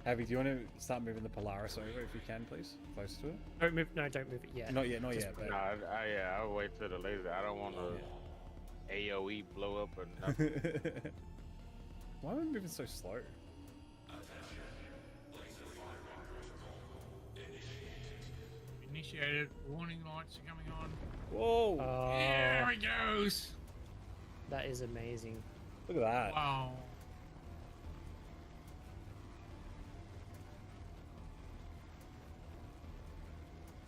Abby, do you want to start moving the Polaris over if you can, please? Close to it? Don't move. No, don't move it yet. Not yet, not Just yet. But... No, yeah, I'll wait till the laser. I don't want to AOE blow up or Yeah. nothing. Why am I moving so slow? Initiated. Warning lights are coming on. Whoa! There it goes. That is amazing. Look at that. Wow.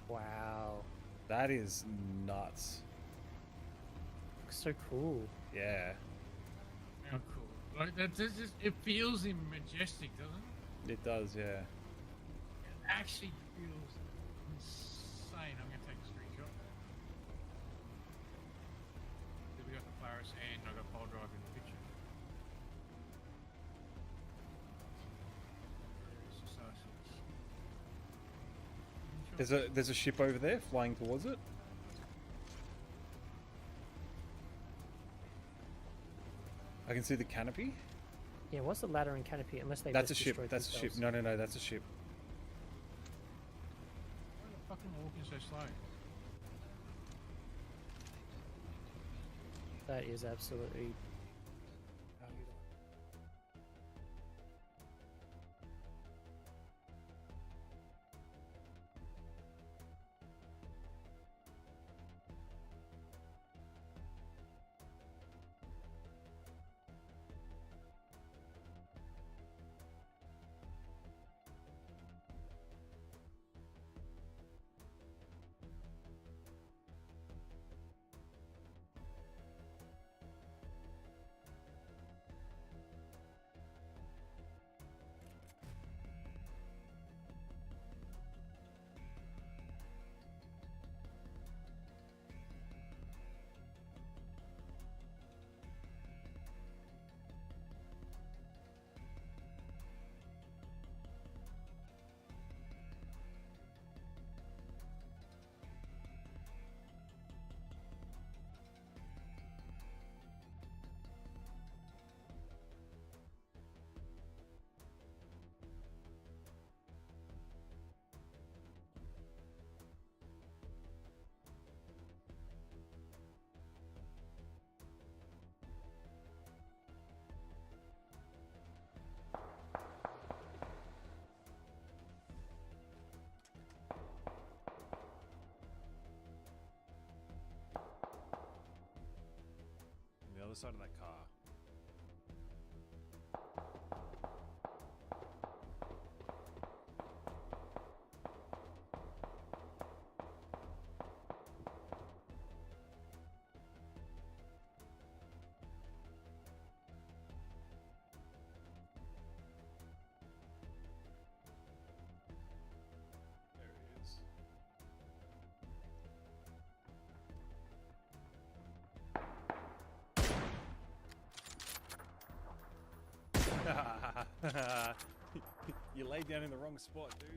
Wow. That is nuts. Looks so cool. Yeah. How cool. Like that's just, it feels majestic, doesn't it? It does, yeah. It actually feels insane. I'm gonna take a screenshot. So we got the Polaris and I got Pole Drive in the picture. There's a ship over there flying towards it. I can see the canopy. Yeah, what's the ladder and canopy? Unless they That's a just ship. destroyed That's a ship. themselves. No, that's a ship. Why are the fucking walking so slow? That is absolutely. On the other side of that car. There he is. You laid down in the wrong spot, dude.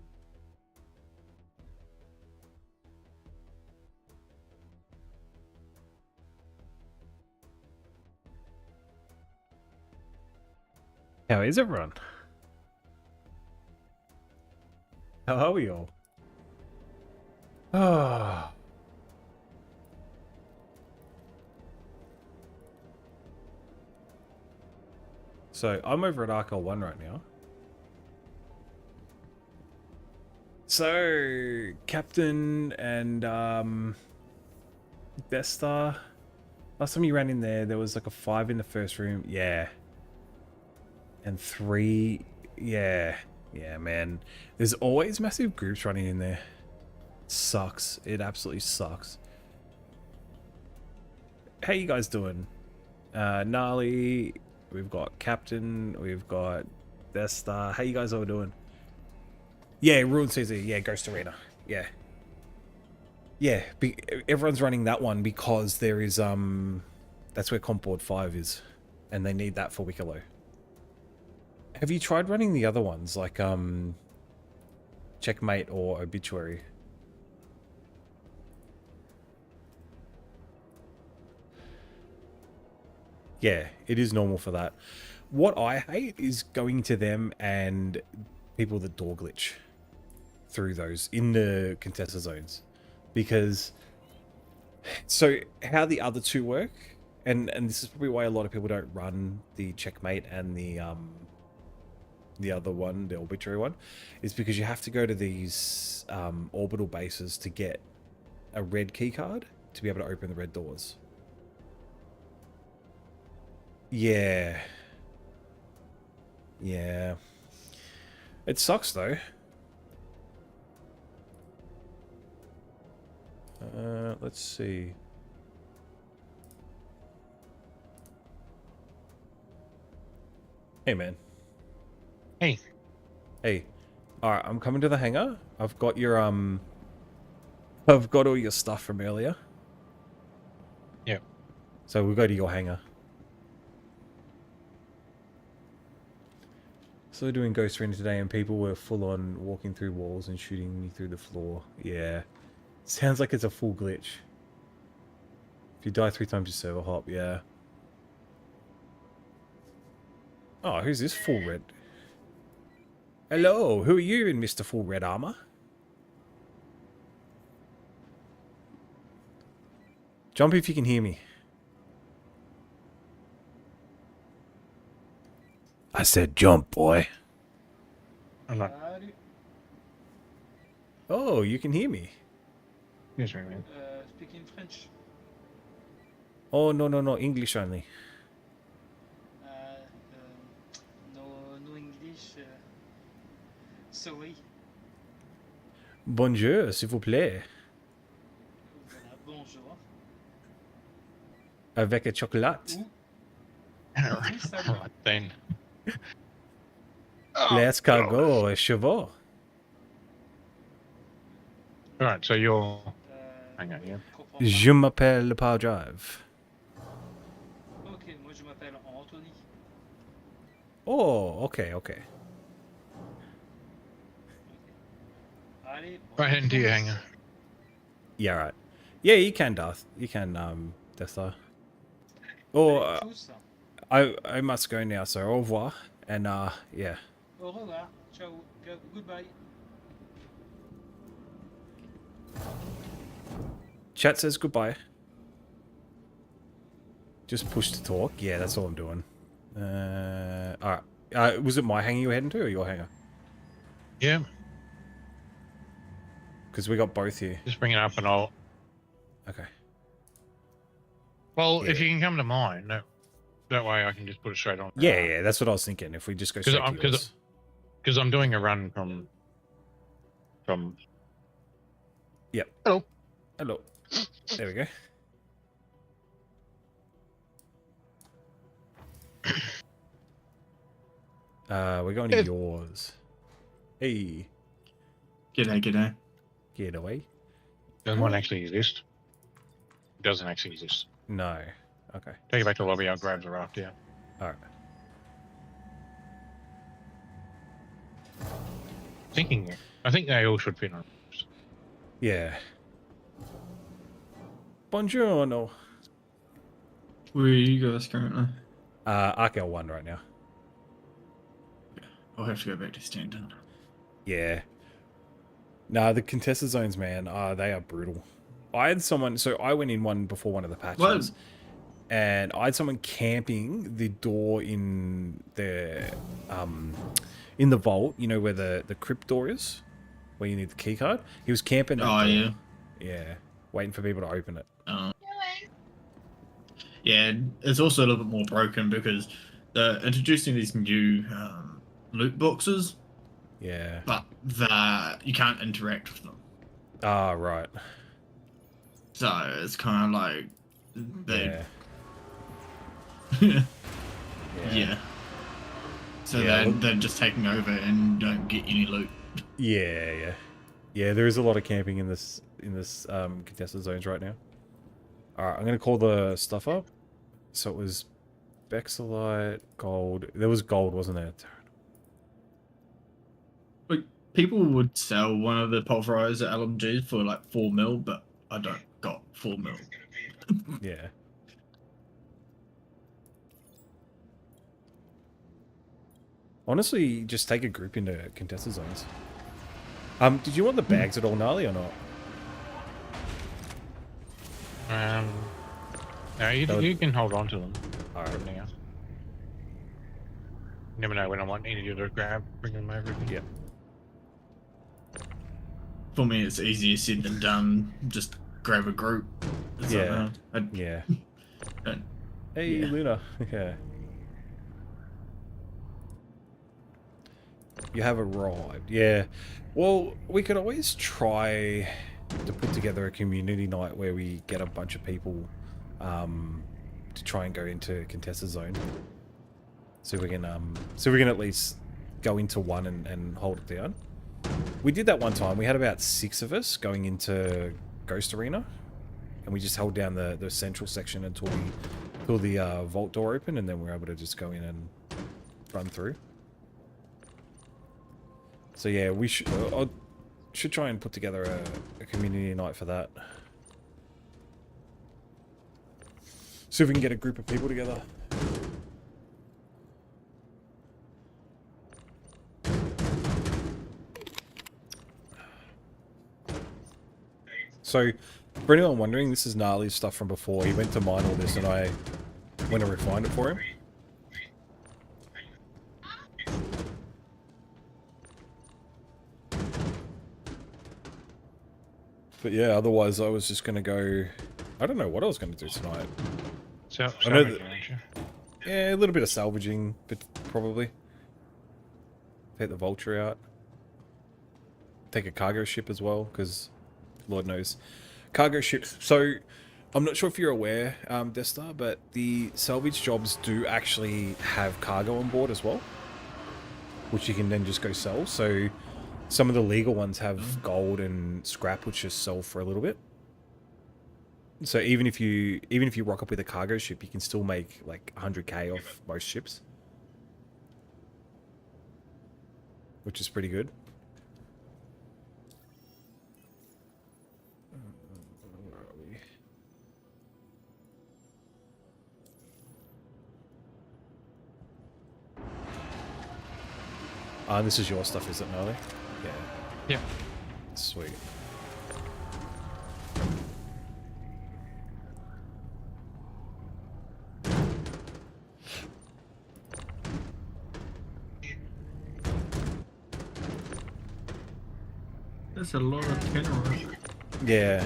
How is everyone? How are we all? Ah. So I'm over at Arco 1 right now. So Captain and Death Star. Last time you ran in there, there was like a 5 in the first room. Yeah. And 3. Yeah. Yeah, man. There's always massive groups running in there. Sucks. It absolutely sucks. How you guys doing? Gnarly. We've got Captain. We've got Death Star. How you guys all doing? Yeah, Ruined CZ. Yeah, Ghost Arena. Yeah. Yeah, everyone's running that one because there is, that's where Comp Board 5 is. And they need that for Wicklow. Have you tried running the other ones, like, Checkmate or Obituary? Yeah, it is normal for that. What I hate is going to them and people that door glitch through those in the contested zones. Because, so how the other two work, and this is probably why a lot of people don't run the checkmate and the other one, the arbitrary one, is because you have to go to these orbital bases to get a red key card to be able to open the red doors. Yeah. Yeah. It sucks though. Let's see. Hey man. Hey. Hey. Alright, I'm coming to the hangar. I've got your I've got all your stuff from earlier. Yeah. So we'll go to your hangar. So we're doing Ghost Arena today and people were full on walking through walls and shooting me through the floor. Yeah. Sounds like it's a full glitch. If you die 3 times you server hop, yeah. Oh, who's this full red? Hello, who are you in Mr. Full Red Armor? Jump if you can hear me. I said jump, boy. I'm not. Oh, you can hear me. Yes, right, man. Speaking French. Oh, no, English only. No English. Sorry. Bonjour, s'il vous plaît. Voilà, bonjour. Avec un chocolat. Right then. L'escargot, chevaux. Alright, so you're. Hang on, yeah. Comprends pas. Je m'appelle Power Drive. Ok, moi je m'appelle Anthony. Oh, okay. Allez. Right into your hangar. Yeah, right. Yeah, you can, Darth. You can, Death Star. Or, Allez, tous. I must go now, so au revoir. And, yeah. Au revoir. Ciao. Goodbye. Chat says goodbye. Just push to talk. Yeah, that's all I'm doing. Alright. Was it my hangar you were heading to, or your hangar? Yeah, Because we got both here. just bring it up and I'll. Okay. Well, Yeah. if you can come to mine, that way I can just put it straight on. Yeah, that's what I was thinking. If we just go straight to yours. Because I'm doing a run from. Yep. Hello. Hello. There we go. We're going to yours. Hey, G'day. get away. Doesn't one actually exist? It doesn't actually exist. No. Okay. Take it back to the lobby. I'll grab the raft. Yeah. All right. I think they all should fit on. Yeah. Buongiorno. Where are you guys currently? RKL 1 right now. I'll have to go back to Stanton. Yeah. Nah, the contested zones, man, they are brutal. I had someone, so I went in one before one of the patches, What? and I had someone camping the door in the vault, you know, where the crypt door is, where you need the key card. He was camping that Oh, door. yeah. Yeah, waiting for people to open it. Yeah, it's also a little bit more broken because they're introducing these new loot boxes, Yeah. but that you can't interact with them. Ah, right. So it's kind of like Yeah. they, Yeah. yeah. So Yeah, they're just taking over and don't get any loot. Yeah. There is a lot of camping in this contested zones right now. All right, I'm gonna call the stuff up. So it was Bexalite, gold. There was gold, wasn't there? Like, people would sell one of the pulverized LMGs for like 4 mil, but I don't got 4 mil. Yeah. Honestly, just take a group into contested zones. Did you want the bags at all, Gnarly, or not? No, you can hold on to them. All right. Now. Never know when I might need you to bring them over again. Yep. For me, it's easier said than done. Just grab a group. It's like, Yeah. I Yeah. don't- Hey, Yeah. Luna. Yeah. You have arrived. Yeah. Well, we could always try to put together a community night where we get a bunch of people to try and go into contested zone. So we can at least go into one and hold it down. We did that one time. We had about 6 of us going into Ghost Arena, and we just held down the central section until the vault door opened, and then we were able to just go in and run through. So yeah, we should I should try and put together a community night for that. See if we can get a group of people together. So, for anyone wondering, this is Gnarly's stuff from before. He went to mine all this and I went to refine it for him. But yeah, otherwise I was just going to go... I don't know what I was going to do tonight. So, I know salvaging, that- aren't you? Yeah, a little bit of salvaging, but probably. Take the Vulture out. Take a cargo ship as well, because Lord knows. Cargo ships. So, I'm not sure if you're aware, Destar, but the salvage jobs do actually have cargo on board as well, which you can then just go sell. So, some of the legal ones have gold and scrap, which just sell for a little bit. So even if you rock up with a cargo ship, you can still make like 100k off most ships, which is pretty good. Where are we? This is your stuff, is it, Gnarly? Yeah. Yeah. Sweet. That's a lot of tenor. I've Yeah.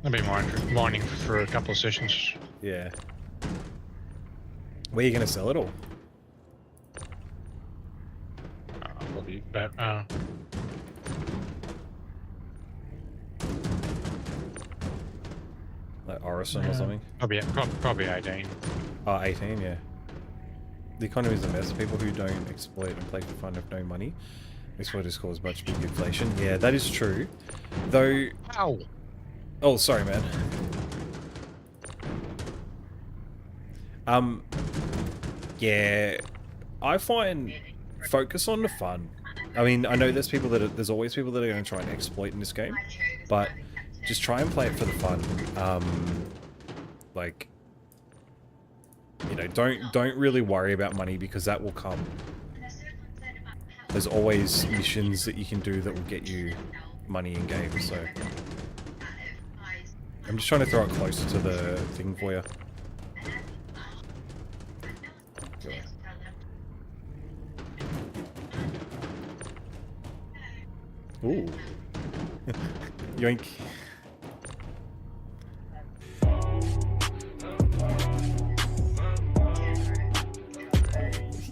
been mining for a couple of sessions. Yeah. Where are you going to sell it all? Probably about Like Orison or something? probably 18. Oh, 18, yeah. The economy is a mess. People who don't exploit and play for fun have no money. Exploiters cause much big inflation. Yeah, that is true. Though... Ow! Oh, sorry, man. Yeah, I find focus on the fun. I mean, I know there's always people that are going to try and exploit in this game, but just try and play it for the fun. Like, you know, don't really worry about money because that will come. There's always missions that you can do that will get you money in game, so... I'm just trying to throw it closer to the thing for you. Ooh. Yoink.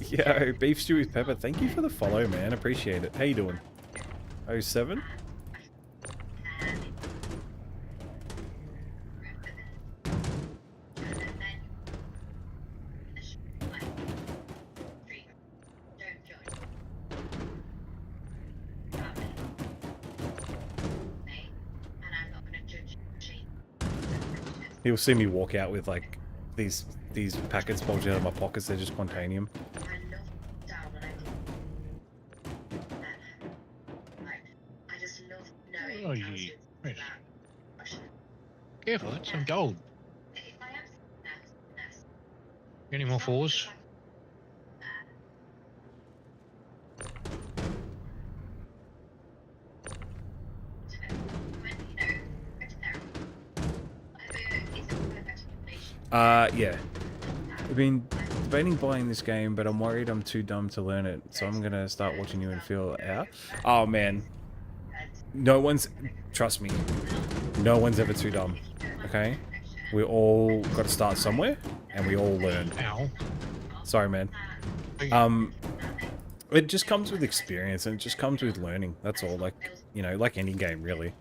Yo, beef stew with pepper. Thank you for the follow, man. Appreciate it. How you doing? 07? He'll see me walk out with like these packets bulging out of my pockets. They're just Quantanium. Oh, yeah. Right. Careful, that's some gold. Any more fours? Yeah. I've been debating buying this game, but I'm worried I'm too dumb to learn it, so I'm gonna start watching you and feel it out. Oh man. Trust me, no one's ever too dumb, okay? We all got to start somewhere, and we all learn. Ow. Sorry, man. It just comes with experience, and it just comes with learning, that's all, like, you know, like any game, really.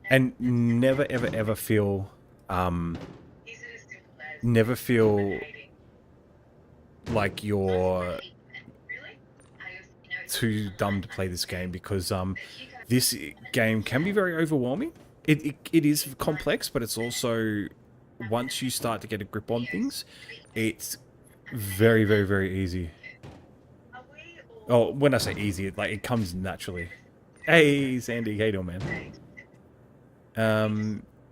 And never, ever, ever feel, never feel like you're too dumb to play this game, because this game can be very overwhelming. It is complex, but it's also, once you start to get a grip on things, it's very, very, very easy. Oh, when I say easy, it comes naturally. Hey, Sandy, how you doing, man?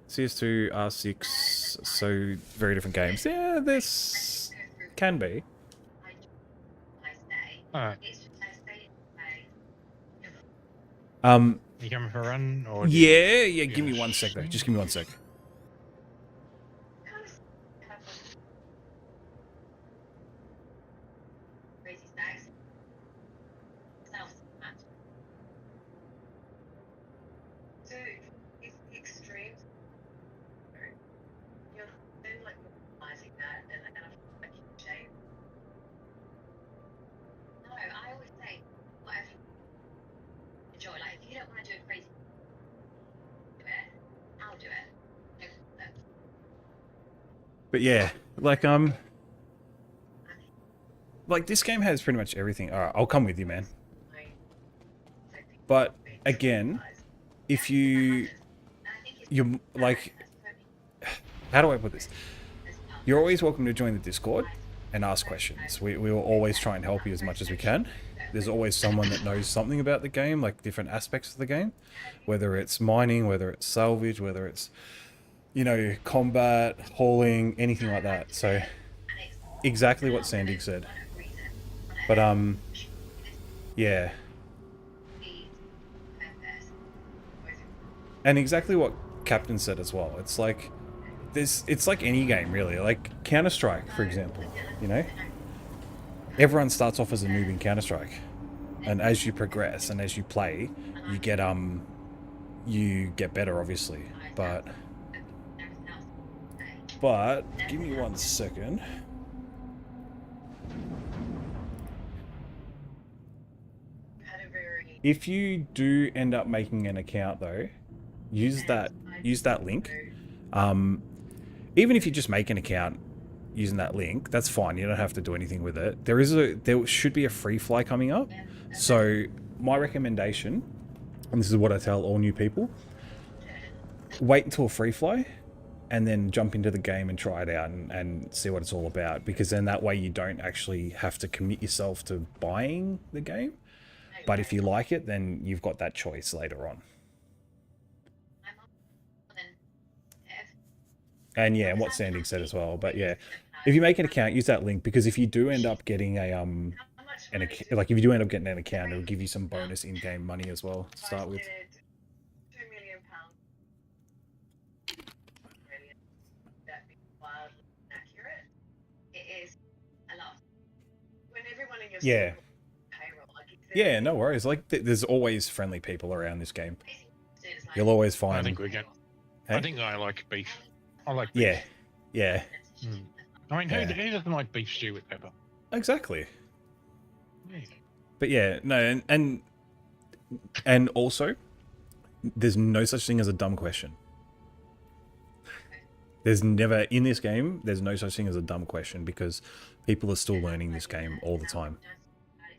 CS2, R6, so very different games. Yeah, this can be. You coming for a run? Or Yeah, give me 1 sec though. Just give me 1 sec. But yeah, like this game has pretty much everything. All right, I'll come with you, man. But again, if you're like, how do I put this? You're always welcome to join the Discord and ask questions. We will always try and help you as much as we can. There's always someone that knows something about the game, like different aspects of the game, whether it's mining, whether it's salvage, whether it's, you know, combat, hauling, anything like that. So exactly what Sandy said. But yeah. And exactly what Captain said as well. It's like it's like any game really. Like Counter-Strike, for example, you know? Everyone starts off as a noob in Counter-Strike. And as you progress and as you play, you get better obviously. But give me 1 second. If you do end up making an account though, use that link. Even if you just make an account using that link, that's fine. You don't have to do anything with it. There should be a free fly coming up. So my recommendation, and this is what I tell all new people, wait until a free fly and then jump into the game and try it out and see what it's all about, because then that way you don't actually have to commit yourself to buying the game. But if you like it, then you've got that choice later on. And yeah, what Sandy said as well. But yeah, if you make an account, use that link, because if you do end up getting if you do end up getting an account, it'll give you some bonus in-game money as well to start with. Yeah. Yeah, no worries. Like, there's always friendly people around this game. You'll always find. I think we're good. Hey? I think I like beef. I like beef. Yeah. Yeah. I mean, who doesn't like beef stew with pepper? Exactly. Yeah. But yeah, no, and also, there's no such thing as a dumb question. There's never, in this game, there's no such thing as a dumb question, because people are still learning this game all the time.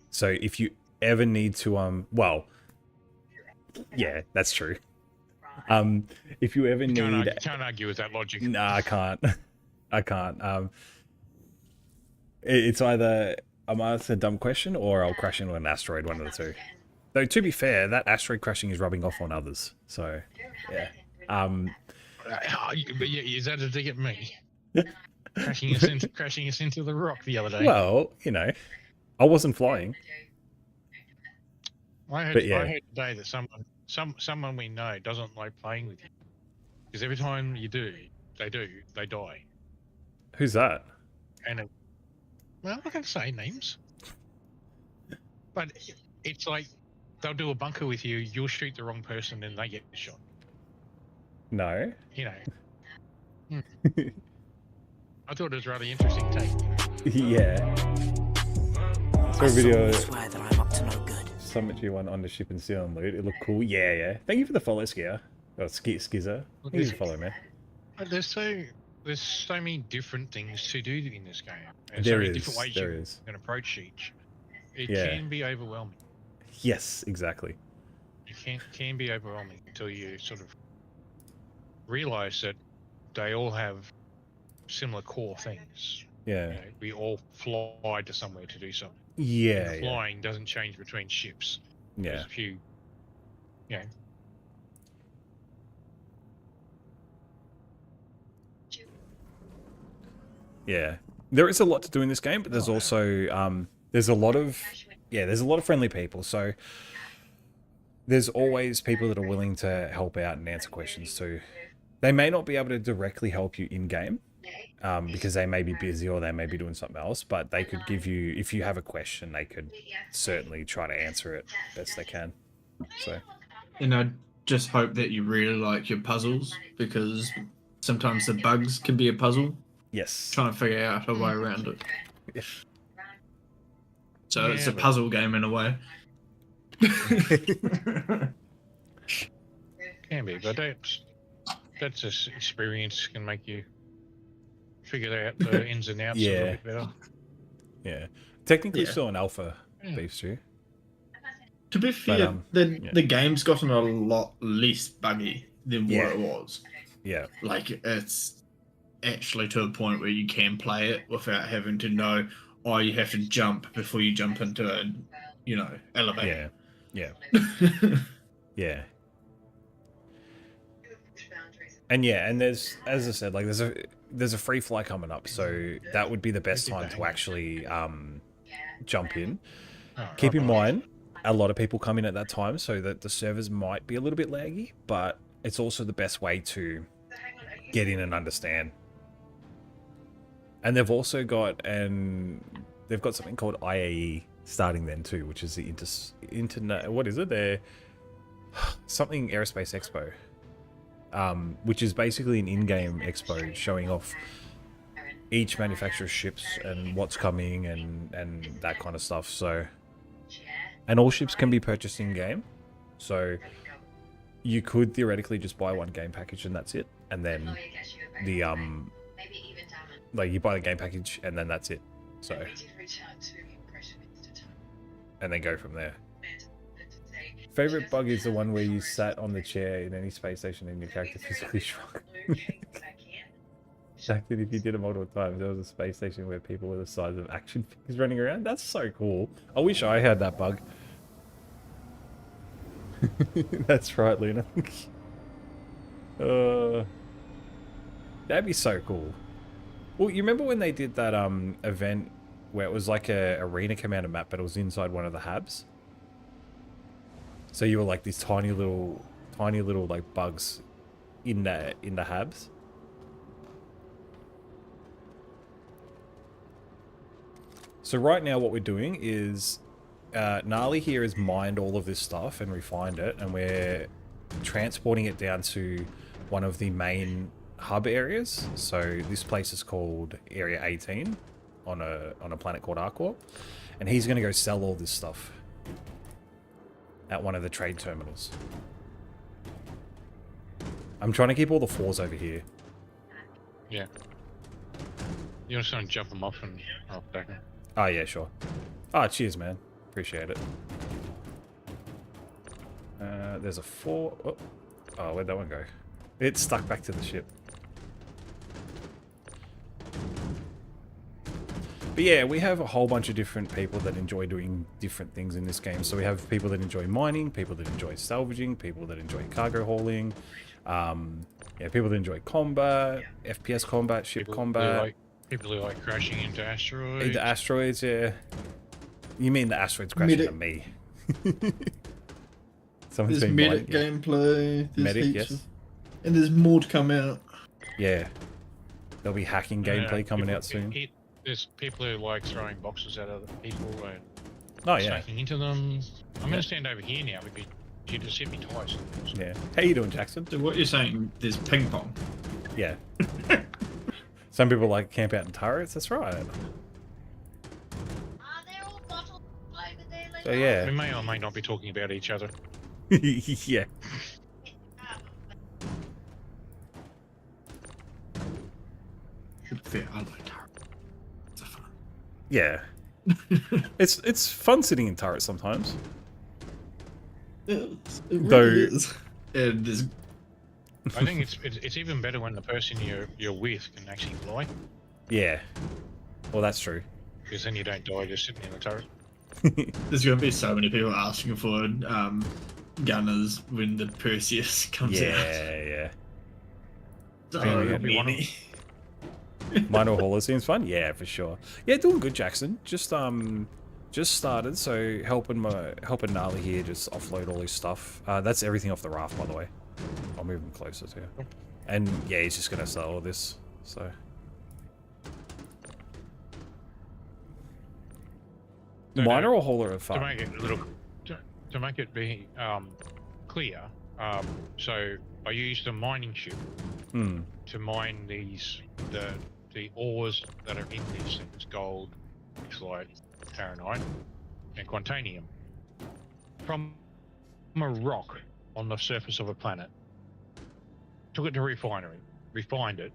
So if you ever need to, well, yeah, that's true. If you ever need... Can't argue with that logic. Nah, I can't. I can't. It's either I'm asking a dumb question or I'll crash into an asteroid, one of the two. Though, to be fair, that asteroid crashing is rubbing off on others. So, yeah. But yeah, is that a dig at me? crashing us into the rock the other day. Well, you know, I wasn't flying. I heard today that someone we know doesn't like playing with you, because every time you do, they die. Who's that? And well, I'm not going to say names, but it's like they'll do a bunker with you. You'll shoot the wrong person, and they get shot. No. You know. I thought it was a rather interesting take. Yeah. So video. Swear that I'm up to no good. Summit G1 on the ship and seal and loot. It looked cool. Yeah, yeah. Thank you for the follow, Skier. Oh, Skizzer. Thank you for follow, man. But there's so many different things to do in this game, and There so many is, different ways there you is. can approach each. It Yeah. can be overwhelming. Yes, exactly. It can be overwhelming until you sort of realize that they all have similar core things. Yeah. You know, we all fly to somewhere to do something. Yeah, The yeah. flying doesn't change between ships. Yeah. There's a few, you know. Yeah. There is a lot to do in this game, but there's also there's a lot of friendly people. So there's always people that are willing to help out and answer questions too. They may not be able to directly help you in game, because they may be busy or they may be doing something else, but they could give you, if you have a question, they could certainly try to answer it best they can. So, And I just hope that you really like your puzzles, because sometimes the bugs can be a puzzle. yes. Trying to figure out a way around it. Yeah. So it's Yeah, a but- puzzle game in a way. Can be, but that's just experience can make you figure out the ins and outs a Yeah. little bit better. Yeah. Technically Yeah. still an alpha Yeah. beef stew. To be fair, yeah. the game's gotten a lot less buggy than what Yeah. it was. Yeah. Like, it's actually to a point where you can play it without having to know, oh, you have to jump before you jump into a, elevator. Yeah. Yeah. Yeah. And yeah, and there's, as I said, like there's a free fly coming up, so that would be the best time to actually jump in. Oh, Keep in right. mind, a lot of people come in at that time, so that the servers might be a little bit laggy, but it's also the best way to get in and understand. And they've also got they've got something called IAE starting then too, which is the internet. What is it? They're something Aerospace Expo. Which is basically an in-game expo showing off each manufacturer's ships and what's coming and that kind of stuff. So, and all ships can be purchased in-game. So you could theoretically just buy one game package and that's it. And then the like you buy the game package and then that's it. So, and then go from there. Favorite bug is the one where you sat on the chair in any space station and your character physically shrunk. Fact that if you did it multiple times, there was a space station where people were the size of action figures running around. That's so cool. I wish I had that bug. That's right, Luna. That'd be so cool. Well, you remember when they did that event where it was like a arena commander map, but it was inside one of the habs? So you were like these tiny little like bugs in the habs. So right now what we're doing is Gnarly here has mined all of this stuff and refined it, and we're transporting it down to one of the main hub areas. So this place is called Area 18 on a planet called Arcor, and he's going to go sell all this stuff at one of the trade terminals. I'm trying to keep all the fours over here. Yeah. You want to jump them off and I'll back them. Oh, yeah, sure. Oh, cheers, man. Appreciate it. There's a 4. Oh, where'd that one go? It's stuck back to the ship. But yeah, we have a whole bunch of different people that enjoy doing different things in this game. So we have people that enjoy mining, people that enjoy salvaging, people that enjoy cargo hauling, people that enjoy combat, FPS combat, ship combat. People who like crashing into asteroids. Into asteroids, yeah. You mean the asteroids crashing into me? Someone's There's been medic mining, yeah. gameplay. There's Medic, heaps yes. of- and there's more to come out. Yeah. There'll be hacking No, no, gameplay coming people- out soon. There's people who like throwing boxes at other people and Oh yeah, smacking into them. I'm Yeah. gonna stand over here now because you just hit me twice. yeah. How you doing, Jackson? So what you're saying, there's ping pong. Yeah. Some people like camp out in turrets. That's right. So We yeah, may or may not be talking about each other. yeah. Fair, I like turret. It's a fun. Yeah. It's fun sitting in turrets sometimes. It Though- really is. And there's I think it's even better when the person you're with can actually fly, Yeah. Well, that's true. because then you don't die just sitting in the turret. there's going to be so many people asking for gunners when the Perseus comes out. Yeah, So Yeah, yeah. many. yeah. Minor Hauler seems fun. Yeah, for sure. Yeah, doing good, Jackson. Just started, so helping Gnarly here just offload all his stuff. That's everything off the raft, by the way. I'll move him closer to you. And yeah, he's just gonna sell all this. So No, Minor no. or Hauler are To fun. make it a little, to make it be clear, so I used a mining ship Hmm. to mine the ores that are in these things: gold, pixelite, taranite, and quantanium from a rock on the surface of a planet. Took it to a refinery, refined it.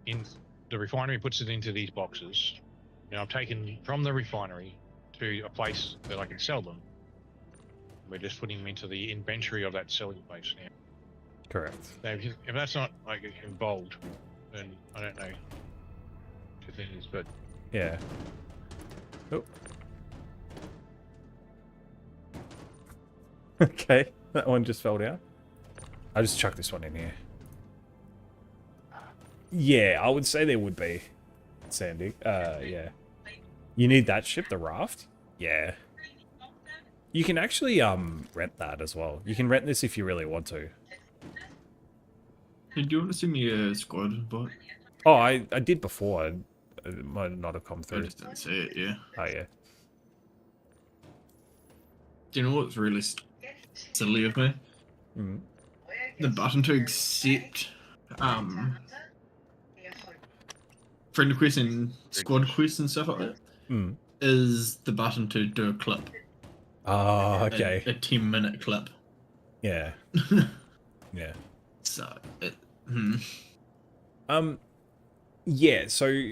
In the refinery puts it into these boxes. Now I've taken from the refinery to a place that I can sell them. We're just putting them into the inventory of that selling place now. Correct. Now, if that's not like in bold, then I don't know the thing is, but Yeah. Oh. Okay, that one just fell down. I just chucked this one in here. Yeah, I would say there would be, Sandy. Yeah. You need that ship, the raft? Yeah. You can actually rent that as well. You can rent this if you really want to. Hey, do you want to send me a squad invite? Oh, I did before. It might not have come I through. just didn't see it, yeah. Oh yeah. Do you know what's really silly of me? Mm. The button to accept friend requests and squad quests and stuff like that Mm. is the button to do a clip. Oh, okay. A 10-minute clip. Yeah. Yeah. So, Yeah, so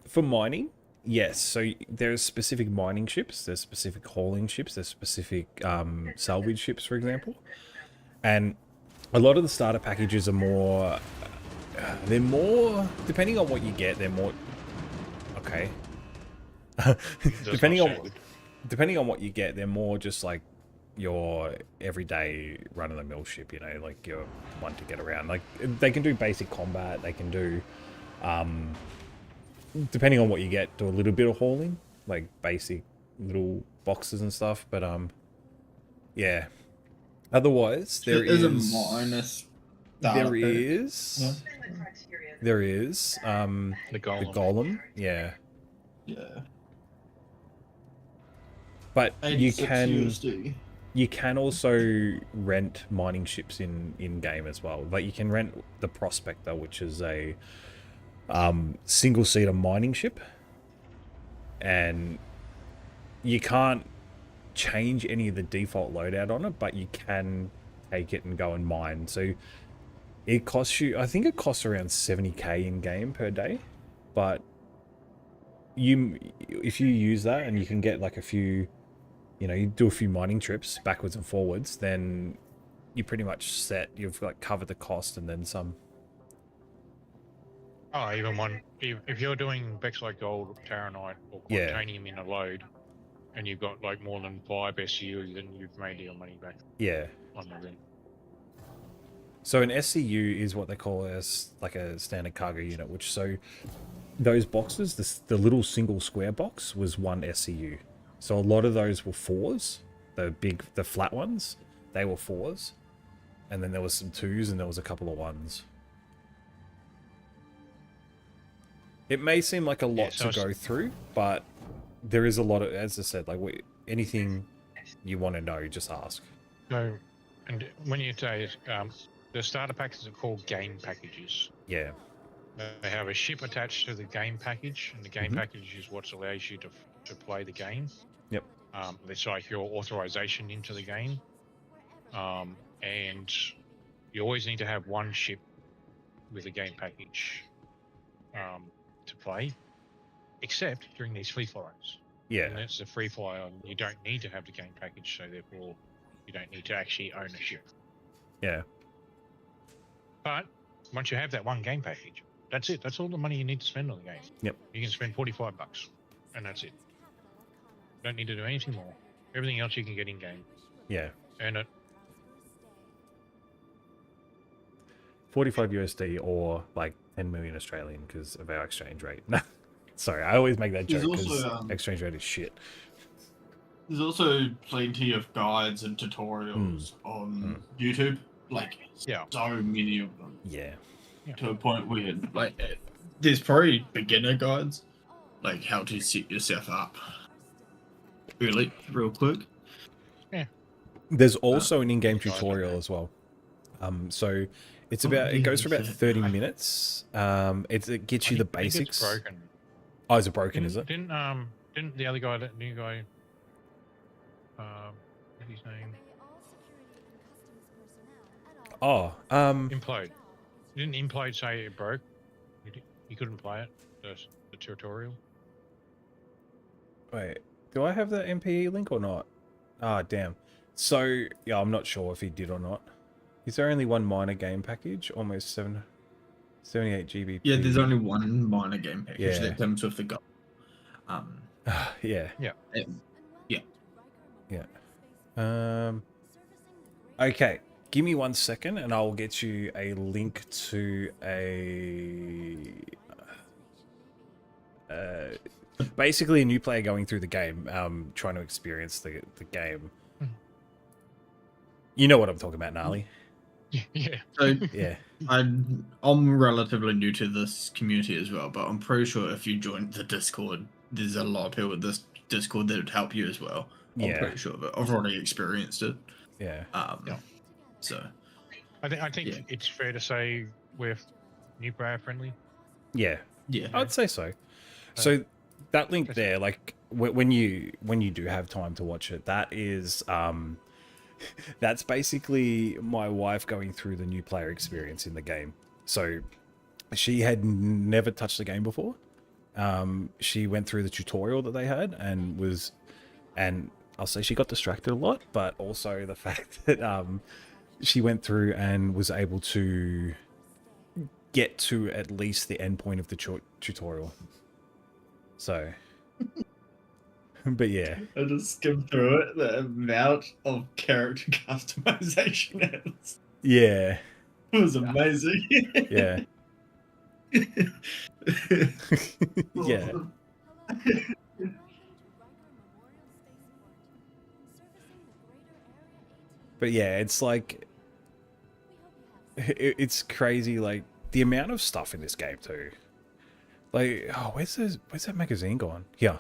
for mining, yes. So there's specific mining ships, there's specific hauling ships, there's specific salvage ships, for example. And a lot of the starter packages are more, they're more, depending on what you get, they're more, okay. depending on what you get, they're more just like your everyday run-of-the-mill ship, you know, like your one to get around. Like they can do basic combat, they can do depending on what you get, do a little bit of hauling, like basic little boxes and stuff, but yeah, otherwise there is a minus there is the the golem. golem, yeah, Yeah. but you 86 can USD. you can also rent mining ships in game as well. Like you can rent the Prospector, which is a single-seater mining ship, and you can't change any of the default loadout on it, but you can take it and go and mine. So it costs you, I think it costs around 70k in game per day, but if you use that and you can get like a few, you know, you do a few mining trips backwards and forwards, then you're pretty much set. You've like covered the cost and then some. Oh, even one. If you're doing Bexlite Gold, Taranite, or Yeah. Quantanium in a load, and you've got like more than 5 SCU, then you've made your money back Yeah. on the rent. So an SCU is what they call like a standard cargo unit, which so those boxes, the little single square box was one SCU. So a lot of those were 4s, the flat ones, they were 4s, and then there was some 2s and there was a couple of 1s. It may seem like a lot so to go through, but there is a lot of, as I said, like anything you want to know, just ask. So, and when you say the starter packs are called game packages. Yeah. They have a ship attached to the game package, and the game Mhm. package is what allows you to play the game. Yep. It's like your authorization into the game. And you always need to have one ship with a game package to play, except during these free flyers. Yeah. And it's a free flyer, and you don't need to have the game package, so therefore you don't need to actually own a ship. Yeah. But once you have that one game package, that's it. That's all the money you need to spend on the game. Yep. You can spend $45, and that's it. Don't need to do anything more. Everything else you can get in game. Yeah. Earn it. 45 USD or like 10 million Australian because of our exchange rate. Sorry, I always make that There's joke because also, exchange rate is shit. There's also plenty of guides and tutorials on YouTube. Like, Yeah. so many of them. Yeah. To a point where, like, there's probably beginner guides, like how to set yourself up early, real quick. There's also an in-game guide like tutorial that. as well. So it's about it goes for about 30 minutes. It gets you the I think basics. it's broken. Oh, is it broken? Is it? Didn't the other guy, that new guy, what's his name? Oh, Implode. Didn't Implode say it broke? You couldn't play it. The tutorial. wait. Do I have the MPE link or not? Ah, damn. So yeah, I'm not sure if he did or not. Is there only one minor game package? Almost 78 GBP. Yeah, there's only one minor game package Yeah. that comes with the goal. Yeah. Yeah. Okay. Give me 1 second and I'll get you a link to basically a new player going through the game, trying to experience the game. You know what I'm talking about, Gnarly. Yeah. So Yeah. I'm relatively new to this community as well, but I'm pretty sure if you join the Discord, there's a lot of people with this Discord that would help you as well. I'm Yeah. pretty sure of it. I've already experienced it. Yeah. So I think Yeah. it's fair to say we're new player friendly. Yeah. yeah, I'd say so. So that link there, like when you do have time to watch it, that is that's basically my wife going through the new player experience in the game. So she had never touched the game before. She went through the tutorial that they had and I'll say she got distracted a lot, but also the fact that she went through and was able to get to at least the end point of the tutorial. So, but yeah. I just skimmed through it. The amount of character customization Yeah. was amazing. Yeah. Yeah. But yeah, it's like it's crazy, like the amount of stuff in this game too. Like, oh, where's that magazine gone? Here.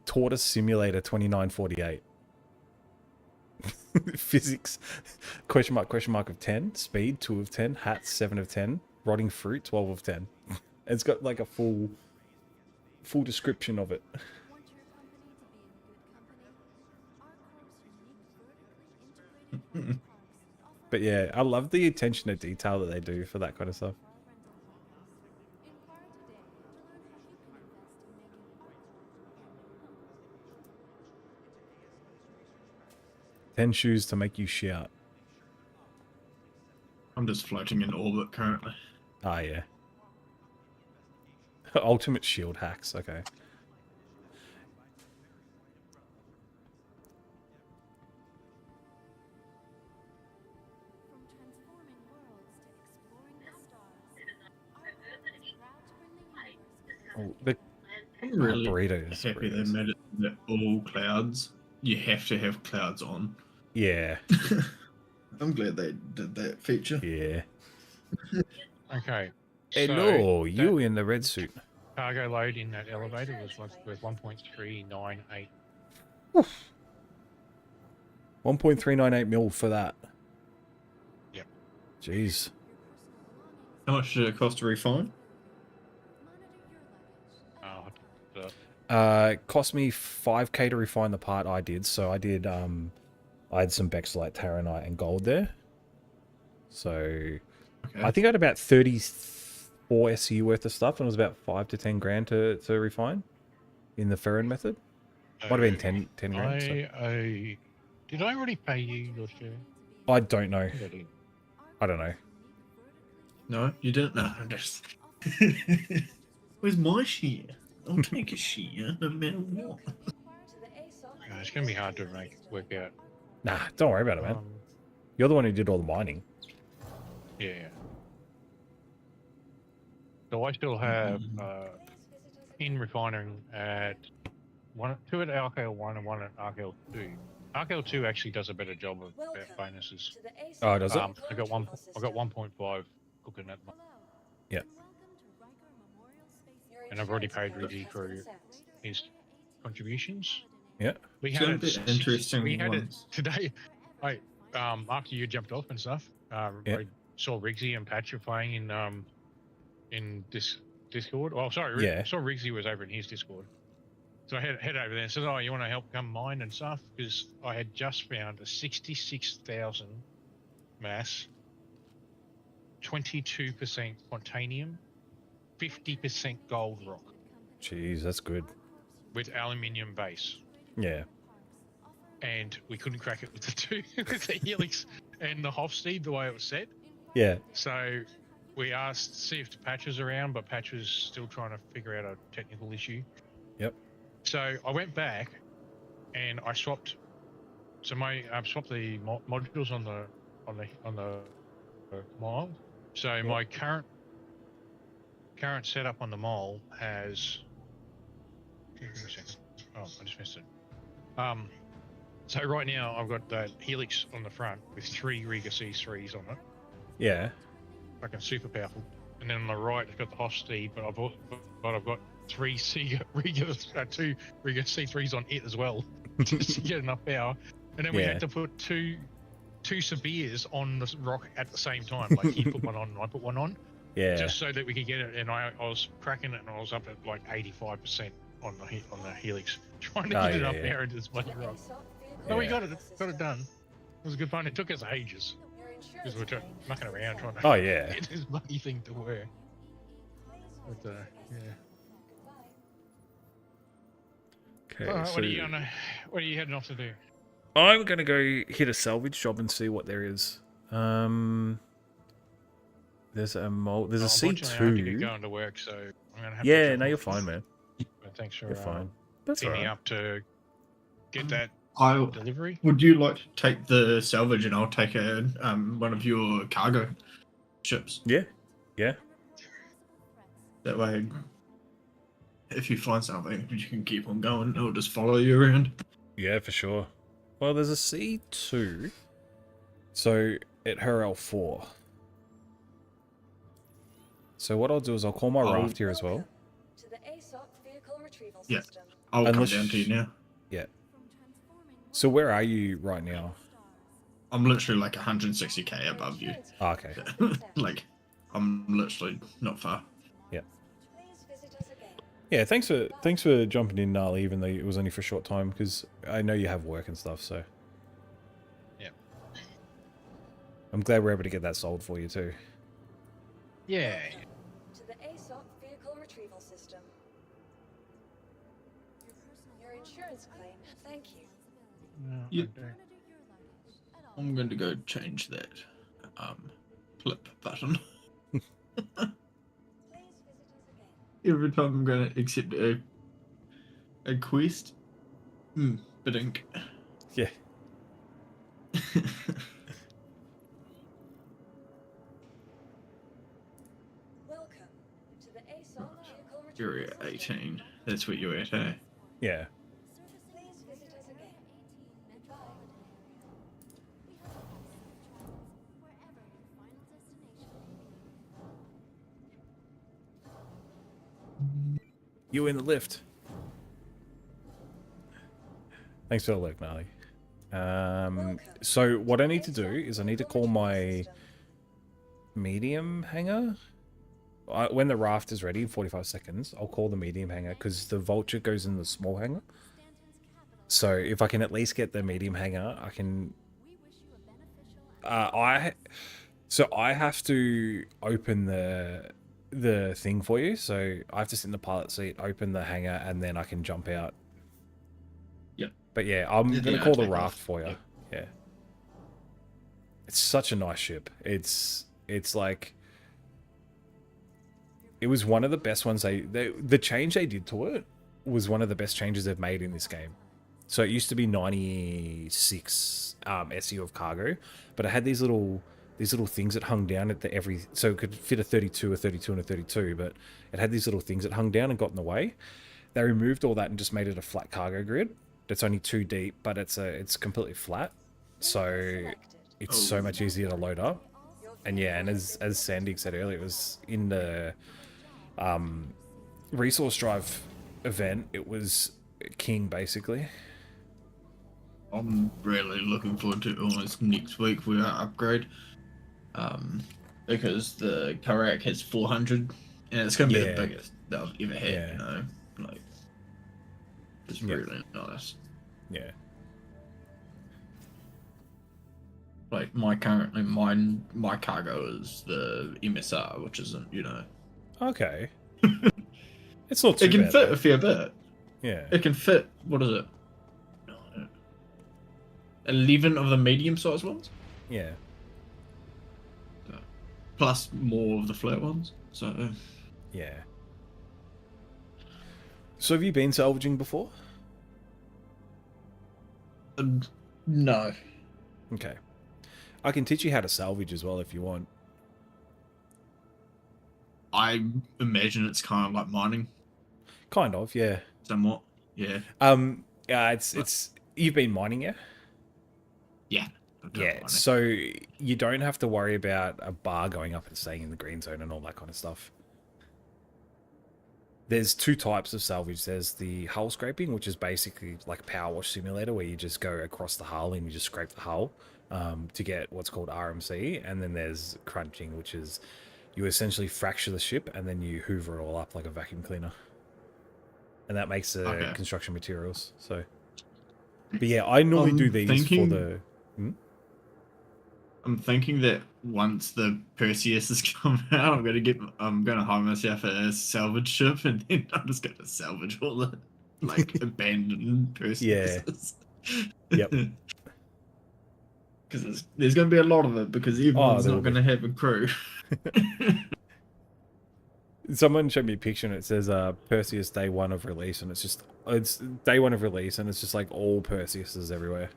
Tortoise Simulator 2948. Physics question mark of 10, speed 2 of 10, hat 7 of 10, rotting fruit 12 of 10. It's got like a full description of it. But yeah, I love the attention to detail that they do for that kind of stuff. Ten shoes to make you shout. I'm just floating in orbit currently. Ah, yeah. Ultimate shield hacks, okay. Oh, the I'm really burritos. happy they burritos. made it that all clouds. You have to have clouds on. Yeah, I'm glad they did that feature. yeah. Okay. Hello, so you in the red suit. cargo load in that elevator was worth 1.398. 1.398 mil for that. Yep. Jeez. How much did it cost to refine? It cost me 5k to refine the part I did. So I did, I had some Bexlite, Taranite, and gold there. So Okay. I think I had about 34 SU worth of stuff, and it was about 5 to 10 grand to refine in the Ferrin method. Might have been 10 grand. So. Did I already pay you your share? I don't know. I don't know. No, you didn't. No, I'm just. Where's my share? I'll take a share no matter what. Yeah, it's gonna be hard to work out. Nah, don't worry about it, man. You're the one who did all the mining. Yeah. So I still have in refining at two at RKL 1 and 1 at RKL 2. RKL 2 actually does a better job of bonuses. Oh, does it? I got 1.5 cooking at the moment. Yeah. And I've already paid Ricky for his contributions. Yeah. We It's had gonna be interesting We had it ones. today. After you jumped off and stuff, I saw Riggsy and Patcher playing in this Discord. Oh, sorry, I saw Riggsy was over in his Discord. So I head over there and said, "Oh, you want to help come mine and stuff?" Because I had just found a 66,000 mass, 22% spontaneum, 50% gold rock. Jeez, that's good. With aluminium base. Yeah. And we couldn't crack it with the helix and the Hofstede the way it was set. Yeah. So we asked to see if Patch was around, but Patch was still trying to figure out a technical issue. Yep. So I went back and I swapped. So I swapped the modules on the mole. So my current setup on the mole has. Give me a second. Oh, I just missed it. So right now I've got that helix on the front with 3 Riga C3s on it. Yeah. Fucking super powerful. And then on the right it's got the Hofstede, but I've got 2 Riga C3s on it as well, just to get enough power. And then we had to put two Seviers on the rock at the same time. Like he put one on and I put one on. Yeah. Just so that we could get it. And I was cracking it and I was up at like 85% on the helix, trying to get it up there into this bloody rock. But we got it done. It was good fun. It took us ages because we were mucking around trying to get this bloody thing to work. But Okay. All right, so what are you heading off to do? I'm gonna go hit a salvage job and see what there is. There's a There's a C2. Going to work, so I'm gonna have yeah, to no, you're fine, man. But thanks for You're fine. That's teaming alright. up to get that delivery. Would you like to take the salvage and I'll take one of your cargo ships? Yeah. Yeah. That way, if you find something, you can keep on going. It'll just follow you around. Yeah, for sure. Well, there's a C2. So at her L4. So what I'll do is I'll call my raft here as well. Yeah, I'll come down to you now. Yeah. So where are you right now? I'm literally like 160k above you. Oh, okay. Like, I'm literally not far. Yeah. Yeah, thanks for jumping in, Gnarly, even though it was only for a short time, because I know you have work and stuff, so. Yeah. I'm glad we're able to get that sold for you too. Yeah. To the ASOC vehicle retrieval system. Your insurance claim, thank you. Yep. I'm going to go change that flip button. Every time I'm going to accept a quest, bidink. Yeah. Welcome to the ASOC vehicle retrieval You're at 18. That's what you're at, eh? Yeah. Please visit us again. Goodbye. You in the lift. Thanks for the look, Gnarly. So what I need to do is I need to call my medium hangar. When the raft is ready in 45 seconds, I'll call the medium hangar because the vulture goes in the small hangar. So if I can at least get the medium hangar, I can... I have to open the thing for you. So I have to sit in the pilot seat, open the hangar, and then I can jump out. Yep. But yeah, I'm Yeah, gonna call the take raft off. for you. Yep. Yeah. It's such a nice ship. It's like... It was one of the best ones the change they did to it was one of the best changes they've made in this game. So it used to be 96 SU of cargo, but it had these little things that hung down at so it could fit a 32, a 32, and a 32, but it had these little things that hung down and got in the way. They removed all that and just made it a flat cargo grid. It's only 2 deep, but it's completely flat, so it's so much easier to load up. And yeah, and as Sandy said earlier, it was in the resource drive event. It was king basically. I'm really looking forward to almost next week with our upgrade. Because the Karak has 400 and it's gonna be the biggest that I've ever had, you know. Like it's really nice. Yeah. Like my cargo is the MSR, which isn't, you know. Okay. It's not too it can bad, fit though. a fair bit. Yeah. It can fit, what is it? 11 of the medium-sized ones? Yeah. Plus more of the flat ones. So Yeah. So have you been salvaging before? no. Okay. I can teach you how to salvage as well if you want. I imagine it's kind of like mining, Kind of, yeah. somewhat. Yeah. It's you've been mining, yeah? Yeah. I've done Yeah. mining. So you don't have to worry about a bar going up and staying in the green zone and all that kind of stuff. There's 2 types of salvage. There's the hull scraping, which is basically like a power wash simulator where you just go across the hull and you just scrape the hull to get what's called RMC. And then there's crunching, which is you essentially fracture the ship and then you hoover it all up like a vacuum cleaner. And that makes the construction materials. So, but yeah, I normally do these for the... I'm thinking that once the Perseus has come out, I'm gonna hire myself a salvage ship, and then I'm just gonna salvage all the like abandoned Perseuses. Yep. Because there's gonna be a lot of it because everyone's there not will be. gonna have a crew. Someone showed me a picture and it says Perseus day 1 of release, and it's day 1 of release, and it's just like all Perseuses everywhere.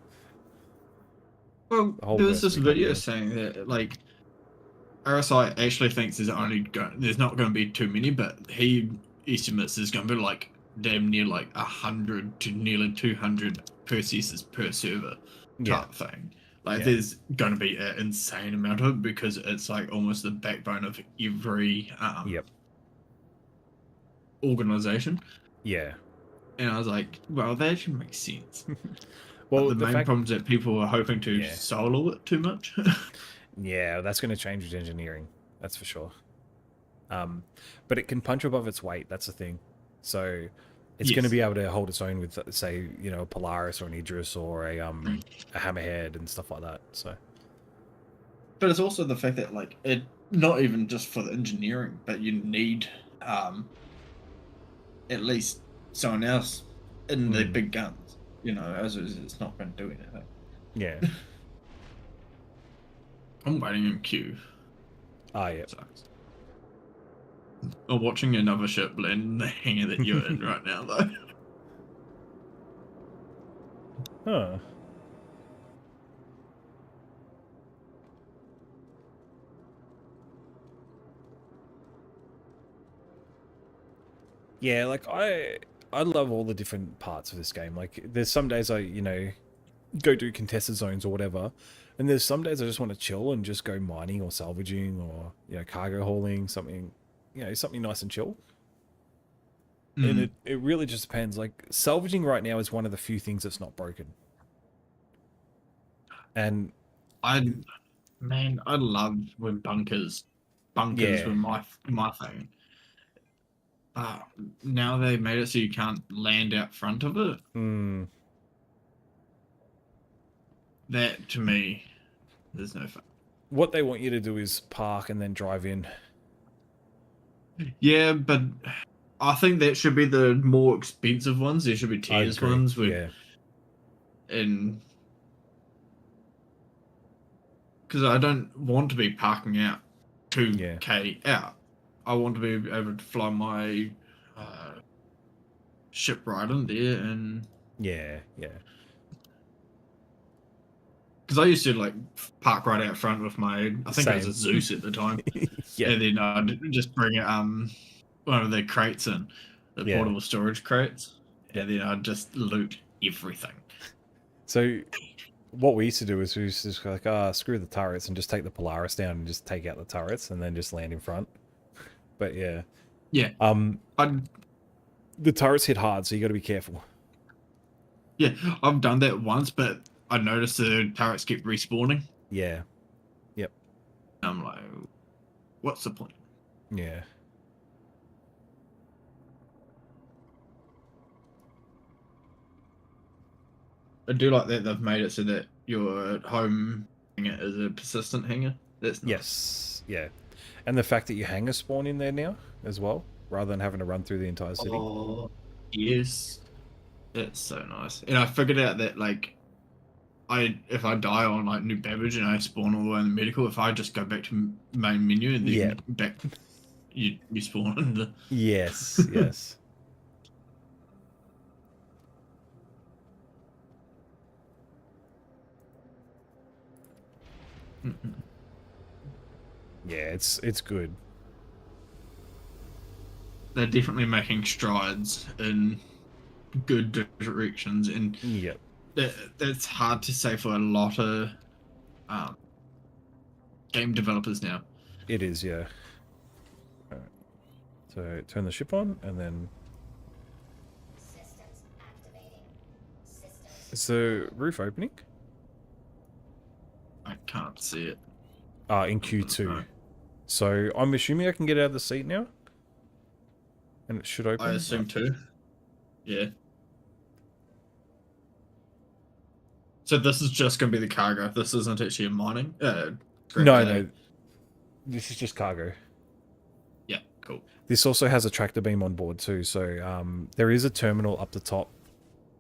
Well, The whole there was this recipe video combo. saying that like RSI actually thinks there's not going to be too many, but he estimates there's going to be like damn near like 100 to nearly 200 Perseuses per server type thing. Like there's going to be an insane amount of it because it's like almost the backbone of every organization. Yeah. And I was like, well, that actually makes sense. Well, but the main problem is that people are hoping to solo it too much. Yeah, that's going to change with engineering. That's for sure. But it can punch above its weight. That's the thing. So it's going to be able to hold its own with, say, you know, a Polaris or an Idris or a Hammerhead and stuff like that. So, but it's also the fact that like it not even just for the engineering, but you need at least someone else in the big guns. You know, as it's not going to do anything. Yeah. I'm waiting in queue. Ah, yeah. Sucks. I'm watching another ship land in the hangar that you're in right now, though. Huh. Yeah, like I love all the different parts of this game. Like there's some days I, you know, go do contested zones or whatever, and there's some days I just want to chill and just go mining or salvaging or, you know, cargo hauling, something, you know, something nice and chill. And Mm. it really just depends. Like, salvaging right now is one of the few things that's not broken. And I love when bunkers Yeah. were my thing. Now they made it so you can't land out front of it. mm, That to me, there's no fun. what they want you to do is park and then drive in. Yeah, but I think that should be the more expensive ones. There should be I tiers agree. ones with Yeah. and because I don't want to be parking out 2K out. I want to be able to fly my ship right in there, and Yeah. because I used to like park right out front with my, I think it was a Same. Zeus at the time, Yeah. and then I'd just bring one of the crates in, the Yeah. portable storage crates, and then I'd just loot everything. So what we used to do is we used to just go like, screw the turrets and just take the Polaris down and just take out the turrets and then just land in front. But yeah. Yeah. The turrets hit hard, so you got to be careful. Yeah, I've done that once, but I noticed the turrets keep respawning. Yeah. Yep. I'm like, what's the point? Yeah. I do like that they've made it so that your home hangar is a persistent hangar. That's nice. Yes. Yeah. And the fact that you hangar spawn in there now as well, rather than having to run through the entire city. Oh, yes. That's so nice. And I figured out that like if I die on like New Babbage and I spawn all the way in the medical, if I just go back to main menu and then back you spawn in the Yes, yes. Yeah, it's good. They're definitely making strides in good directions, and Yep. that's hard to say for a lot of game developers now. It is, yeah. Alright. So turn the ship on and then Systems activating. Systems. is the roof opening? I can't see it. In Q2. No. So I'm assuming I can get out of the seat now? And it should open. I assume too. Yeah. So this is just going to be the cargo. This isn't actually a mining. No. This is just cargo. Yeah, cool. This also has a tractor beam on board too. So there is a terminal up the top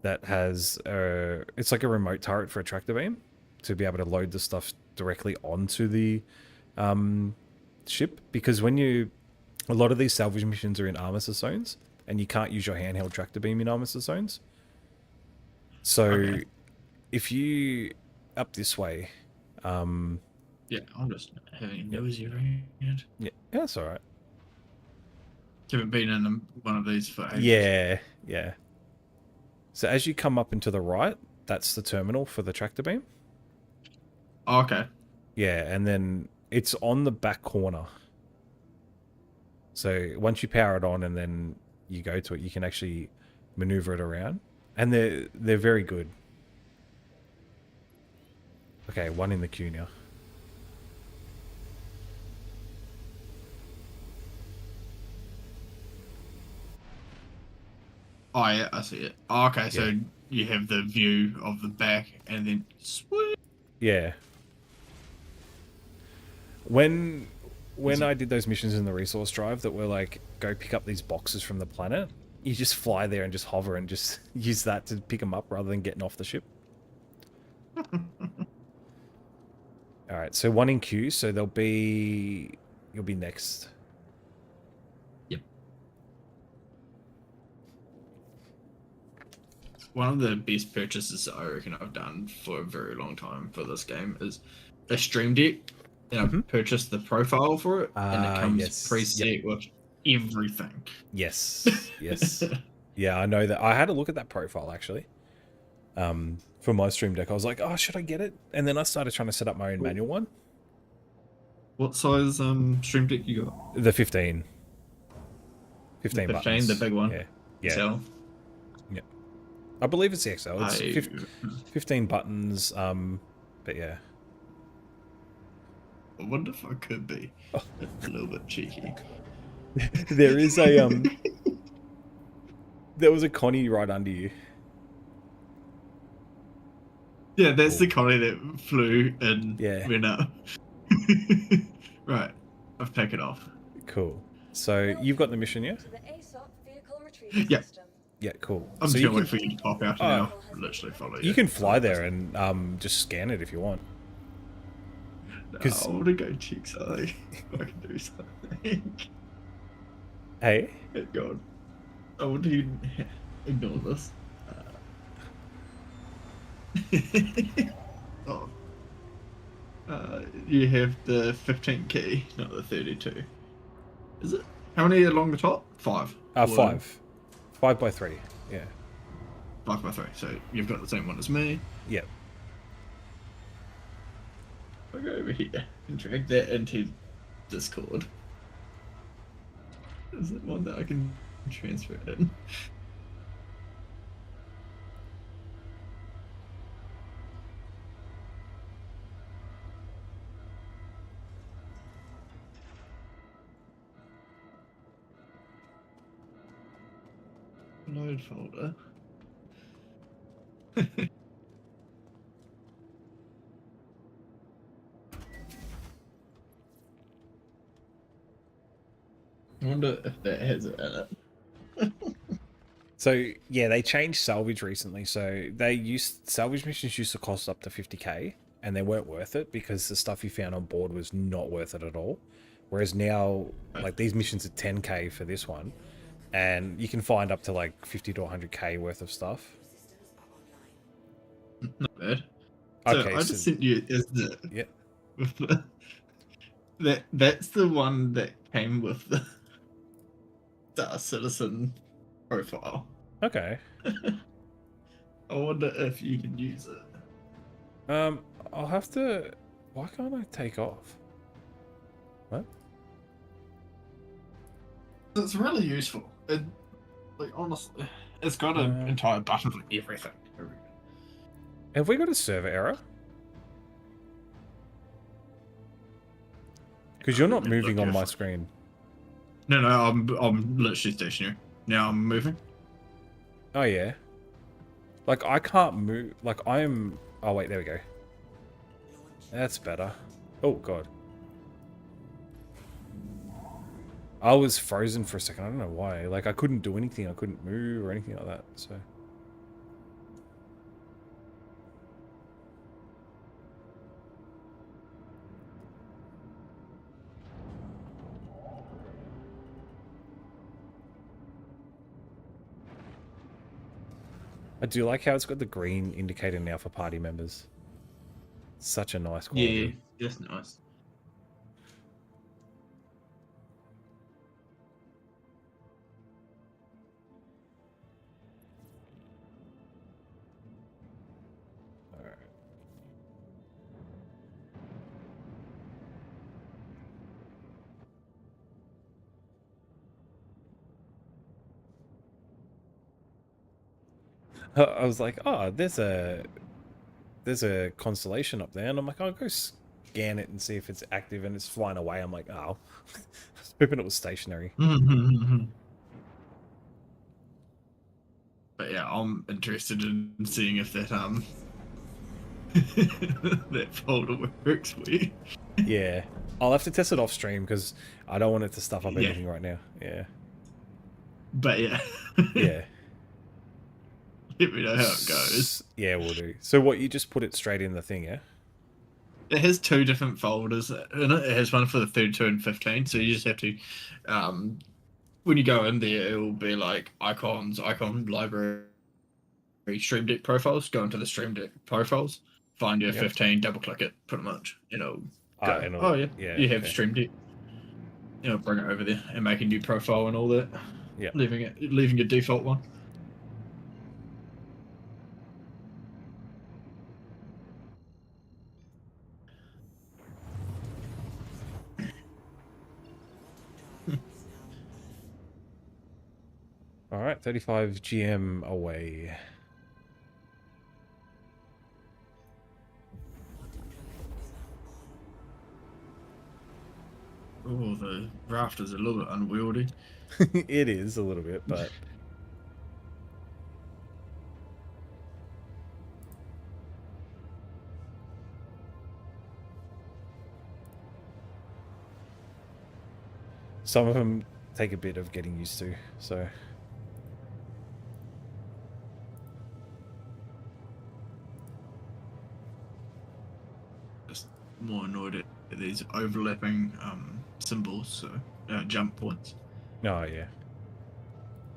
that has it's like a remote turret for a tractor beam to be able to load the stuff directly onto the ship. Because when a lot of these salvage missions are in armistice zones, and you can't use your handheld tractor beam in armistice zones. So if you up this way, Yeah, I'm just having a nosy around. yeah, that's all right. Haven't been in one of these for ages. Yeah. So as you come up and to the right, that's the terminal for the tractor beam. Oh, okay. Yeah, and then it's on the back corner. So once you power it on and then you go to it, you can actually maneuver it around. And they're very good. Okay, one in the queue now. Oh, yeah, I see it. Oh, okay, so Yeah. you have the view of the back and then sweet. Yeah. When I did those missions in the resource drive that were like, go pick up these boxes from the planet, you just fly there and just hover and just use that to pick them up rather than getting off the ship. Alright, so one in queue, so you'll be next. Yep. One of the best purchases I reckon I've done for a very long time for this game is a Stream Deck. And I've purchased the profile for it, and it comes preset with everything. Yes, yes. Yeah, I know that. I had a look at that profile, actually. For my Stream Deck. I was like, oh, should I get it? And then I started trying to set up my own manual one. What size Stream Deck you got? The 15. 15 15, buttons. the big one? Yeah. Yeah. XL. I believe it's the XL. It's I 15 buttons. But yeah. wonder if I could be Oh. a little bit cheeky. There is a there was a Connie right under you. Yeah, that's the Cool. Connie that flew and Yeah. went up. Right, I've taken off. Cool. So you've got the mission, yeah? To the ASOP vehicle retrieval Yeah. system. Yeah, cool. I'm So just you gonna can wait for you to pop out and I'll literally follow you. you can fly there and just scan it if you want. No, 'cause- I want to go cheek something. I can do something. Hey. God. I want to ignore this. Oh. You have the 15 key, not the 32. Is it? How many along the top? 5. 5. 5 by 3. Yeah. 5 by 3. So you've got the same one as me. Yep. I'll go over here and drag that into Discord. Is it one that I can transfer it in? Load folder. I wonder if that has it in it. So yeah, they changed salvage recently. So salvage missions used to cost up to 50k, and they weren't worth it because the stuff you found on board was not worth it at all. Whereas now, like these missions are 10k for this one, and you can find up to like 50 to 100k worth of stuff. Not bad. So Okay, I just sent you is the yeah. with the that's the one that came with the Star Citizen profile. Okay. I wonder if you can use it. I'll have to. Why can't I take off? What? It's really useful. It, like honestly, it's got an entire button for everything. Have we got a server error? Because you're not moving on my screen. No, I'm literally stationary. Now I'm moving. Oh yeah. Like I can't move. Like I'm. Oh wait, there we go. That's better. Oh god. I was frozen for a second. I don't know why. Like I couldn't do anything. I couldn't move or anything like that. So. I do like how it's got the green indicator now for party members. Such a nice quality. Yeah, that's nice. Alright. I was like, oh, there's a constellation up there, and I'm like, I'll go scan it and see if it's active, and it's flying away. I'm like, oh, I was hoping it was stationary. But yeah, I'm interested in seeing if that that folder works for you. Yeah, I'll have to test it off stream because I don't want it to stuff up anything right now. Yeah. But yeah. Yeah. Let me know how it goes. Yeah, we'll do. So what, you just put it straight in the thing, yeah? It has 2 different folders in it. It has one for the 32 and 15. So you just have to, when you go in there, it will be like icons, icon library, Stream Deck profiles. Go into the Stream Deck profiles, find your 15, double click it, pretty much. You know, go. Oh yeah, you have Stream Deck. You know, bring it over there and make a new profile and all that. Yeah, leaving your default one. All right, 35 GM away. Oh, the raft is a little bit unwieldy. It is a little bit, but some of them take a bit of getting used to. So Just more annoyed at these overlapping symbols, so jump points. oh yeah,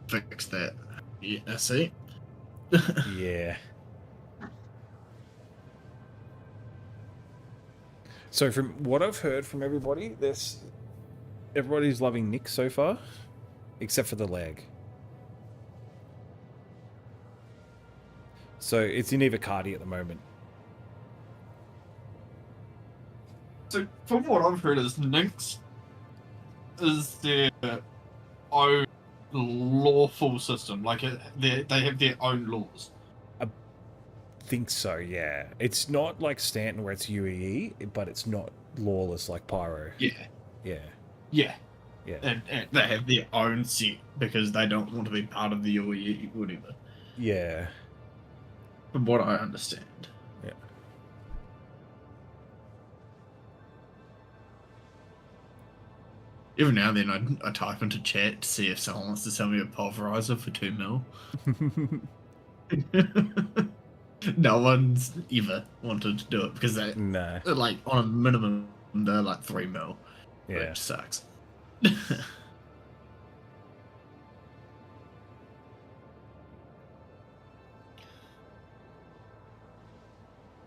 Fix that. Yeah, I see. yeah. So from what I've heard from everybody, everybody's loving Nick so far, except for the lag. So it's in Ivacati at the moment. So from what I've heard is Nix is their own lawful system. Like they have their own laws. Think so, yeah. It's not like Stanton where it's UEE, but it's not lawless like Pyro. Yeah. Yeah. Yeah. Yeah. And they have their own set because they don't want to be part of the UEE, whatever. Yeah. From what I understand. Yeah. Every now and then I type into chat to see if someone wants to sell me a pulverizer for 2 mil. No one's ever wanted to do it because they're like on a minimum they're like 3 mil. Yeah. Which sucks. I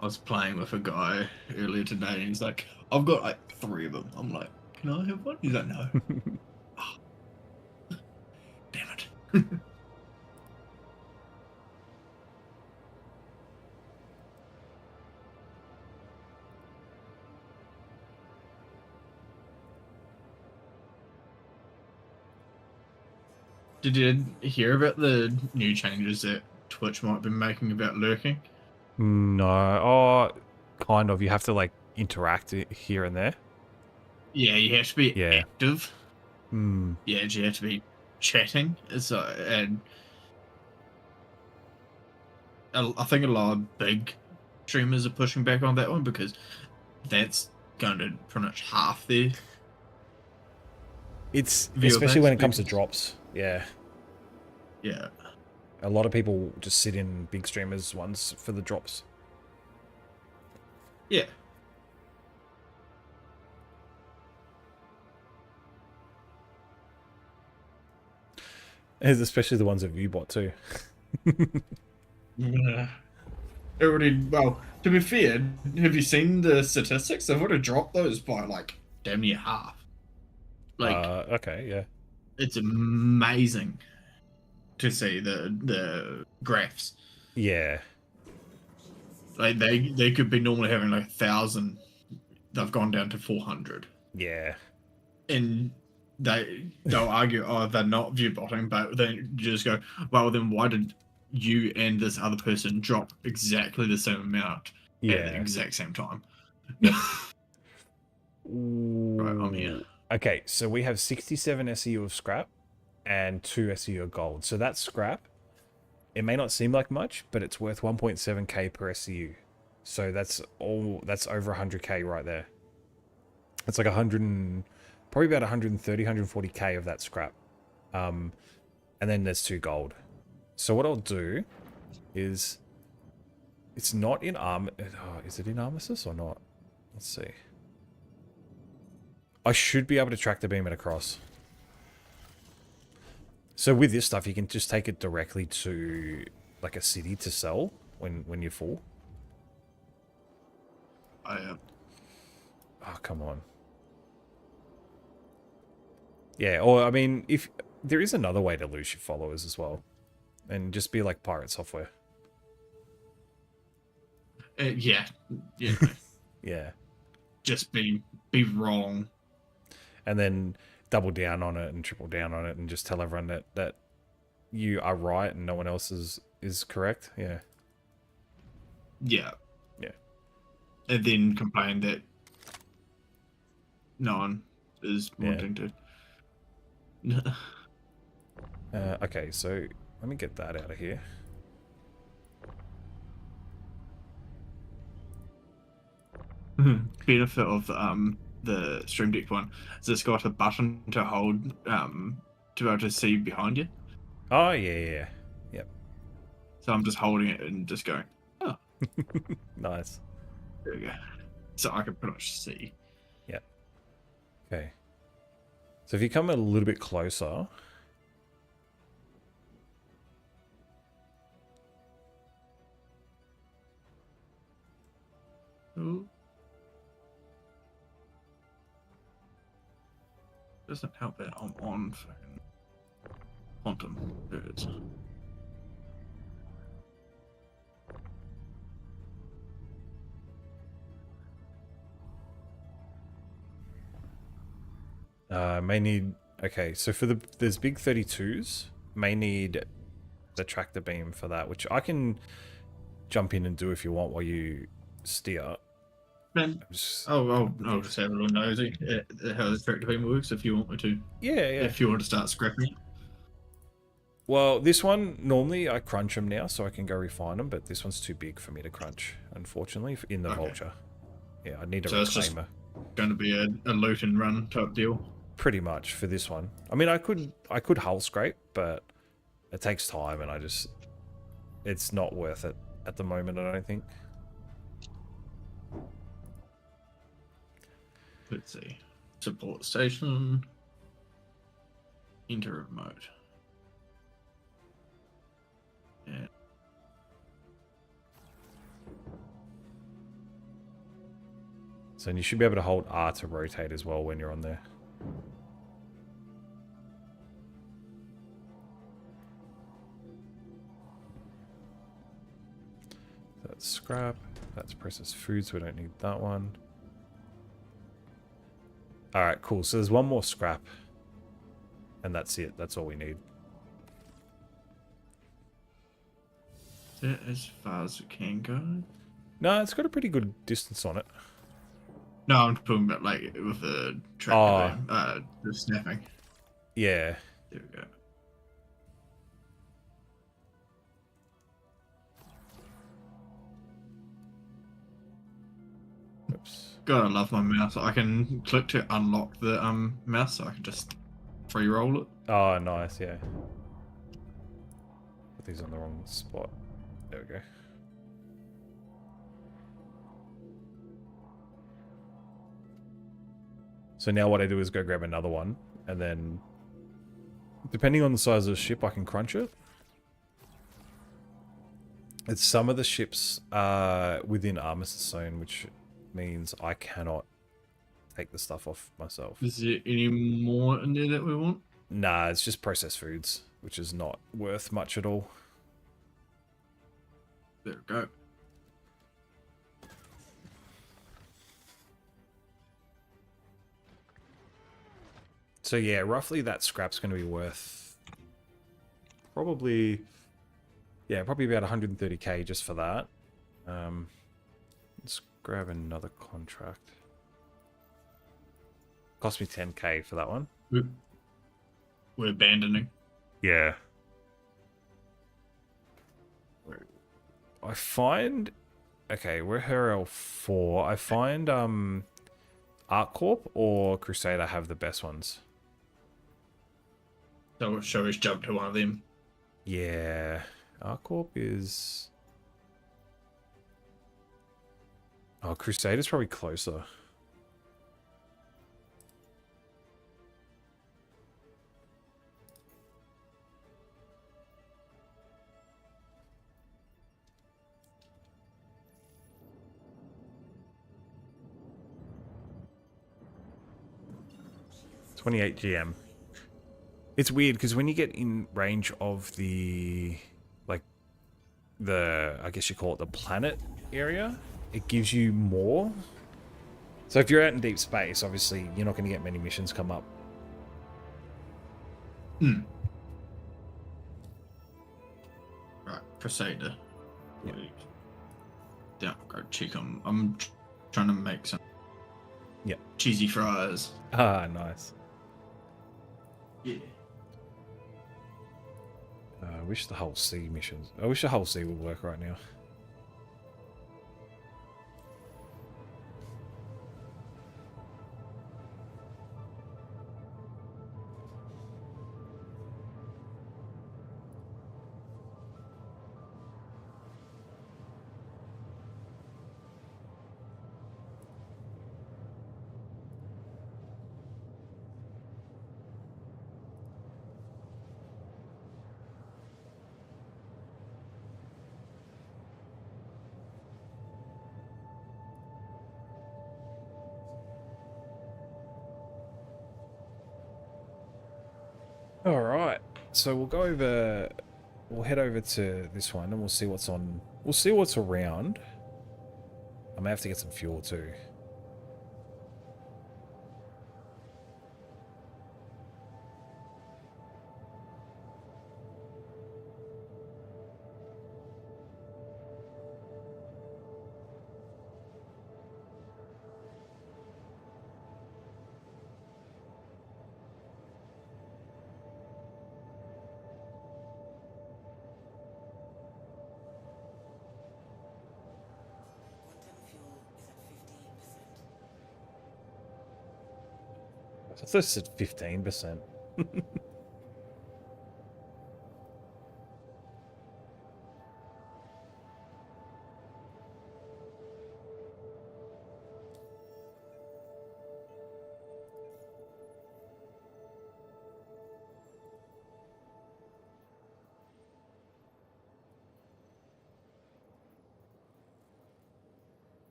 was playing with a guy earlier today and he's like, I've got like 3 of them. I'm like, can I have one? He's like, no. Oh. Damn it. Did you hear about the new changes that Twitch might be making about lurking? No. Oh, kind of. You have to like interact here and there. Yeah, you have to be active. Hmm. Yeah, you have to be chatting. So, and I think a lot of big streamers are pushing back on that one because that's going to pretty much half their. It's viewer especially base when it comes to because- drops. Yeah. Yeah. A lot of people just sit in big streamers ones for the drops. Yeah. Especially the ones that Viewbot too. Yeah. Already, well, to be fair, have you seen the statistics? They've already dropped those by like damn near half. Like, okay, yeah. it's amazing to see the graphs. Yeah. Like they could be normally having like 1,000. They've gone down to 400. Yeah. And they'll argue, oh, they're not view botting, but then you just go, well, then why did you and this other person drop exactly the same amount at the exact same time? Right, I'm here. Okay, so we have 67 SEU of scrap and 2 SEU of gold. So that's scrap. It may not seem like much, but it's worth 1.7k per SEU. So that's over 100k right there. It's like probably about 130, 140k of that scrap. And then there's 2 gold. So what I'll do is, it's not in is it in Armistice or not? Let's see. I should be able to track the beam it across. So with this stuff, you can just take it directly to like a city to sell when you're full. I am. Oh, come on. Yeah, or I mean, if there is another way to lose your followers as well, and just be like Pirate Software. Yeah. Yeah. Just be wrong. And then double down on it and triple down on it and just tell everyone that you are right and no one else is correct. Yeah. Yeah. Yeah. And then complain that no one is Yeah. wanting to. Okay, so let me get that out of here. Benefit of the Stream Deck one is it's got a button to hold to be able to see behind you. Oh yeah. Yep. So I'm just holding it and just going, oh, Nice. there we go. So I can pretty much see. Yep. Okay. So if you come a little bit closer. Ooh. Doesn't help that I'm on fucking quantum birds. May need. Okay, so for there's big 32s. May need the tractor beam for that, which I can jump in and do if you want while you steer. Man, I'll just have a little nosy at how the tractor beam works if you want me to. Yeah. If you want to start scrapping. Well, this one, normally I crunch them now so I can go refine them, but this one's too big for me to crunch, unfortunately, in the Okay. Vulture. Yeah, I need a So it's just reclaimer. going to be a loot and run type deal. Pretty much for this one. I mean, I could hull scrape, but it takes time, and it's not worth it at the moment, I don't think. Let's see. Support station. Enter remote. Yeah. So you should be able to hold R to rotate as well when you're on there. That's scrap. That's processed food, so we don't need that one. Alright, cool. So there's one more scrap. And that's it. That's all we need. Is that as far as it can go? No, it's got a pretty good distance on it. No, I'm talking about like with the tractor beam, the snapping. Yeah. There we go. Oops. God, I love my mouse. I can click to unlock the mouse, so I can just free roll it. Oh, nice, yeah. Put these on the wrong spot. There we go. So now what I do is go grab another one, and then, depending on the size of the ship, I can crunch it. It's some of the ships are within armistice zone, which means I cannot take the stuff off myself. Is there any more in there that we want? Nah, it's just processed foods, which is not worth much at all. There we go. So yeah, roughly that scrap's going to be worth probably about 130k just for that. Let's grab another contract. Cost me 10k for that one. We're abandoning. Yeah. I find... Okay, we're HRL4. I find Art Corp or Crusader have the best ones. So shall we jump to one of them? Yeah. Art Corp is... Oh, Crusader's probably closer. $28 GM. It's weird because when you get in range of the, like, I guess you call it the planet area, it gives you more. So if you're out in deep space, obviously you're not going to get many missions come up. Right, Crusader. Yeah. Yeah, go check. I'm trying to make some. Yeah. Cheesy fries. Ah, nice. Yeah. I wish the whole sea missions. I wish the whole sea would work right now. All right, so we'll head over to this one and we'll see what's on. We'll see what's around. I may have to get some fuel too. I thought it said 15%.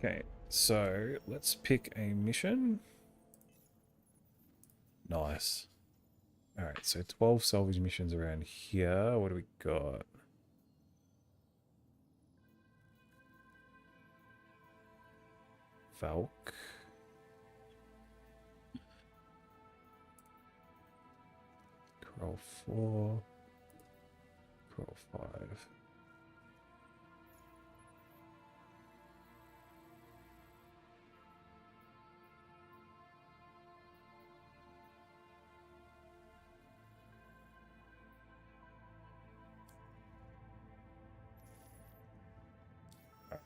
Okay, so let's pick a mission. Nice. Alright, so 12 salvage missions around here. What do we got? Valk. Crow 4. Crow 5.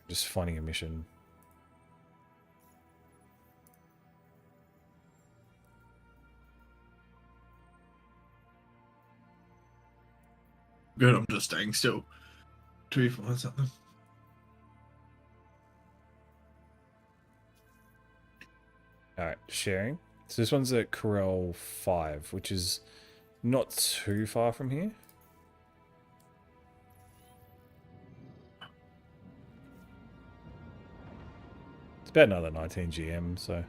Just finding a mission. Good, I'm just staying still. Do we find something? Alright, sharing. So this one's at Corel 5, which is not too far from here. It's about another 19 GM, so...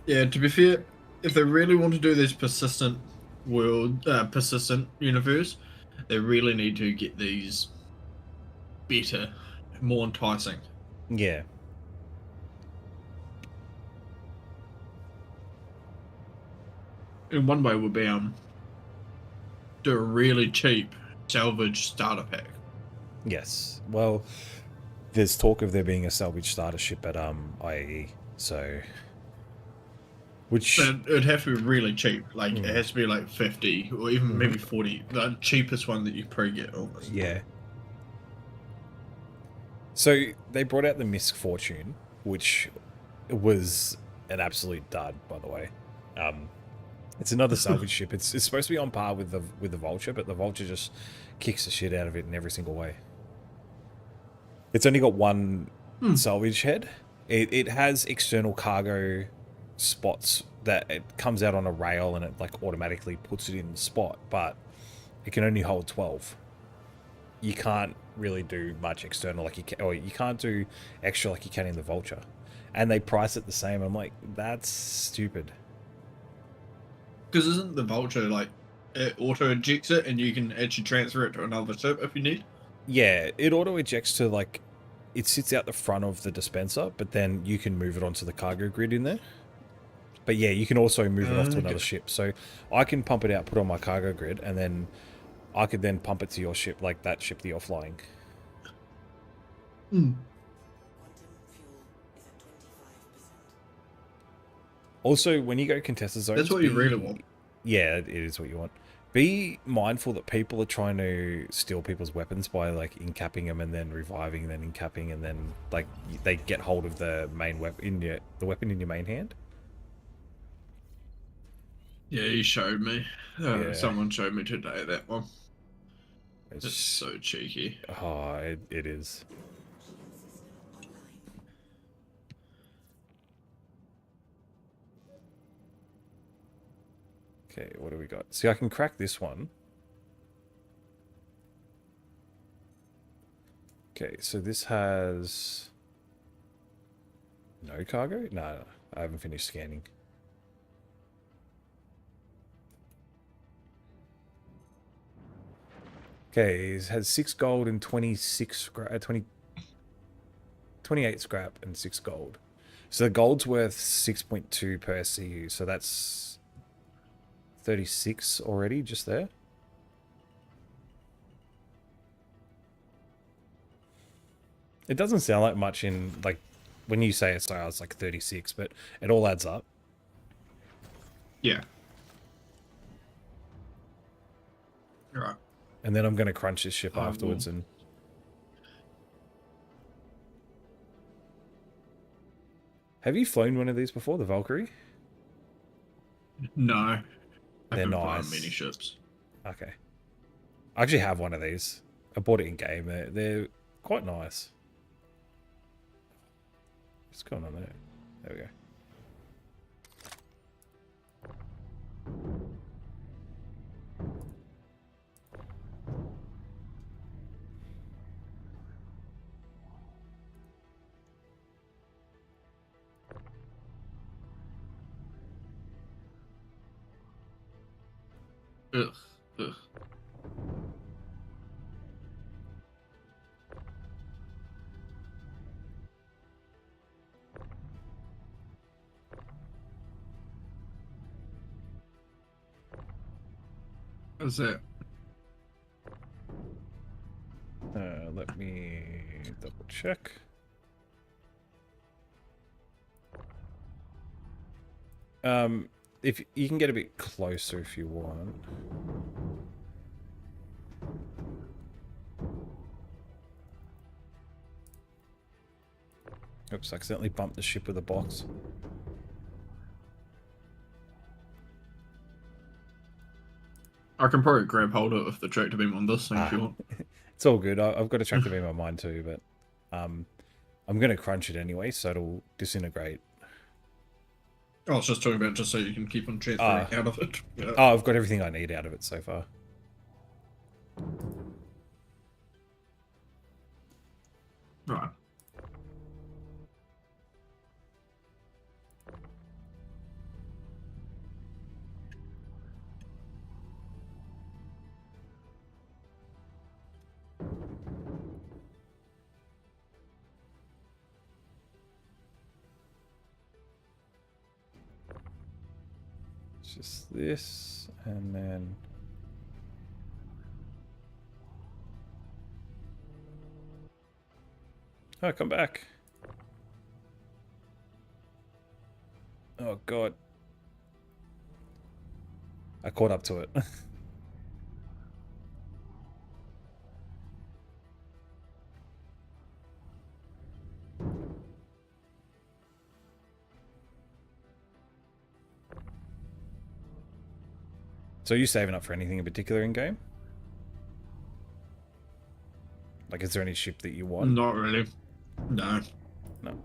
Yeah, to be fair, if they really want to do this persistent persistent universe, they really need to get these better, more enticing. Yeah. In one way would be do a really cheap salvage starter pack. Yes. Well, there's talk of there being a salvage starter ship at IAE, so... Which... But it'd have to be really cheap. Like, it has to be like 50 or even maybe 40. The cheapest one that you pre-get almost. Yeah. So, they brought out the Misk Fortune, which was an absolute dud, by the way. It's another salvage ship. It's supposed to be on par with the Vulture, but the Vulture just kicks the shit out of it in every single way. It's only got one salvage head, It has external cargo spots that it comes out on a rail and it like automatically puts it in the spot, but it can only hold 12. You can't really do much external like you can, or you can't do extra like you can in the Vulture. And they price it the same. I'm like, that's stupid. Because isn't the Vulture like it auto ejects it and you can actually transfer it to another ship if you need? Yeah, it auto ejects to like, it sits out the front of the dispenser, but then you can move it onto the cargo grid in there. But yeah, you can also move it off to another ship. So I can pump it out, put it on my cargo grid, and then I could then pump it to your ship, like that ship that you're flying. Hmm. Also, when you go contested zones, That's what you really want. Yeah, it is what you want. Be mindful that people are trying to steal people's weapons by like incapping them and then reviving, then incapping, and then like they get hold of the main weapon the weapon in your main hand. Yeah, he showed me. Yeah. Someone showed me today that one. It's It's so cheeky. Oh, it is. Okay, what do we got? See, I can crack this one. Okay, so this has no cargo? No, I haven't finished scanning. Okay, it has 6 gold and 26 28 scrap and 6 gold. So the gold's worth 6.2 per SCU, so that's 36 already just there. It doesn't sound like much in, like, when you say it's like 36, but it all adds up. Yeah. Right. And then I'm going to crunch this ship afterwards and... Have you flown one of these before, the Valkyrie? No. They're I've been nice. flying mini ships. Okay. I actually have one of these. I bought it in game. They're quite nice. What's going on there? There we go. Ugh. Ugh. What's that? Let me double check. If you can get a bit closer if you want. Oops, I accidentally bumped the ship with a box. I can probably grab hold of it with the tractor beam on this thing if you want. It's all good. I've got a tractor beam on mine too, but I'm going to crunch it anyway, so it'll disintegrate. I was just talking about just so you can keep on transferring out of it. Yeah. Oh, I've got everything I need out of it so far. Right. It's just this, and then... Oh, come back. Oh, God. I caught up to it. So are you saving up for anything in particular in game? Like, is there any ship that you want? Not really. No. No.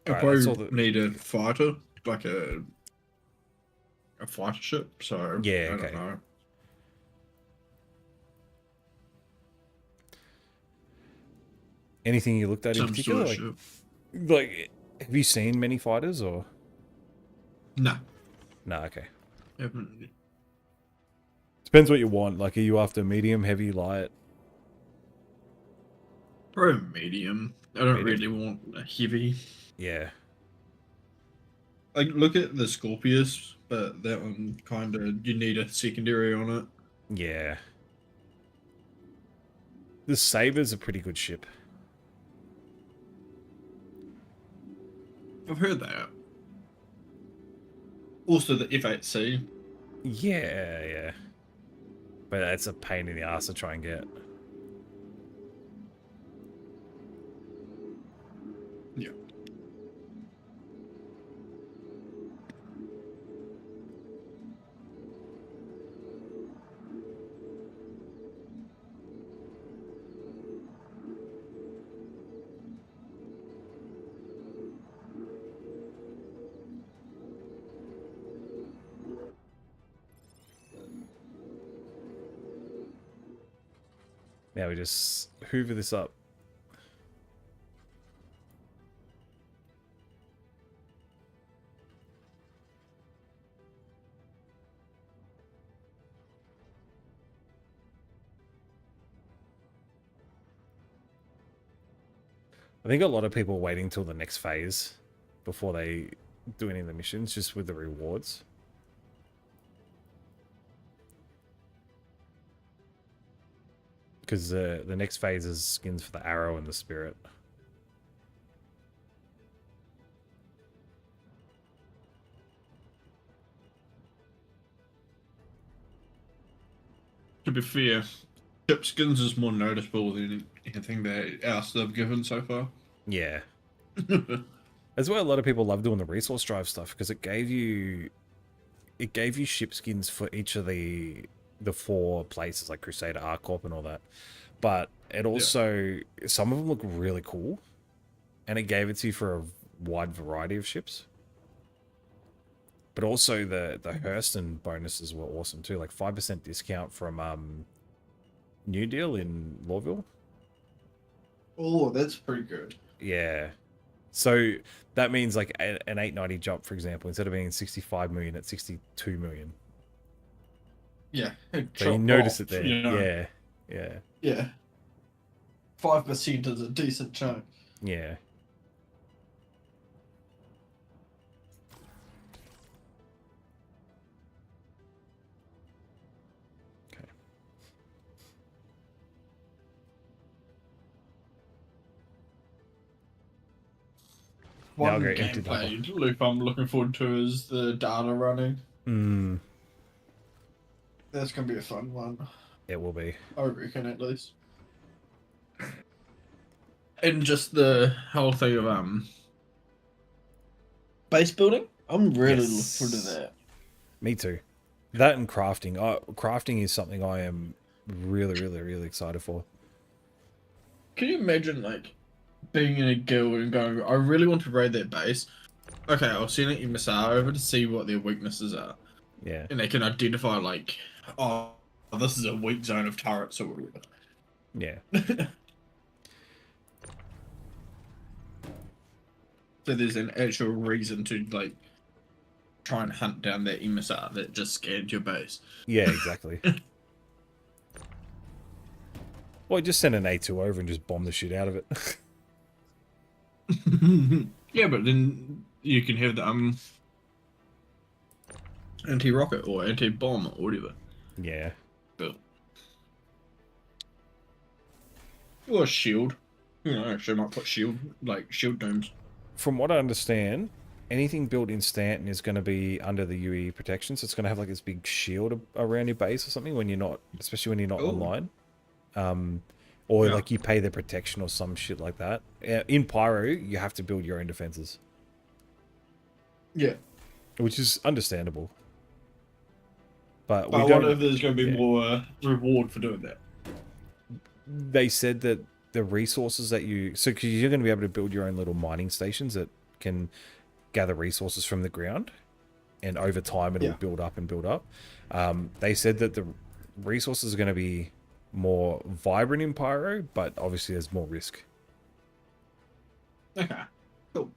I Alright, that's all probably the- need a fighter, like a fighter ship. So Yeah, I okay. don't know. Anything you looked at in Some particular? sort of Like, ship. like, have you seen many fighters or? No, No, okay. haven't. Depends what you want. Like, are you after medium, heavy, light? Probably medium. I don't Medium. really want a heavy. Yeah. I look at the Scorpius, but that one kind of you need a secondary on it. Yeah. The Saber's a pretty good ship. I've heard that. Also, the F8C. Yeah, yeah. But that's a pain in the ass to try and get. Yeah. Now we just hoover this up. I think a lot of people are waiting till the next phase before they do any of the missions, just with the rewards. Because the next phase is skins for the arrow and the spirit. To be fair, ship skins is more noticeable than anything else they've given so far. Yeah. That's why a lot of people love doing the resource drive stuff, because it gave you ship skins for each of the 4 places, like Crusader, Arcorp, and all that. But it also, some of them look really cool, and it gave it to you for a wide variety of ships. But also the Hurston bonuses were awesome too, like 5% discount from New Deal in Lawville. Oh, that's pretty good. Yeah. So that means like an 890 jump, for example, instead of being 65 million at 62 million. Yeah. So you notice it there. You know. Yeah. Yeah. Yeah. 5% is a decent chunk. Yeah. Okay. Now I'll One go empty the gameplay loop I'm looking forward to is the data running. Mm, That's gonna be a fun one. it will be. I reckon, at least. And just the whole thing of base building. I'm really looking forward to that. Me too. That and crafting. Crafting is something I am really, really, really excited for. Can you imagine like being in a guild and going, I really want to raid that base. Okay, I'll send an emissary over to see what their weaknesses are. Yeah. And they can identify like, oh, this is a weak zone of turrets or whatever. Yeah. So there's an actual reason to like try and hunt down that emissary that just scanned your base. Yeah, exactly. Well, just send an A2 over and just bomb the shit out of it. Yeah, but then you can have the anti-rocket or anti-bomb or whatever. Yeah. But or shield. You know, actually might put shield domes. From what I understand, anything built in Stanton is going to be under the UE protection, so it's going to have like this big shield around your base or something when you're not, especially when you're not Ooh. online. Or Yeah. like you pay the protection or some shit like that. In Pyro, you have to build your own defenses, Yeah. which is understandable. But we But I don't. wonder if there's going to be yeah. more reward for doing that. They said that the resources that you, so because you're going to be able to build your own little mining stations at can gather resources from the ground, and over time it'll build up and build up. They said that the resources are going to be more vibrant in Pyro, but obviously there's more risk. Okay. Cool.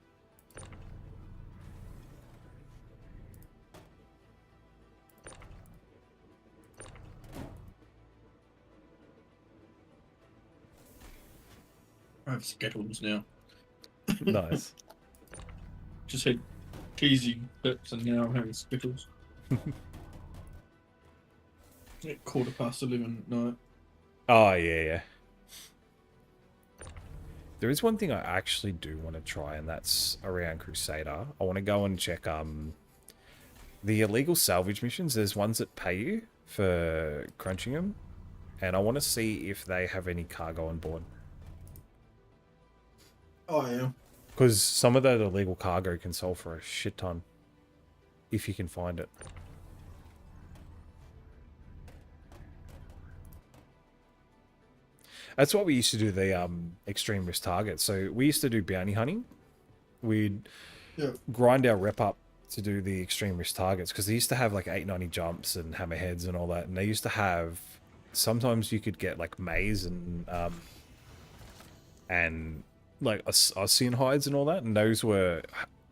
I have Skittles now. Nice. Just had cheesy bits and now I'm having Skittles. At 11:15 at night. Oh, yeah. There is one thing I actually do want to try, and that's around Crusader. I want to go and check the illegal salvage missions. There's ones that pay you for crunching them, and I want to see if they have any cargo on board. Oh, yeah. Because some of that illegal cargo can sell for a shit ton, if you can find it. That's what we used to do, the extreme risk targets. So we used to do bounty hunting. We'd grind our rep up to do the extreme risk targets, because they used to have like 890 jumps and hammerheads and all that. And they used to have, sometimes you could get like maize and like Ocean hides and all that. And those were,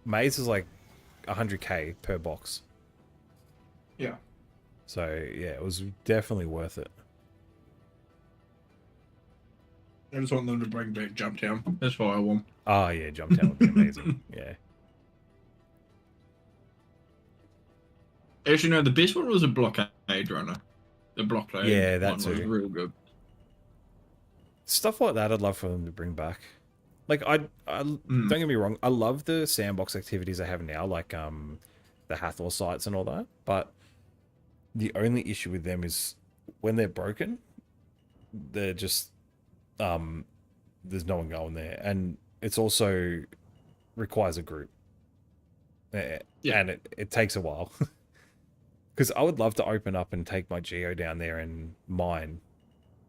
maize is like 100k per box. Yeah. So yeah, it was definitely worth it. I just want them to bring back Jumptown. That's what I want. Oh yeah, Jumptown would be amazing. Yeah. Actually, no, the best one was a blockade runner. The blockade. Yeah, that one was too. real good. Stuff like that, I'd love for them to bring back. Like, don't get me wrong, I love the sandbox activities they have now, like the Hathor sites and all that. But the only issue with them is when they're broken, they're just there's no one going there, and it's also requires a group. And it takes a while. Because I would love to open up and take my geo down there and mine,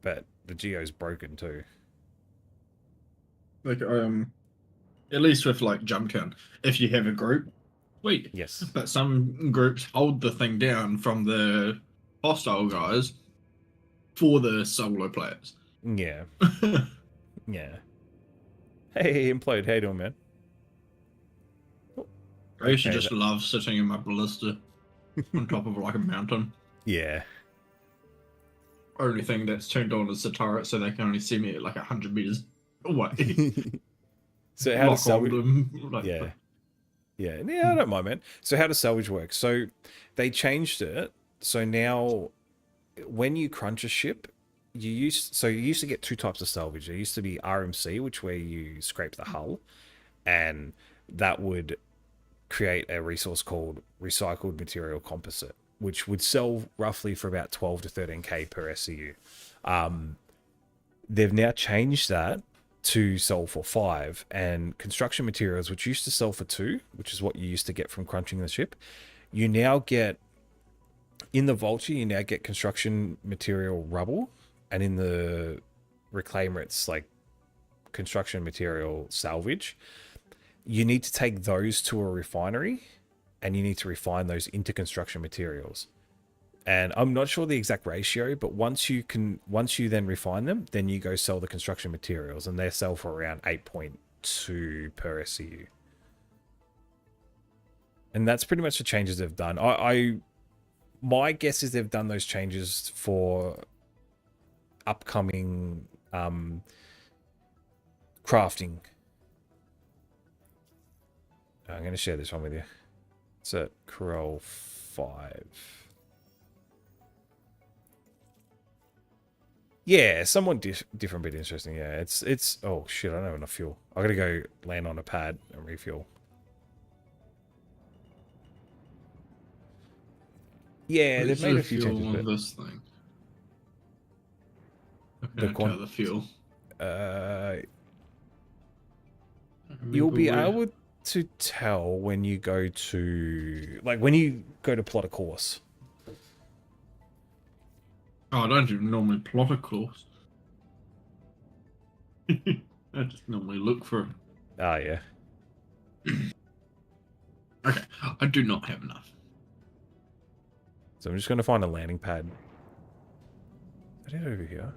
but the geo's broken too. Like, at least with like Jumptown, if you have a group, sweet. Yes. But some groups hold the thing down from the hostile guys for the solo players. Yeah. Yeah. Hey, Implode, how you doing, man? I used to Okay, just love sitting in my ballista on top of like a mountain. Yeah. Only thing that's turned on is the turret, so they can only see me at like 100 meters away. So how does salvage? Like, Yeah, I don't mind, man. So how does salvage work? So they changed it. So now, when you crunch a ship, you used to get two types of salvage. There used to be RMC, which where you scrape the hull, and that would create a resource called recycled material composite, which would sell roughly for about 12 to 13k per SCU. They've now changed that to sell for 5, and construction materials, which used to sell for 2, which is what you used to get from crunching the ship, you now get in the Vulture. You now get construction material rubble, and in the Reclaimer, it's like construction material salvage. You need to take those to a refinery, and you need to refine those into construction materials. And I'm not sure the exact ratio, but once you then refine them, then you go sell the construction materials, and they sell for around 8.2 per SCU. And that's pretty much the changes they've done. My guess is they've done those changes for upcoming crafting. I'm going to share this one with you. It's at Corel 5. Yeah, somewhat different but interesting. Yeah, it's oh shit, I don't have enough fuel. I gotta go land on a pad and refuel. Yeah, they've made a few changes. On this thing. The fuel. You'll be able to tell when you go to plot a course. Oh, I don't even normally plot a course. I just normally look for it. Ah, yeah. Okay, I do not have enough. So I'm just going to find a landing pad. Is it over here?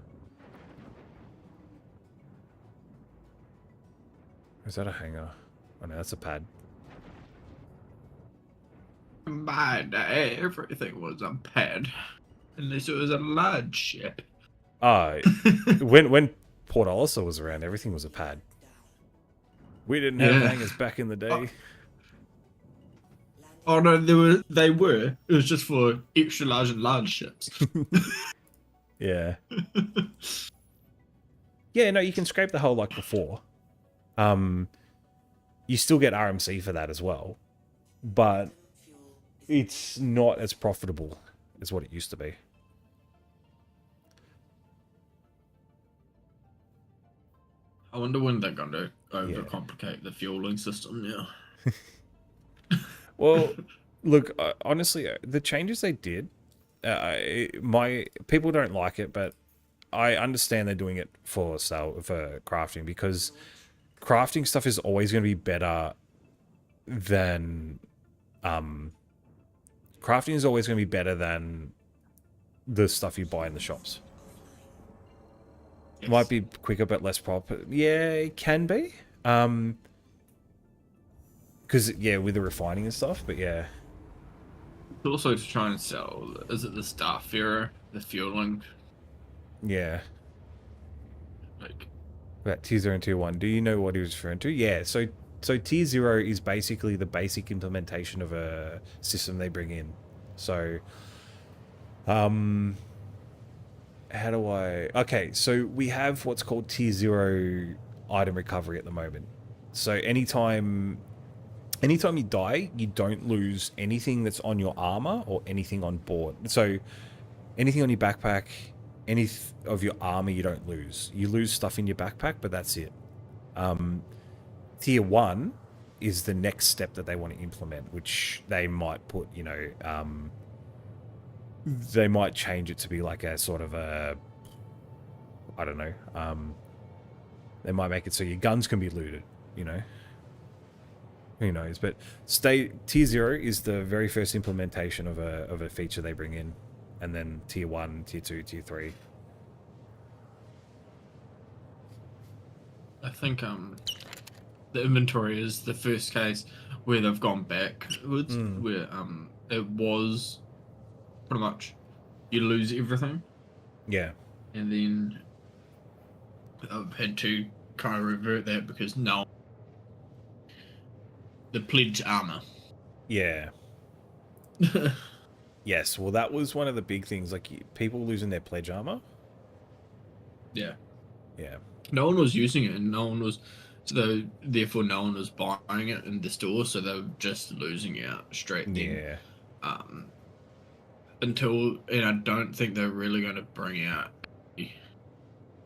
Or is that a hangar? Oh no, that's a pad. Combined, everything was a pad. Unless it was a large ship. When Port Olisar was around, everything was a pad. We didn't have Yeah. hangars back in the day. Oh no, they were. It was just for extra large and large ships. Yeah. Yeah, no, you can scrape the hull like before. You still get RMC for that as well. But it's not as profitable as what it used to be. I wonder when they're going to overcomplicate the fueling system now. Well, look, honestly, the changes they did, my people don't like it, but I understand they're doing it for crafting, because crafting stuff is always going to be better than crafting is always going to be better than the stuff you buy in the shops. Yes. Might be quicker but less proper. Yeah, it can be. Because, yeah, with the refining and stuff, but yeah. Also to try and sell, is it the Starfarer, the fueling? Yeah. Like, About Tier 0 and Tier 1. Do you know what he was referring to? Yeah, so Tier 0 is basically the basic implementation of a system they bring in. So, how do I... Okay, so we have what's called Tier 0 item recovery at the moment. So anytime you die, you don't lose anything that's on your armor or anything on board. So anything on your backpack, any of your armor you don't lose. You lose stuff in your backpack, but that's it. Tier 1 is the next step that they want to implement, which they might put, you know, they might change it to be like a sort of a, I don't know, they might make it so your guns can be looted, you know. Who knows? But Tier 0 is the very first implementation of a feature they bring in, and then Tier 1, Tier 2, Tier 3. I think the inventory is the first case where they've gone backwards, where it was pretty much you lose everything. Yeah. And then I've had to kind of revert that because now the pledge armor. Yeah. Yes, well, that was one of the big things, like people losing their pledge armor. Yeah. Yeah. No one was using it, and therefore no one was buying it in the store, so they were just losing it straight then. Yeah. And I don't think they're really going to bring out.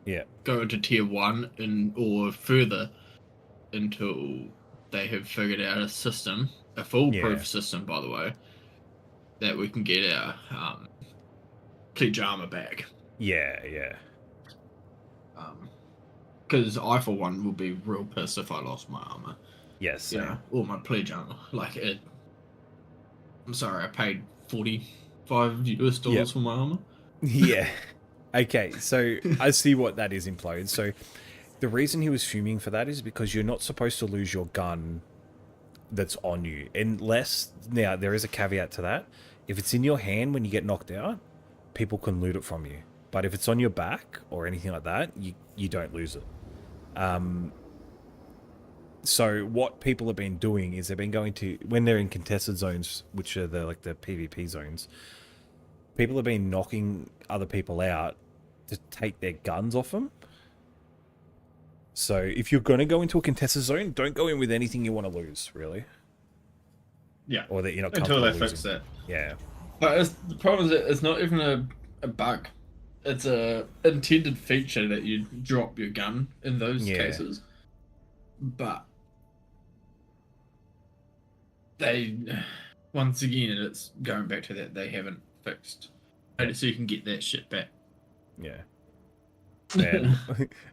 Yeah. Go into Tier 1 or further until they have figured out a system, a foolproof system, by the way, that we can get our pledge armor back. Yeah, yeah. Because I, for one, will be real pissed if I lost my armor. Yes. You know, or my pledge armor. Like, I'm sorry, I paid $45 for my armor. Yeah. Okay, so I see what that is implied. So the reason he was fuming for that is because you're not supposed to lose your gun that's on you. Unless, now, there is a caveat to that. If it's in your hand when you get knocked out, people can loot it from you. But if it's on your back or anything like that, you don't lose it. So what people have been doing is they've been going to, when they're in contested zones, which are the PvP zones, people have been knocking other people out to take their guns off them. So if you're going to go into a contested zone, don't go in with anything you want to lose, really. Yeah. Or that you're not until comfortable they fix losing. it. Yeah. But the problem is that it's not even a bug. It's a intended feature that you drop your gun in those cases. But they, once again, it's going back to that they haven't fixed. So you can get that shit back. Yeah. Man,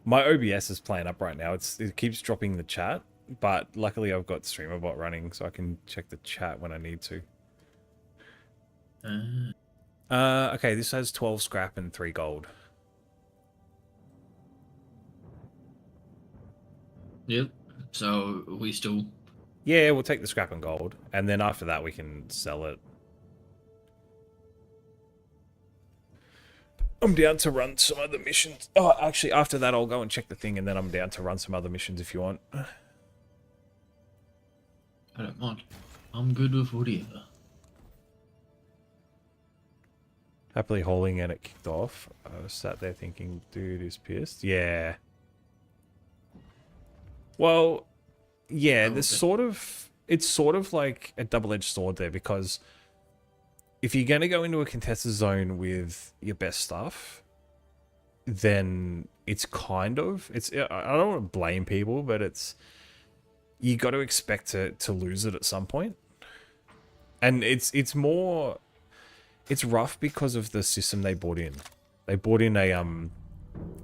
my OBS is playing up right now. It keeps dropping the chat. but luckily I've got StreamerBot running, so I can check the chat when I need to. Okay, this has 12 scrap and 3 gold. Yep. So we still. Yeah, we'll take the scrap and gold, and then after that we can sell it. I'm down to run some other missions. Oh, actually, after that I'll go and check the thing, and then I'm down to run some other missions if you want. I don't mind. I'm good with whatever. Happily hauling and it kicked off. I was sat there thinking, dude is pissed. Yeah. Well, yeah, there's sort of... It's sort of like a double-edged sword there, because if you're going to go into a contested zone with your best stuff, then it's kind of... It's I don't want to blame people, but it's... You got to expect to lose it at some point. And it's more... It's rough because of the system they brought in. They brought in a,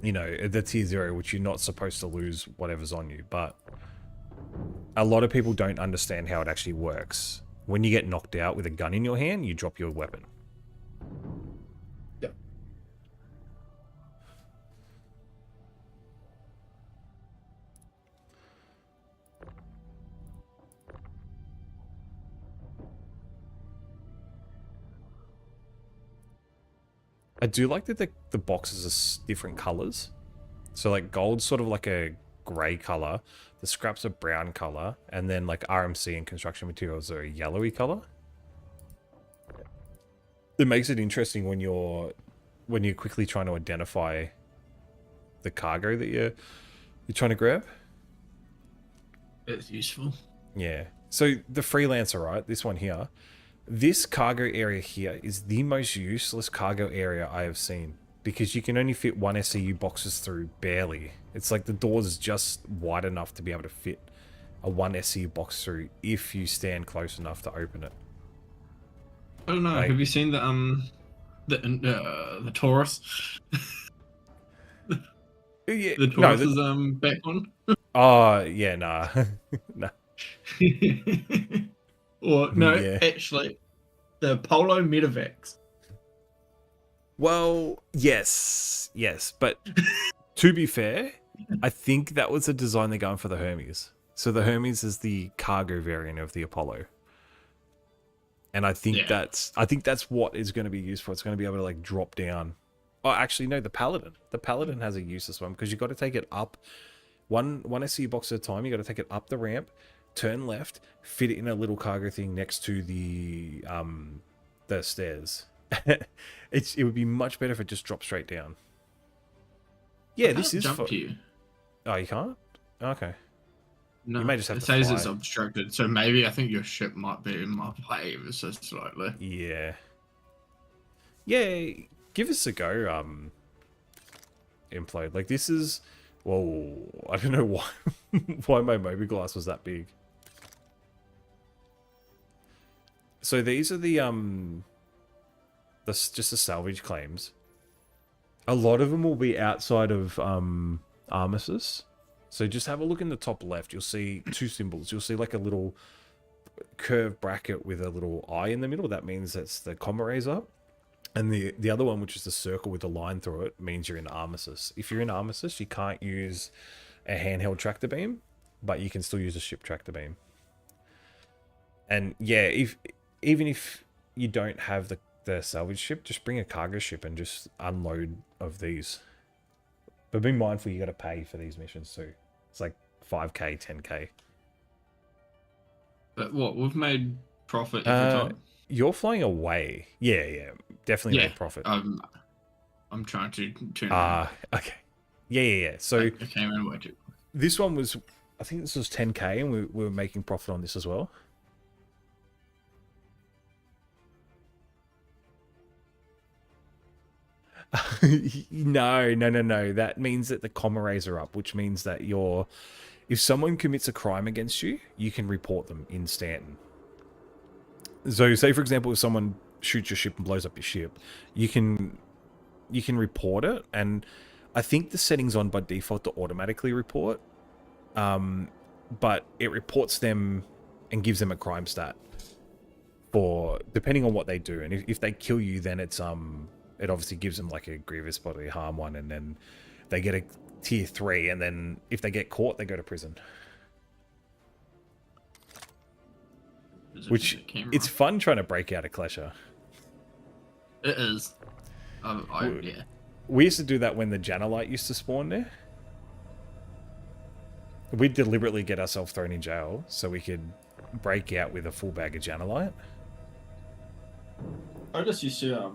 you know, the tier 0, which you're not supposed to lose whatever's on you. But a lot of people don't understand how it actually works. When you get knocked out with a gun in your hand, you drop your weapon. Yep. I do like that the boxes are different colors. So like gold's sort of like a grey color, the scraps are brown color, and then like RMC and construction materials are a yellowy color. It makes it interesting when you're quickly trying to identify the cargo that you're trying to grab. It's useful. Yeah. So the freelancer, right? This one here. This cargo area here is the most useless cargo area I have seen, because you can only fit 1 SCU boxes through, barely. It's like the doors is just wide enough to be able to fit a 1 SCU box through if you stand close enough to open it. I don't know. Like, have you seen the Taurus? Yeah, The Taurus's back one. Oh yeah, nah, nah. Or no, Yeah. actually, the Polo Medivacs. Well, yes, but to be fair, I think that was the design they're going for the Hermes. So the Hermes is the cargo variant of the Apollo. And I think that's what is going to be used for. It's going to be able to like drop down. Oh, actually no, the Paladin. The Paladin has a useless one, because you've got to take it up one SCU box at a time. You got to take it up the ramp, turn left, fit it in a little cargo thing next to the stairs. It would be much better if it just dropped straight down. Yeah, this is jump for... you. Oh, you can't? Okay. No, You may just have it to says fly. it's obstructed, so maybe I think your ship might be in my way ever so slightly. Yeah. Yeah, give us a go, Implode. Like, this is... Whoa, I don't know why why my mobiGlass was that big. So these are the just the salvage claims. A lot of them will be outside of Armistice. So just have a look in the top left. You'll see 2 symbols. You'll see like a little curved bracket with a little eye in the middle. That means that's the comma rays up. And the other one, which is the circle with the line through it, means you're in Armistice. If you're in Armistice, you can't use a handheld tractor beam, but you can still use a ship tractor beam. And yeah, even if you don't have the salvage ship, just bring a cargo ship and just unload of these. But be mindful, you got to pay for these missions too. It's like 5k, 10k. But what, we've made profit every time? You're flying away. Yeah, definitely made profit. I'm trying to turn. Okay. Yeah. So I came in way too. This one was, I think this was 10k, and we were making profit on this as well. No. That means that the comma rays are up, which means that if someone commits a crime against you, you can report them in Stanton. So say, for example, if someone shoots your ship and blows up your ship, you can report it. And I think the setting's on by default to automatically report. but it reports them and gives them a crime stat for depending on what they do. And if they kill you, then it's it obviously gives them like a grievous bodily harm one, and then they get a tier 3, and then if they get caught, they go to prison. Which it's fun trying to break out a Klesher. It is. Yeah. We used to do that when the Janelite used to spawn there. We'd deliberately get ourselves thrown in jail so we could break out with a full bag of Janelite. I just used to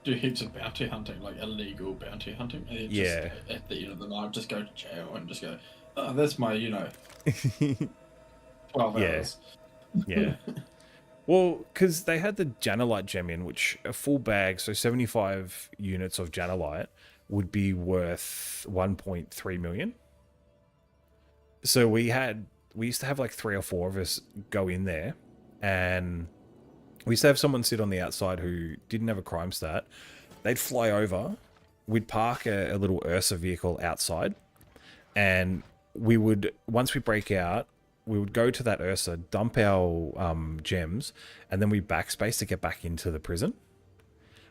do heaps of bounty hunting, like illegal bounty hunting. And Yeah. Just, at the end of the night, just go to jail and just go, oh, that's my, 12 hours. Yeah. Well, because they had the Janelite gem in, which a full bag, so 75 units of Janelite, would be worth 1.3 million. So we used to have like 3 or 4 of us go in there, and we used to have someone sit on the outside who didn't have a crime stat. They'd fly over, we'd park a little Ursa vehicle outside, and we would, once we break out, we would go to that Ursa, dump our gems, and then we backspace to get back into the prison.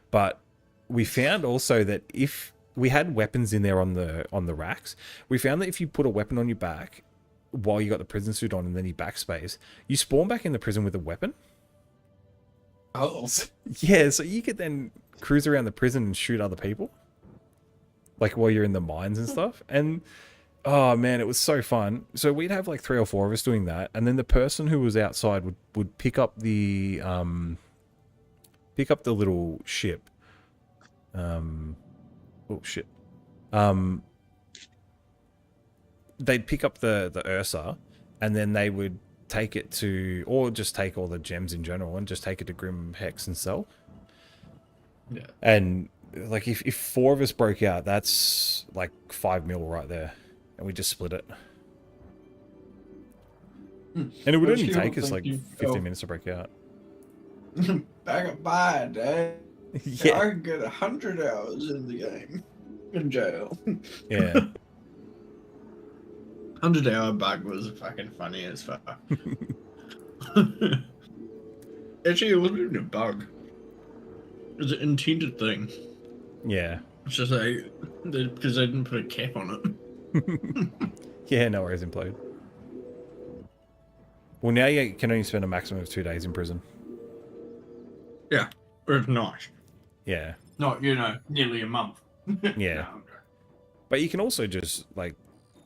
But we found also that if we had weapons in there on the racks, we found that if you put a weapon on your back while you got the prison suit on and then you backspace, you spawn back in the prison with a weapon. Oh. Yeah, so you could then cruise around the prison and shoot other people, like while you're in the mines and stuff. And oh man, it was so fun. So we'd have like 3 or 4 of us doing that, and then the person who was outside would pick up the little ship. Oh shit. They'd pick up the Ursa, and then they would take it to, or just take all the gems in general and just take it to Grim Hex and sell. Yeah. And like if 4 of us broke out, that's like 5 mil right there. And we just split it. And it would only take us like 15 minutes to break out. Back up by, Dad. Yeah. I can get 100 hours in the game. In jail. Yeah. 100-hour bug was fucking funny as fuck. Actually, it wasn't even a bug. It was an intended thing. Yeah. It's just like, because they didn't put a cap on it. Yeah, no worries, implode. Well, now you can only spend a maximum of 2 days in prison. Yeah, it's nice. Yeah. Not, nearly a month. Yeah. But you can also just, like,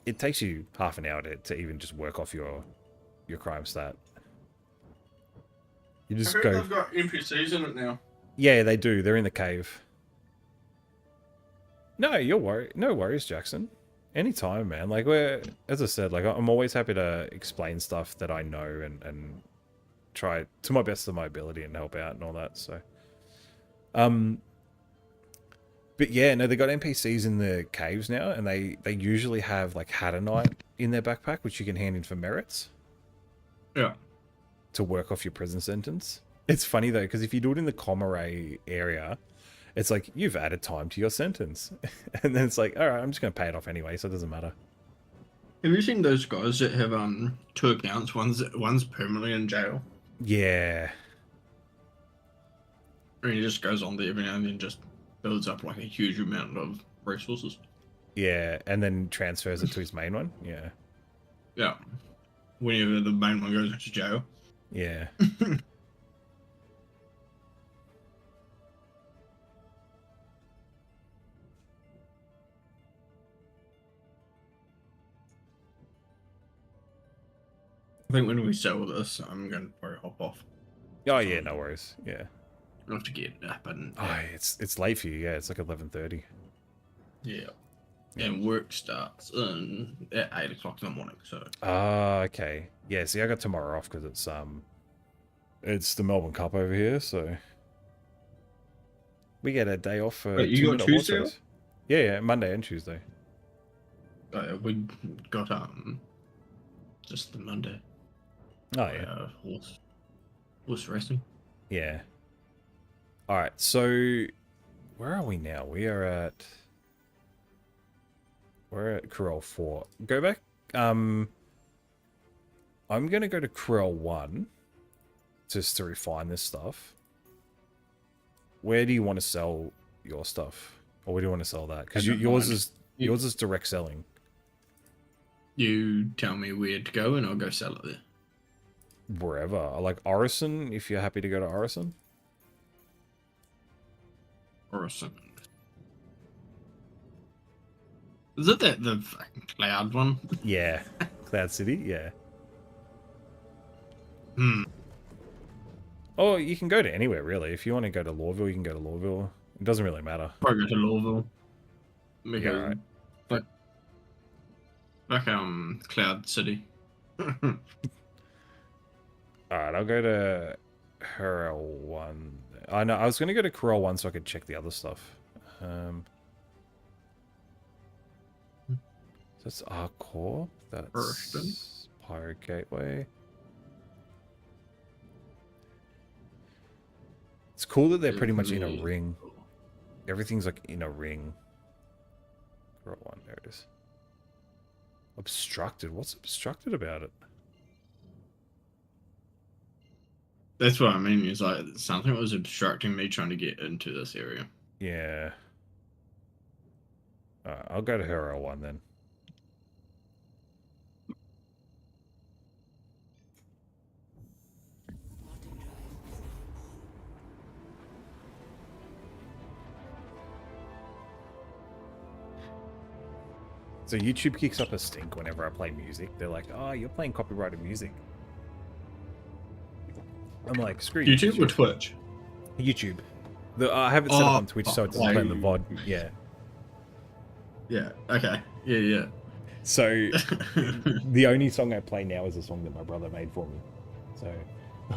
it takes you half an hour to even just work off your crime stat. You just go... They've got NPCs in it now. Yeah, they do. They're in the cave. No, no worries, Jackson. Anytime, man. Like, as I said, like, I'm always happy to explain stuff that I know and try to my best of my ability and help out and all that. So, but yeah, no, they got NPCs in the caves now, and they usually have like Hadanite in their backpack, which you can hand in for merits. Yeah. To work off your prison sentence. It's funny though, because if you do it in the Comaray area, it's like, you've added time to your sentence. And then it's like, all right, I'm just going to pay it off anyway, so it doesn't matter. Have you seen those guys that have 2 accounts? One's permanently in jail. Yeah. And he just goes on there every now and then, just builds up like a huge amount of resources. Yeah, and then transfers it to his main one. Yeah. Yeah. Whenever the main one goes into jail. Yeah. I think when we sell this, I'm going to probably hop off. Oh yeah, no worries. Yeah. I have to get up and... Oh, it's late for you. Yeah, it's like 11:30. Yeah. And work starts at 8 o'clock in the morning, so... Ah, okay. Yeah, see, I got tomorrow off because it's the Melbourne Cup over here, so... We get a day off for... Wait, you got Tuesday off? Yeah, Monday and Tuesday. We got, just the Monday. Oh, yeah. Horse racing. Yeah. Alright, so... Where are we now? We're at Corral 4. Go back. I'm gonna go to Krell 1 just to refine this stuff. Where do you want to sell your stuff, or where do you want to sell that? Because yours is direct selling. You tell me where to go, and I'll go sell it there. Wherever, like Orison, if you're happy to go to Orison. Orison. Is it the fucking cloud one? Yeah, Cloud City. Yeah. Hmm. Oh, you can go to anywhere really. If you want to go to Lawville, you can go to Lawville. It doesn't really matter. Probably go to Lawville. Yeah, Because, right. like Cloud City. Alright, I'll go to Corel 1. I know, I was going to go to Corel 1 so I could check the other stuff. That's our core. That's Pirate Gateway. It's cool that they're pretty much in a ring. Everything's like in a ring. Corel 1, there it is. Obstructed? What's obstructed about it? That's what I mean. Is like something was obstructing me trying to get into this area. Yeah. Alright, I'll go to Hero 1 then. So YouTube kicks up a stink whenever I play music. They're like, "Oh, you're playing copyrighted music." I'm like, "Screw YouTube or Twitch? YouTube." I have it set up on Twitch so it doesn't play in the VOD. Yeah. Yeah. Okay. Yeah. Yeah. So the only song I play now is a song that my brother made for me. So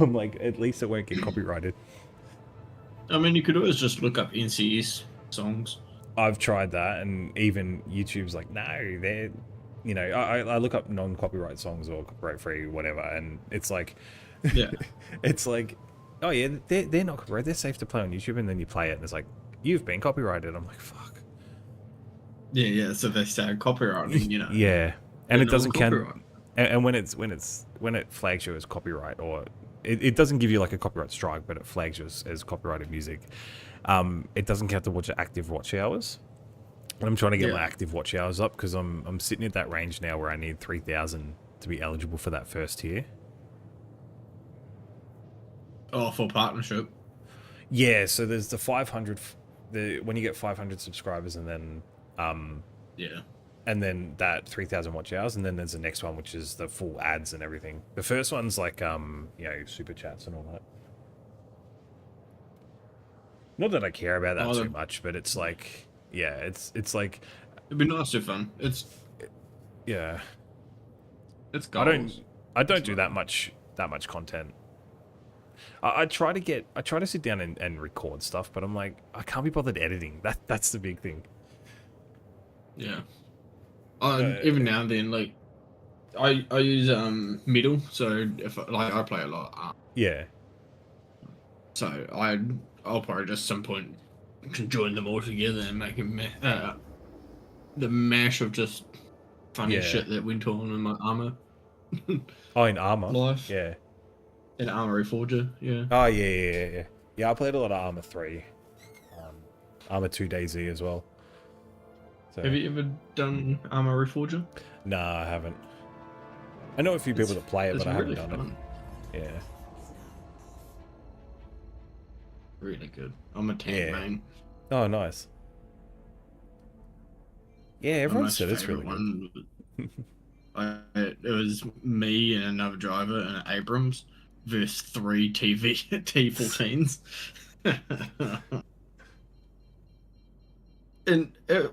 I'm like, at least it won't get copyrighted. I mean, you could always just look up NCS songs. I've tried that, and even YouTube's like, no, they're, you know, I look up non-copyright songs or copyright-free, whatever, and it's like, Yeah. it's like, oh yeah, they're not copyrighted, they're safe to play on YouTube, and then you play it, and it's like, you've been copyrighted. I'm like, fuck. Yeah. Yeah. So they start copywriting, you know. Yeah, and it doesn't count. Copyright. And when it flags you as copyright, or it doesn't give you like a copyright strike, but it flags you as copyrighted music. It doesn't count towards your active watch hours. And I'm trying to get my active watch hours up because I'm sitting at that range now where I need 3,000 to be eligible for that first tier. Oh, for partnership. Yeah, so there's the 500, when you get 500 subscribers, and then Yeah. and then that 3,000 watch hours, and then there's the next one which is the full ads and everything. The first one's like you know, super chats and all that. Not that I care about that too much, but it's like, yeah, it's like, It'd be nice to fun. yeah. It's goals. I don't do that much content. I try to sit down and record stuff, but I'm like, I can't be bothered editing. That's the big thing. Yeah. Even now and then, like, I use middle, so if I play a lot. Yeah. So I'll probably just some point join them all together and make the mash of just funny shit that went on in my armor. Oh, in Armor. Life. Yeah. In Armory Forger, yeah. Oh yeah. Yeah, I played a lot of Armor 3, Armor 2 DayZ as well. So, Have you ever done Armory Forger? Nah, I haven't. I know a few people that play it, but I haven't done fun. it. Yeah. Really good. I'm a tank main. Oh, nice. Yeah, everyone said it's really good. It was me and another driver and Abrams versus 3 T14s. And it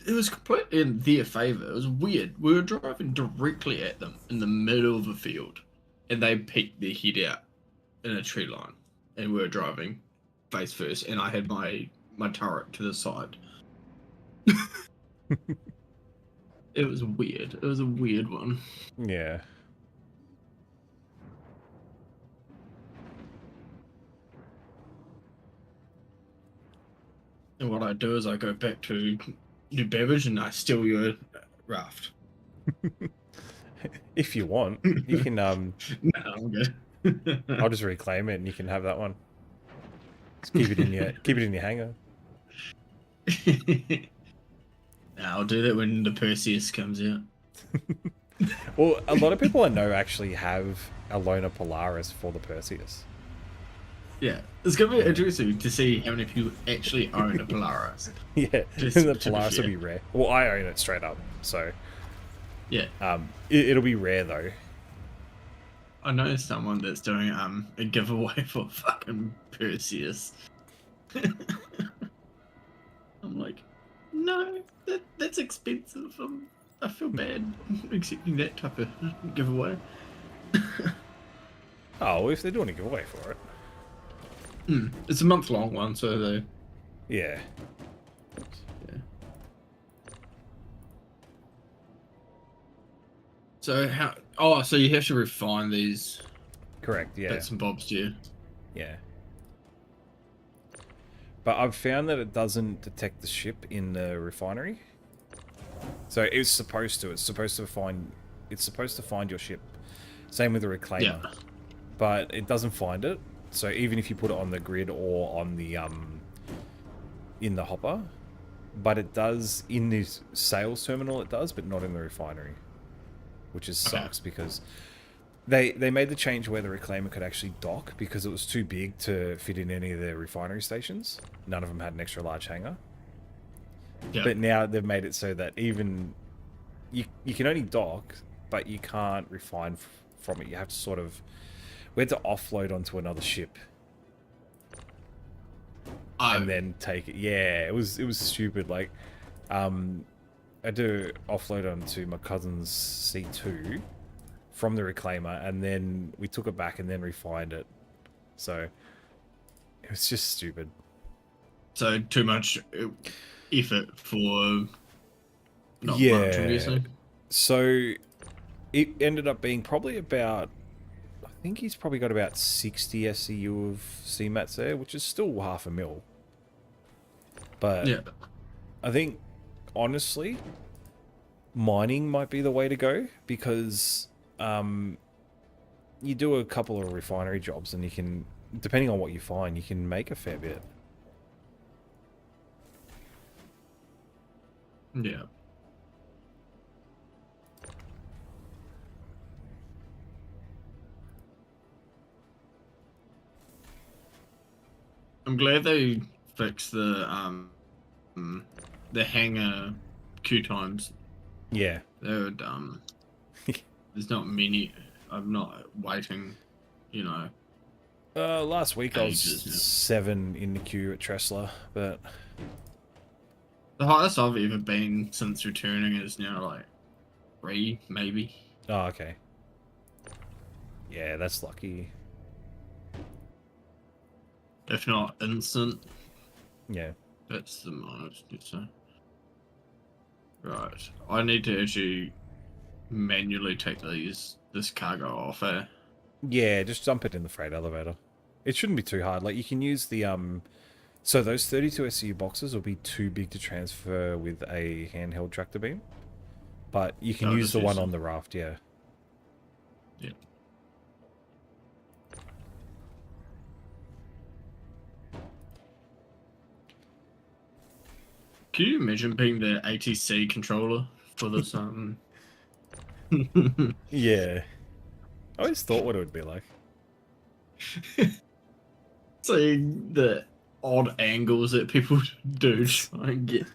was completely in their favour. It was weird. We were driving directly at them in the middle of a field, and they peeked their head out in a tree line, and we were driving face first, and I had my turret to the side. It was weird. It was a weird one. Yeah. And what I do is I go back to New Babbage and I steal your raft. If you want, you can. No, I'm good. I'll just reclaim it, and you can have that one. Just keep it in your hangar. Nah, I'll do that when the Perseus comes out. Well, a lot of people I know actually have a Lona Polaris for the Perseus. Yeah, it's gonna be interesting to see how many people actually own a Polaris. Yeah, Just the to be Polaris will fair. be rare. Well, I own it straight up, so Yeah, it'll be rare though. I know someone that's doing a giveaway for fucking Perseus. I'm like, no, that's expensive. I feel bad accepting that type of giveaway. Oh, if they're doing a giveaway for it, It's a month-long one, so they. yeah. Yeah. So how? Oh, so you have to refine these Correct, yeah. bits and bobs, do you? Yeah. But I've found that it doesn't detect the ship in the refinery. So it's supposed to. It's supposed to find your ship. Same with the reclaimer. Yeah. But it doesn't find it. So even if you put it on the grid or on the in the hopper, but it does in this sales terminal, it does, but not in the refinery. Which is sucks because they made the change where the reclaimer could actually dock because it was too big to fit in any of the refinery stations. None of them had an extra large hangar. Yeah. But now they've made it so that even you can only dock, but you can't refine from it. You have to sort of we had to offload onto another ship and then take it. Yeah, it was stupid. Like, I had to offload onto my cousin's C2 from the reclaimer, and then we took it back and then refined it. So it was just stupid. So too much effort for not Yeah. much, obviously. So it ended up being probably about, I think he's probably got about 60 SCU of CMATs there, which is still 500,000. But Yeah. I think, honestly, mining might be the way to go because you do a couple of refinery jobs and you can, depending on what you find, you can make a fair bit. Yeah. I'm glad they fixed the hanger queue times. Yeah. They were dumb. There's not many. I'm not waiting, you know. Last week I was Ages, yeah. 7 in the queue at Tressler, but The highest I've ever been since returning is now like 3, maybe. oh, okay. Yeah, that's lucky. If not instant, Yeah. that's the most. So. Right, I need to actually manually take this cargo off. Yeah, just dump it in the freight elevator. It shouldn't be too hard. Like, you can use the so those 32 SCU boxes will be too big to transfer with a handheld tractor beam. But you can use just the use one them. on the raft, yeah. Yeah. Can you imagine being the ATC controller for this? Yeah. I always thought what it would be like. Seeing the odd angles that people do try and get.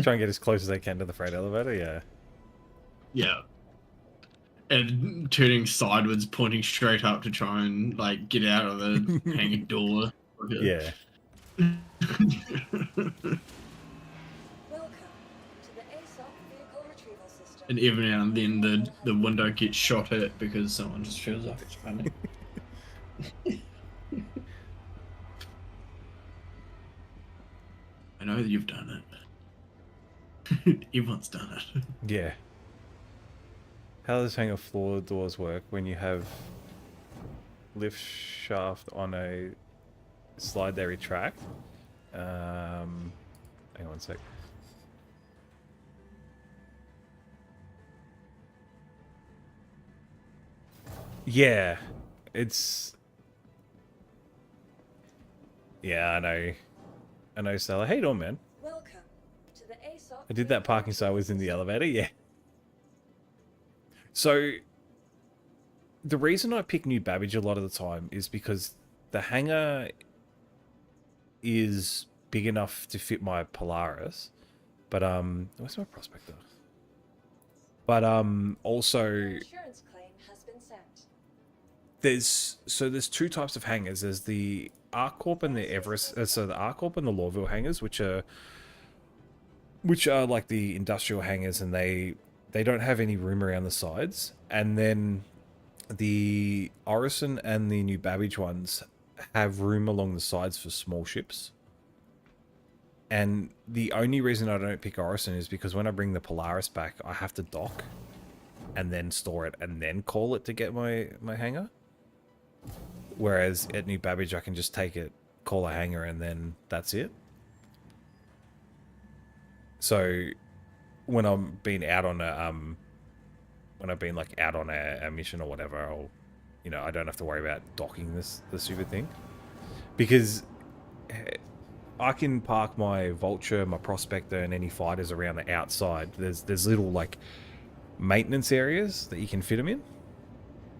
Try and get as close as they can to the freight elevator, yeah. Yeah. And turning sideways, pointing straight up to try and like get out of the hanging door. Yeah. Welcome to the ASOC vehicle retrieval system. And every now and then the window gets shot at because someone just feels like it's funny. I know that you've done it. Everyone's done it. Yeah. How does hangar floor doors work when you have lift shaft on a slide they retract? Hang on one sec. Yeah, it's. Yeah, I know, Stella. How you doing, man? Welcome to the ASOC. I did that parking so I was in the elevator. Yeah. So the reason I pick New Babbage a lot of the time is because the hangar is big enough to fit my Polaris, but where's my Prospector? But also Insurance claim has been sent. there's two types of hangars. There's the ArcCorp and the Everest. So the ArcCorp and the Lawville hangars, which are like the industrial hangars, and they don't have any room around the sides. And then the Orison and the New Babbage ones have room along the sides for small ships. And the only reason I don't pick Orison is because when I bring the Polaris back, I have to dock and then store it and then call it to get my hangar. Whereas at New Babbage, I can just take it, call a hangar, and then that's it. So when I'm being out on a when I've been like out on a mission or whatever, I'll, I don't have to worry about docking the stupid thing, because I can park my Vulture, my Prospector, and any fighters around the outside. There's little like maintenance areas that you can fit them in,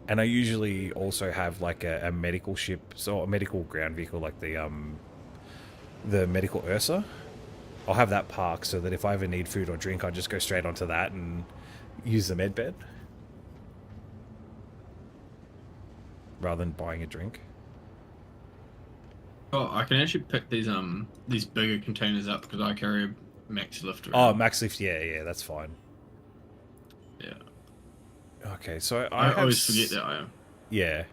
and I usually also have like a medical ship, so a medical ground vehicle, like the medical Ursa. I'll have that parked so that if I ever need food or drink, I just go straight onto that and use the med bed rather than buying a drink. Oh, I can actually pick these bigger containers up because I carry a max lift. Oh, max lift, yeah, that's fine. Yeah. Okay, so I always forget that I am. Yeah.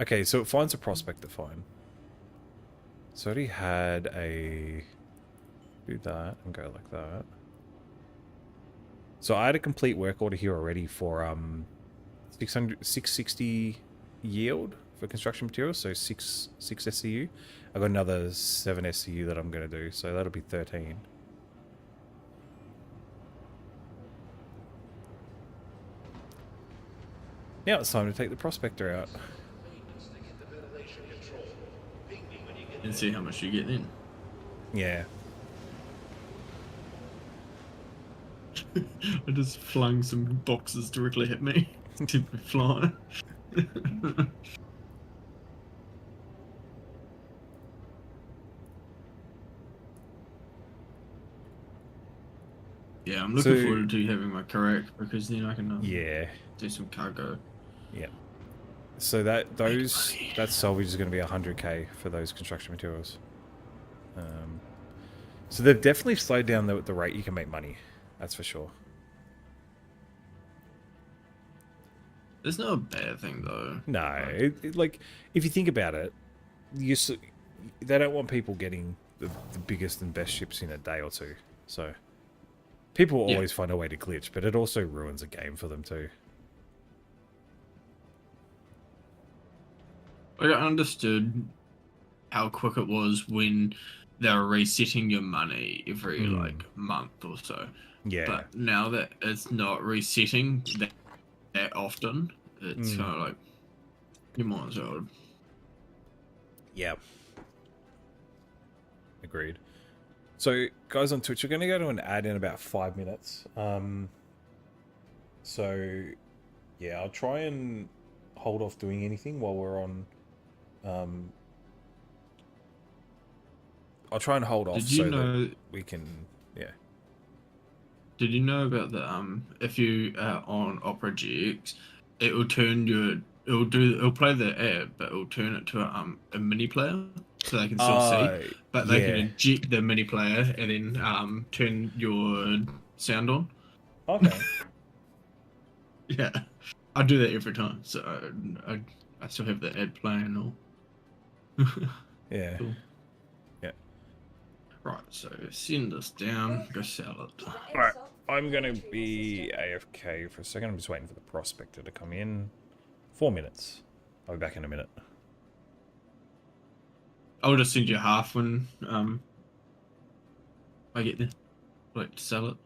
Okay, so it finds a Prospector fine. So I already had a... Do that and go like that. So I had a complete work order here already for 660 yield for construction materials, so 6 SCU. I got another 7 SCU that I'm going to do, so that'll be 13. Now it's time to take the Prospector out. And see how much you get then. Yeah. I just flung some boxes directly at me to fly. Yeah, I'm looking forward to having my correct, because then I can do some cargo. Yeah. So that salvage is going to be 100k for those construction materials. So they've definitely slowed down the rate you can make money. That's for sure. It's not a bad thing though. No, like if you think about it, they don't want people getting the biggest and best ships in a day or two. So people will always find a way to glitch, but it also ruins a game for them too. I understood how quick it was when they were resetting your money every like month or so. Yeah. But now that it's not resetting that often, it's kind of like you might as well. Yeah. Agreed. So guys on Twitch, we're going to go to an ad in about 5 minutes. So yeah, I'll try and hold off doing anything while we're on. I'll try and hold off so that we can, Did you know about the if you are on Opera GX, it will turn it'll play the ad, but it'll turn it to a mini player so they can still see, but they can eject the mini player and then turn your sound on. Okay. Yeah, I do that every time, so I still have the ad playing all. Yeah. Cool. Yeah. Right, so send this down, go sell it. Alright, I'm gonna be AFK for a second. I'm just waiting for the Prospector to come in. 4 minutes. I'll be back in a minute. I'll just send you half when I get there. Like to sell it.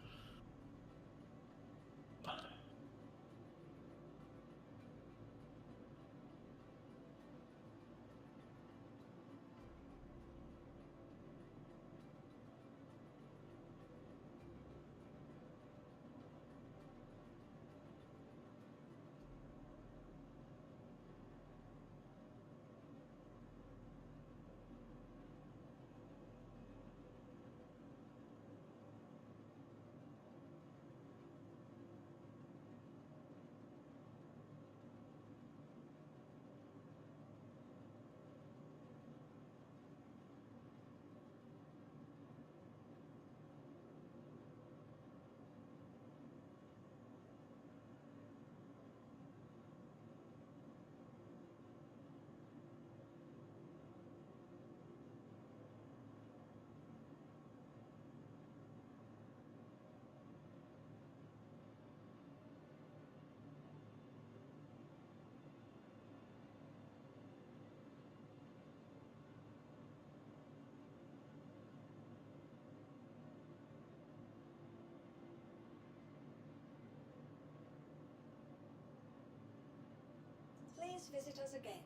please visit us again.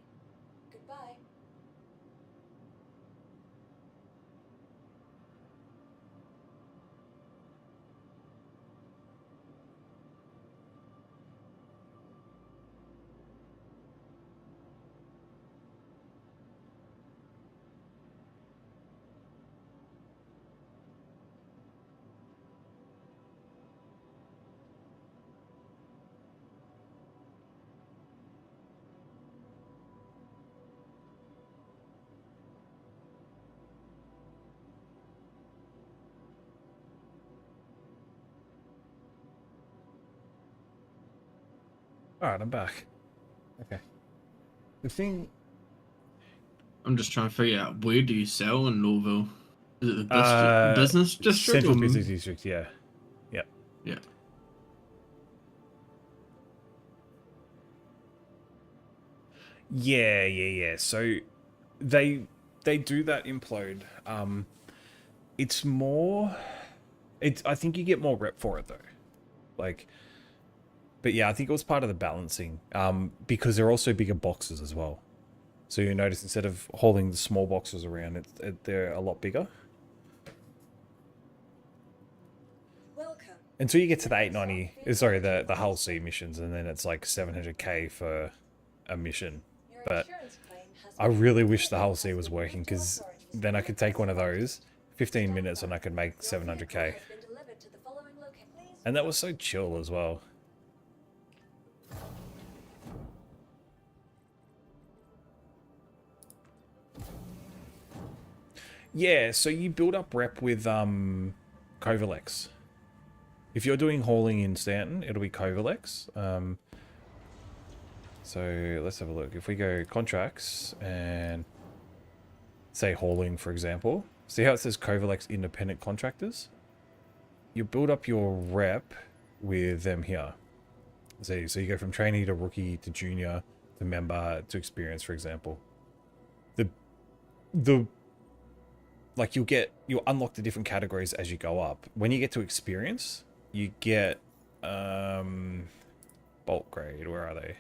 Goodbye. Alright, I'm back. Okay. The thing... I'm just trying to figure out, where do you sell in Norville? Is it the business district? Central or- Business District, yeah. Yep. Yeah. Yeah. So they do that implode. It's more... I think you get more rep for it, though. Like... But yeah, I think it was part of the balancing, because they're also bigger boxes as well. So you notice instead of hauling the small boxes around, they're a lot bigger. Welcome. Until you get to the 890, sorry, the Hull C missions, and then it's like 700k for a mission. Your But insurance claim has I been really wish the submitted Hull C was to working, because authorities. then I could take one of those, 15 minutes, and I could make Your vehicle 700k. has been delivered to the following location. Please And that was so chill as well. Yeah, so you build up rep with Covalex. If you're doing hauling in Stanton, it'll be Covalex. So let's have a look. If we go contracts and say hauling, for example, see how it says Covalex independent contractors? You build up your rep with them here. See, so you go from trainee to rookie to junior to member to experience, for example. The like you'll unlock the different categories as you go up. When you get to experience, you get bulk grade. Where are they?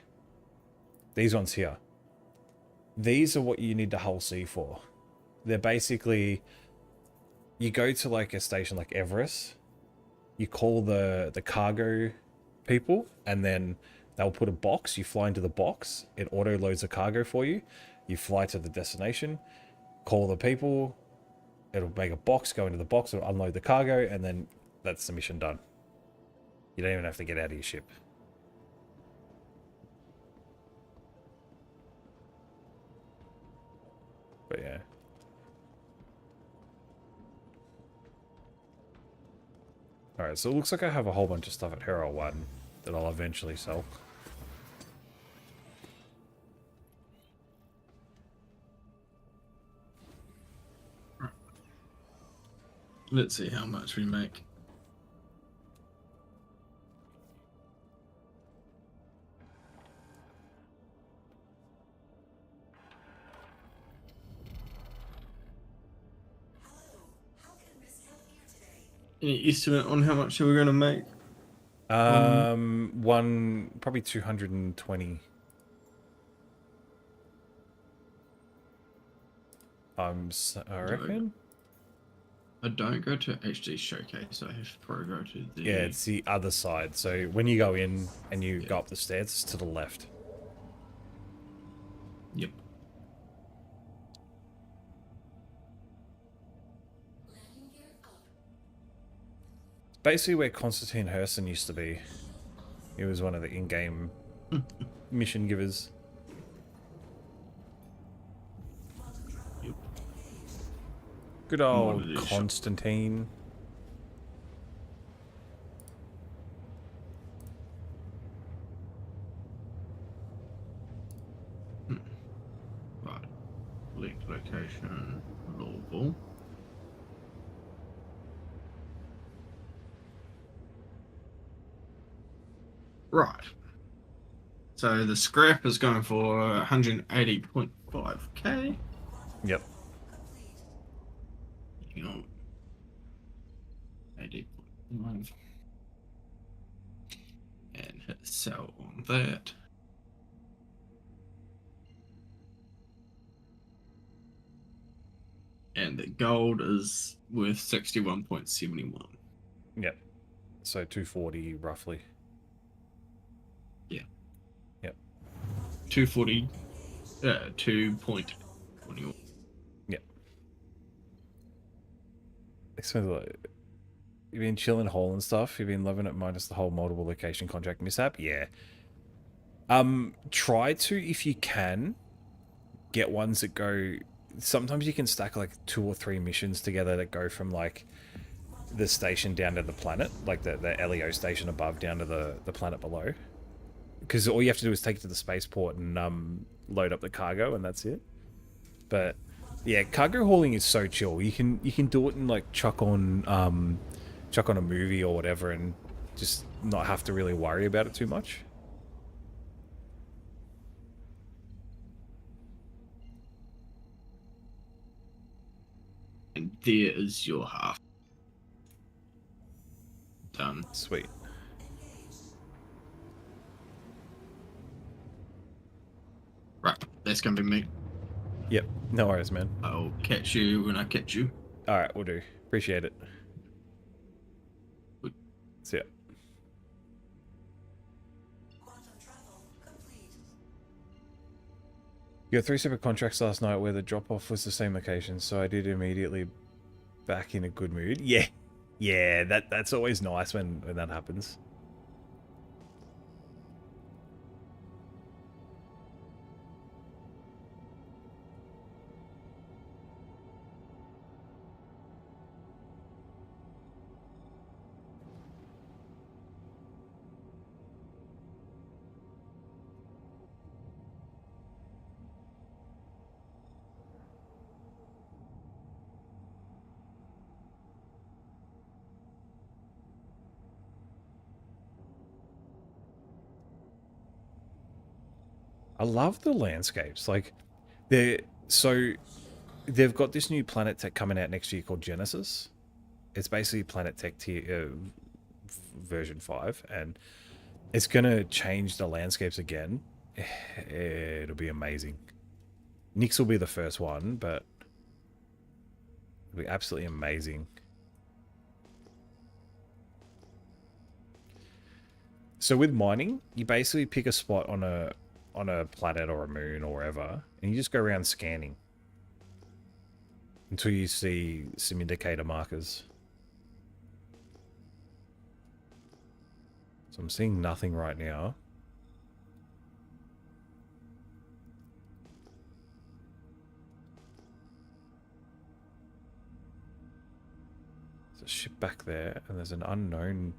These ones here. These are what you need the Hull C for. They're basically, you go to like a station like Everest, you call the cargo people, and then they'll put a box. You fly into the box. It auto loads the cargo for you. You fly to the destination, call the people. It'll make a box, go into the box, it'll unload the cargo, and then that's the mission done. You don't even have to get out of your ship. But yeah. Alright, so it looks like I have a whole bunch of stuff at Hero 1 that I'll eventually sell. Let's see how much we make. Any estimate on how much we're going to make? Probably 220. I reckon. I don't go to HD Showcase. I have Pro go to the... Yeah, it's the other side. So when you go in and you go up the stairs, it's to the left. Yep. Basically where Konstantin Herson used to be. He was one of the in-game mission givers. Yep. Good old One of these Constantine. Right. Leaked location. Louisville. Right. So the scrap is going for 180.5k. Yep. Hang on. 80.5. And hit sell on that. And the gold is worth 61.71. Yep. So 240 roughly. Yeah. Yep. 240, 2.21. Yep. So like, you've been chilling whole and stuff. You've been loving it minus the whole multiple location contract mishap. Yeah. Try to, if you can, get ones that go. Sometimes you can stack like 2 or 3 missions together that go from like the station down to the planet, like the LEO station above down to the planet below. Because all you have to do is take it to the spaceport and load up the cargo, and that's it. But yeah, cargo hauling is so chill. You can do it and like chuck on a movie or whatever, and just not have to really worry about it too much. And there is your half. Done. Sweet. Right, that's gonna be me. Yep. No worries, man. I'll catch you when I catch you. All right, we'll do. Appreciate it. Good. See ya. You got 3 separate contracts last night where the drop-off was the same location, so I did immediately back in a good mood. Yeah. Yeah, that's always nice when that happens. I love the landscapes. Like, they've got this new Planet Tech coming out next year called Genesis. It's basically Planet Tech version 5, and it's gonna change the landscapes again. It'll be amazing. Nyx will be the first one, but it'll be absolutely amazing. So with mining, you basically pick a spot on a planet or a moon or wherever, and you just go around scanning until you see some indicator markers. So I'm seeing nothing right now. There's a ship back there, and there's an unknown.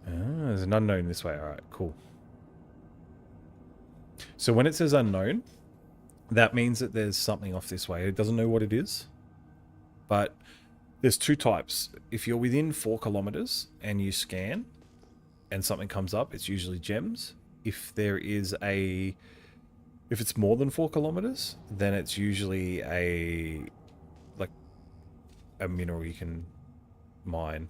There's an unknown this way. Alright, cool. So when it says unknown, that means that there's something off this way. It doesn't know what it is. But there's 2 types. If you're within 4 kilometers and you scan and something comes up, it's usually gems. If it's more than 4 kilometers, then it's usually a mineral you can mine.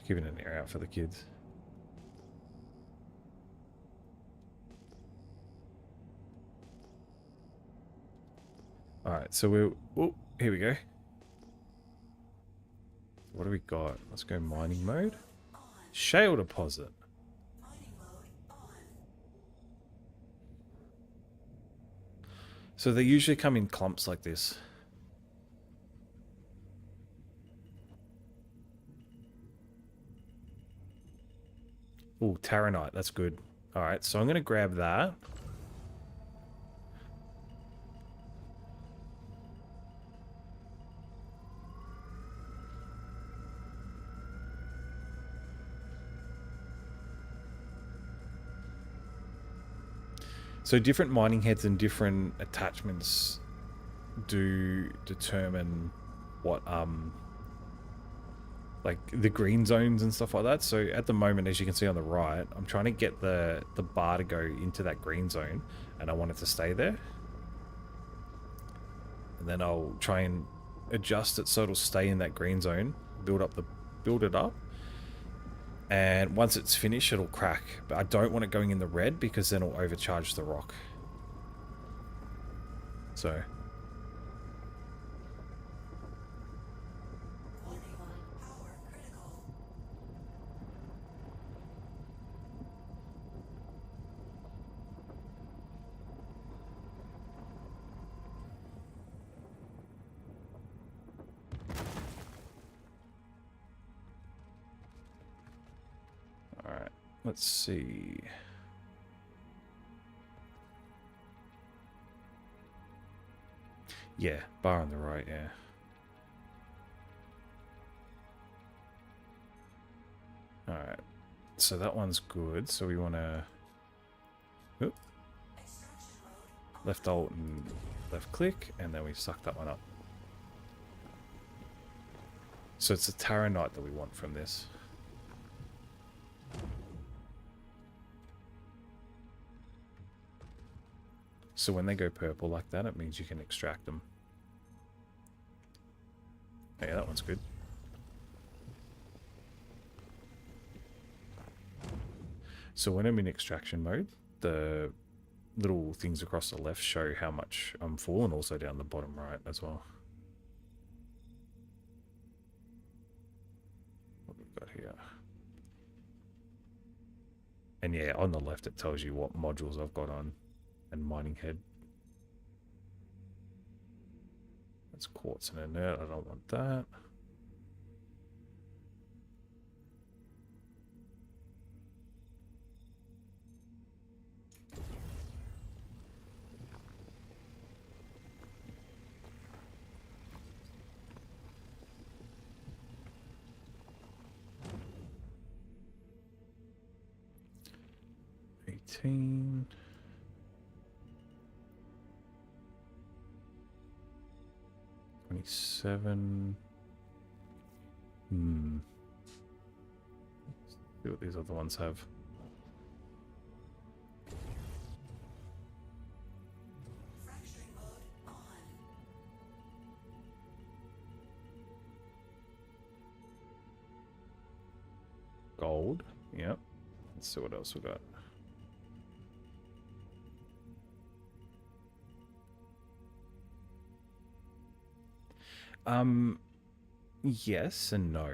Keeping an ear out for the kids. Alright, so we'll... Oh, here we go. What do we got? Let's go mining mode. Shale deposit. So they usually come in clumps like this. Ooh, Taranite, that's good. Alright, so I'm going to grab that. So different mining heads and different attachments do determine what like the green zones and stuff like that. So at the moment, as you can see on the right, I'm trying to get the bar to go into that green zone, and I want it to stay there. And then I'll try and adjust it so it'll stay in that green zone, build it up, and once it's finished it'll crack. But I don't want it going in the red because then it'll overcharge the rock. So alright, let's see. Yeah, bar on the right, yeah. Alright, so that one's good, so we want to... Left alt and left click, and then we suck that one up. So it's a Taranite that we want from this. So when they go purple like that, it means you can extract them. Yeah, that one's good. So when I'm in extraction mode, the little things across the left show how much I'm full, and also down the bottom right as well. What we've got here. And yeah, on the left it tells you what modules I've got on. And mining head. That's quartz and inert, I don't want that. $18. $27. Let's see what these other ones have. Gold. Yep. Let's see what else we got. Yes and no.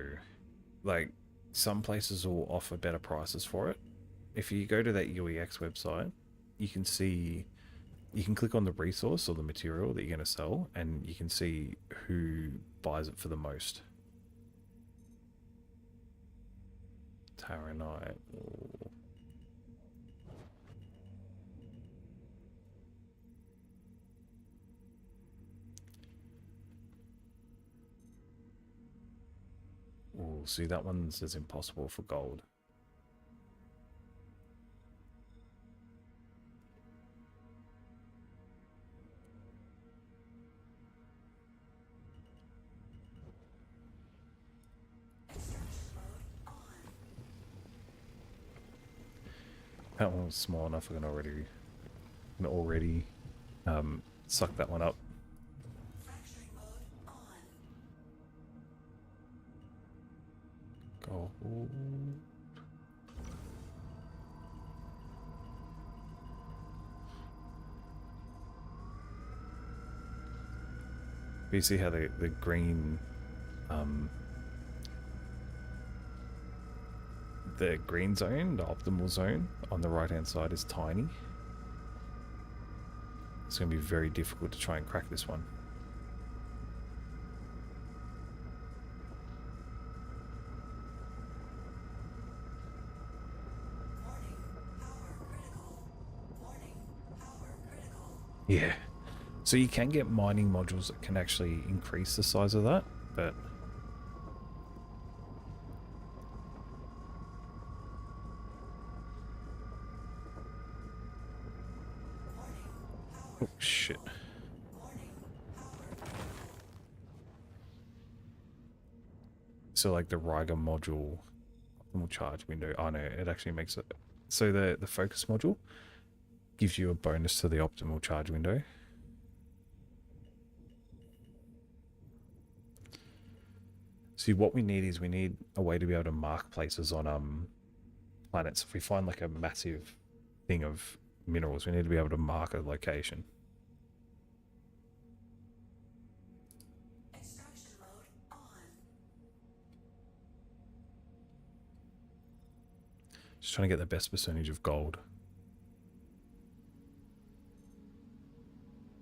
Like, some places will offer better prices for it. If you go to that UEX website, you can see, you can click on the resource or the material that you're going to sell, and you can see who buys it for the most. Taranite. Ooh. Ooh, see, that one's as impossible for gold. That one was small enough. I can already suck that one up. Gold. You see how the green the green zone, the optimal zone on the right hand side is tiny. It's going to be very difficult to try and crack this one. Yeah. So you can get mining modules that can actually increase the size of that, but oh shit. So like the Riga module optimal charge window, oh no, it actually makes it so the focus module gives you a bonus to the optimal charge window. See, what we need is we need a way to be able to mark places on planets. If we find like a massive thing of minerals, we need to be able to mark a location. Extraction mode on. Just trying to get the best percentage of gold.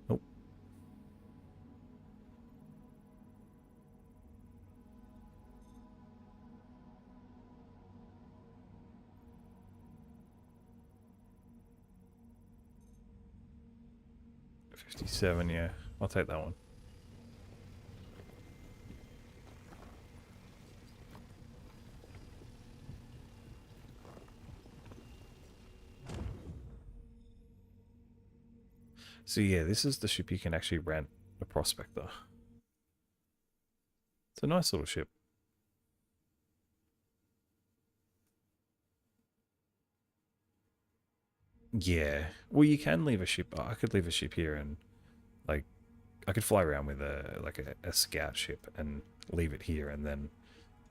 Nope. $57, yeah. I'll take that one. So yeah, this is the ship you can actually rent, the Prospector. It's a nice little ship. Yeah. Well, you can leave a ship. I could leave a ship here and like I could fly around with a scout ship and leave it here and then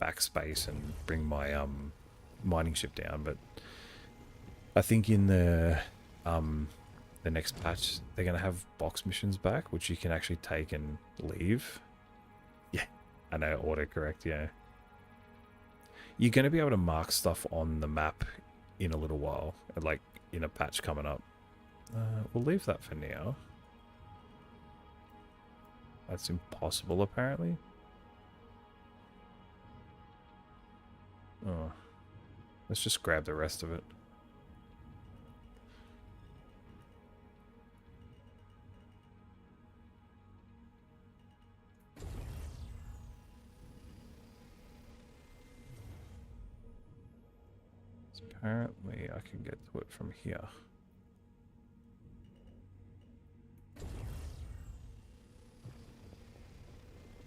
backspace and bring my mining ship down, but I think in the next patch they're gonna have box missions back, which you can actually take and leave. Yeah, I know, autocorrect. Yeah, you're gonna be able to mark stuff on the map in a little while, like in a patch coming up. We'll leave that for now. That's impossible, apparently. Oh, let's just grab the rest of it. Apparently, I can get to it from here.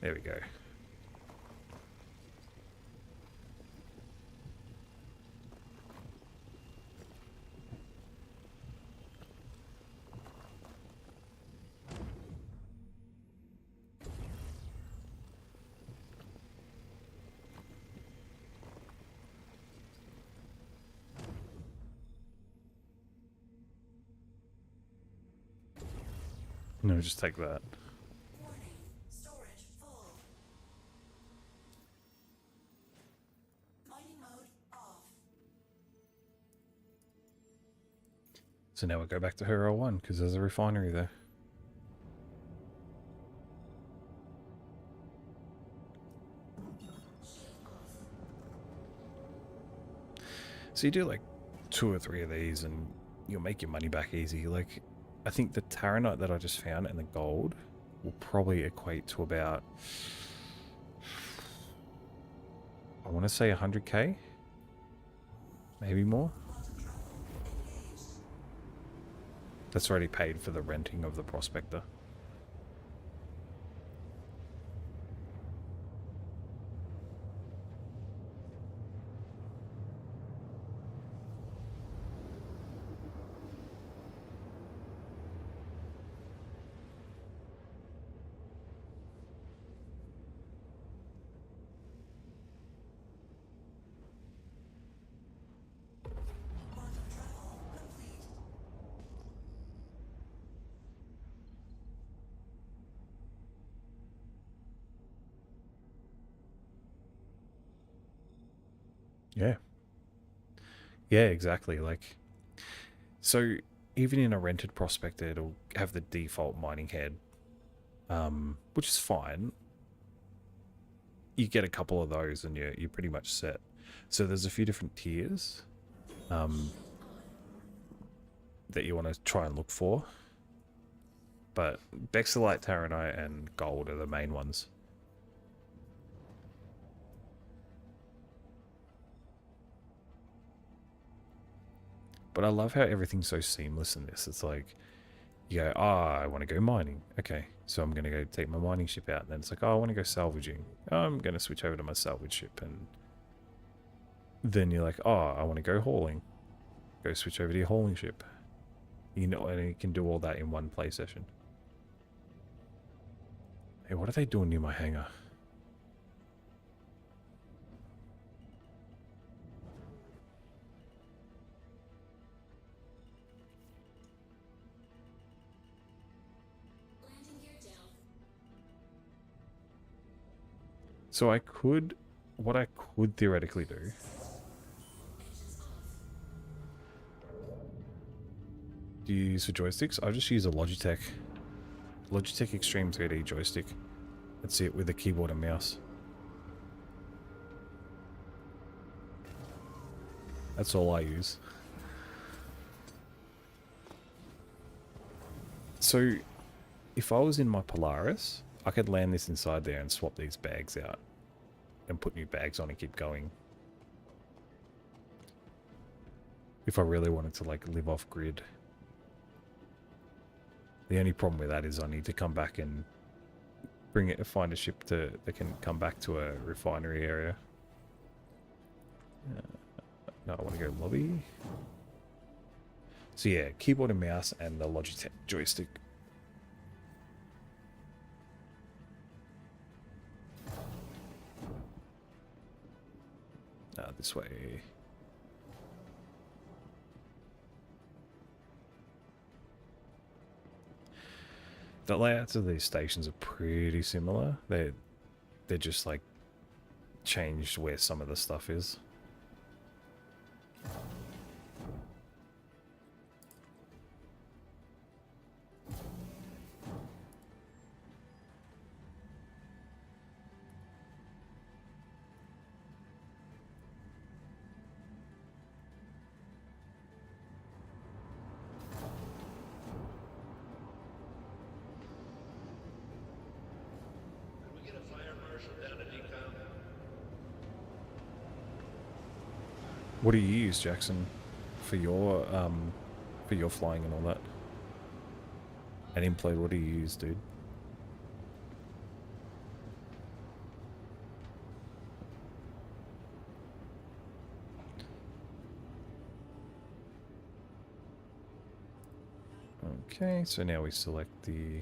There we go. No, just take that. Warning. Storage full. Mining mode off. So now we'll go back to Hero 1 because there's a refinery there. So you do like 2 or 3 of these and you'll make your money back easy. Like, I think the Taranite that I just found and the gold will probably equate to about, I want to say 100k, maybe more. That's already paid for the renting of the Prospector. Yeah. Yeah, exactly. Like, so even in a rented Prospector, it'll have the default mining head, which is fine. You get a couple of those and you're pretty much set. So there's a few different tiers that you want to try and look for. But Bexelite, Taranite, and Gold are the main ones. But I love how everything's so seamless in this. It's like, you go, I want to go mining. Okay, so I'm going to go take my mining ship out. And then it's like, I want to go salvaging. I'm going to switch over to my salvage ship. And then you're like, I want to go hauling. Go switch over to your hauling ship. You know, and you can do all that in one play session. Hey, what are they doing near my hangar? So I could, what I could theoretically do. Do you use for joysticks? I just use a Logitech Extreme 3D joystick. That's it, with a keyboard and mouse. That's all I use. So, if I was in my Polaris, I could land this inside there and swap these bags out. And put new bags on and keep going. If I really wanted to, like, live off grid. The only problem with that is I need to come back and find a ship that can come back to a refinery area. No, I want to go lobby. So yeah, keyboard and mouse and the Logitech joystick. This way. The layouts of these stations are pretty similar. They're just like changed where some of the stuff is. What do you use, Jackson, for your flying and all that? And Implode, what do you use, dude? Okay, so now we select the...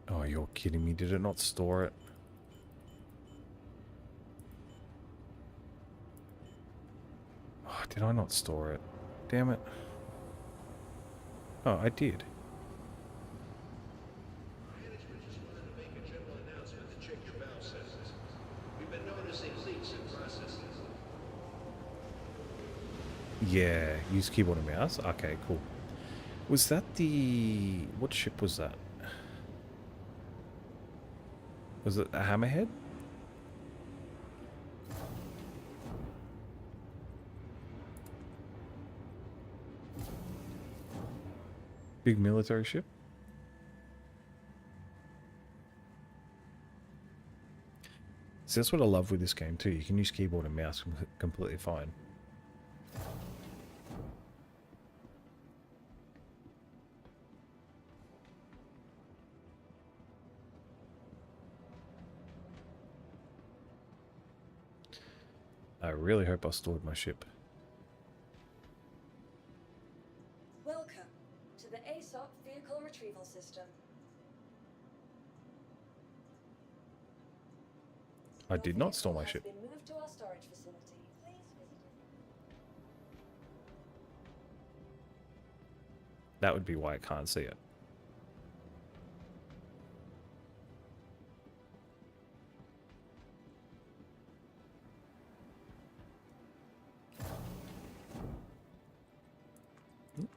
Oh, you're kidding me. Did it not store it? Oh, did I not store it? Damn it. Oh, I did. Management just wanted to make a general announcement to check your valve sensors. We've been noticing leaks in processes. Yeah, use keyboard and mouse? Okay, cool. Was that the... What ship was that? Was it a Hammerhead? Big military ship? So that's what I love with this game too. You can use keyboard and mouse completely fine. I really hope I stored my ship. Welcome to the ASOC Vehicle Retrieval System. I did not store my Your ship. vehicle has been moved to our storage facility. Please visit it. That would be why I can't see it.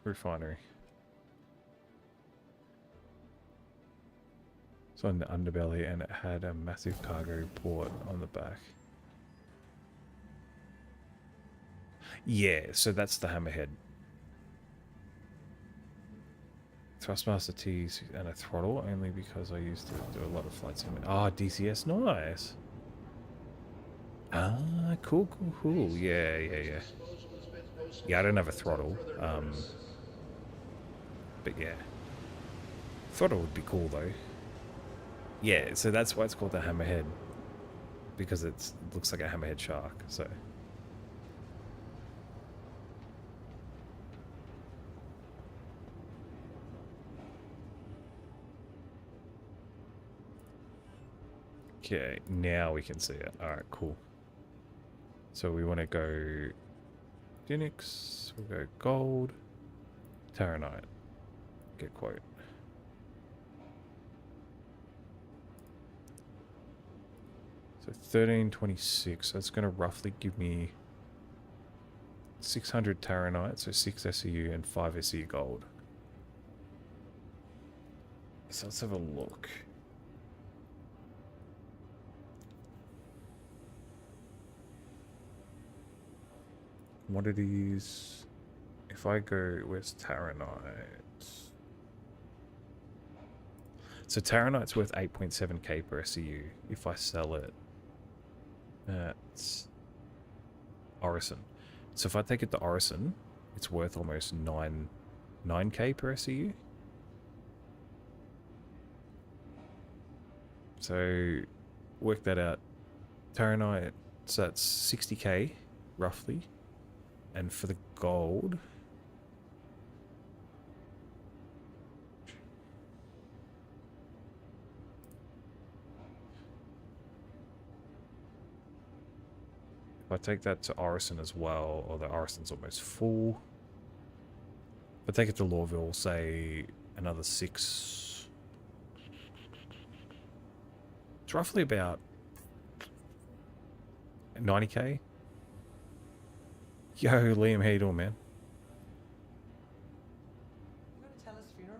Refinery. So in the underbelly, and it had a massive cargo port on the back. Yeah, so that's the Hammerhead. Thrustmaster T's and a throttle, only because I used to do a lot of flight sim. Ah, DCS, nice. Ah, cool. Yeah. Yeah, I don't have a throttle. But yeah. Throttle would be cool though. Yeah, so that's why it's called the Hammerhead. Because it looks like a hammerhead shark, so. Okay, now we can see it. Alright, cool. So we want to go Phoenix, we'll go gold, Terranite, get quote. So 1326. That's going to roughly give me 600 Taranite, so 6 SEU and 5 SEU gold. So let's have a look. Commodities. If I go, where's Taranite? So Taranite's worth 8.7k per SEU if I sell it at Orison. So if I take it to Orison, it's worth almost 9k per SEU. So work that out. Taranite, so that's 60k roughly. And for the gold, if I take that to Orison as well, although Orison's almost full. If I take it to Lawville, say another 6. It's roughly about 90k. Yo, Liam, how you doing, man? You going to Teller's funeral?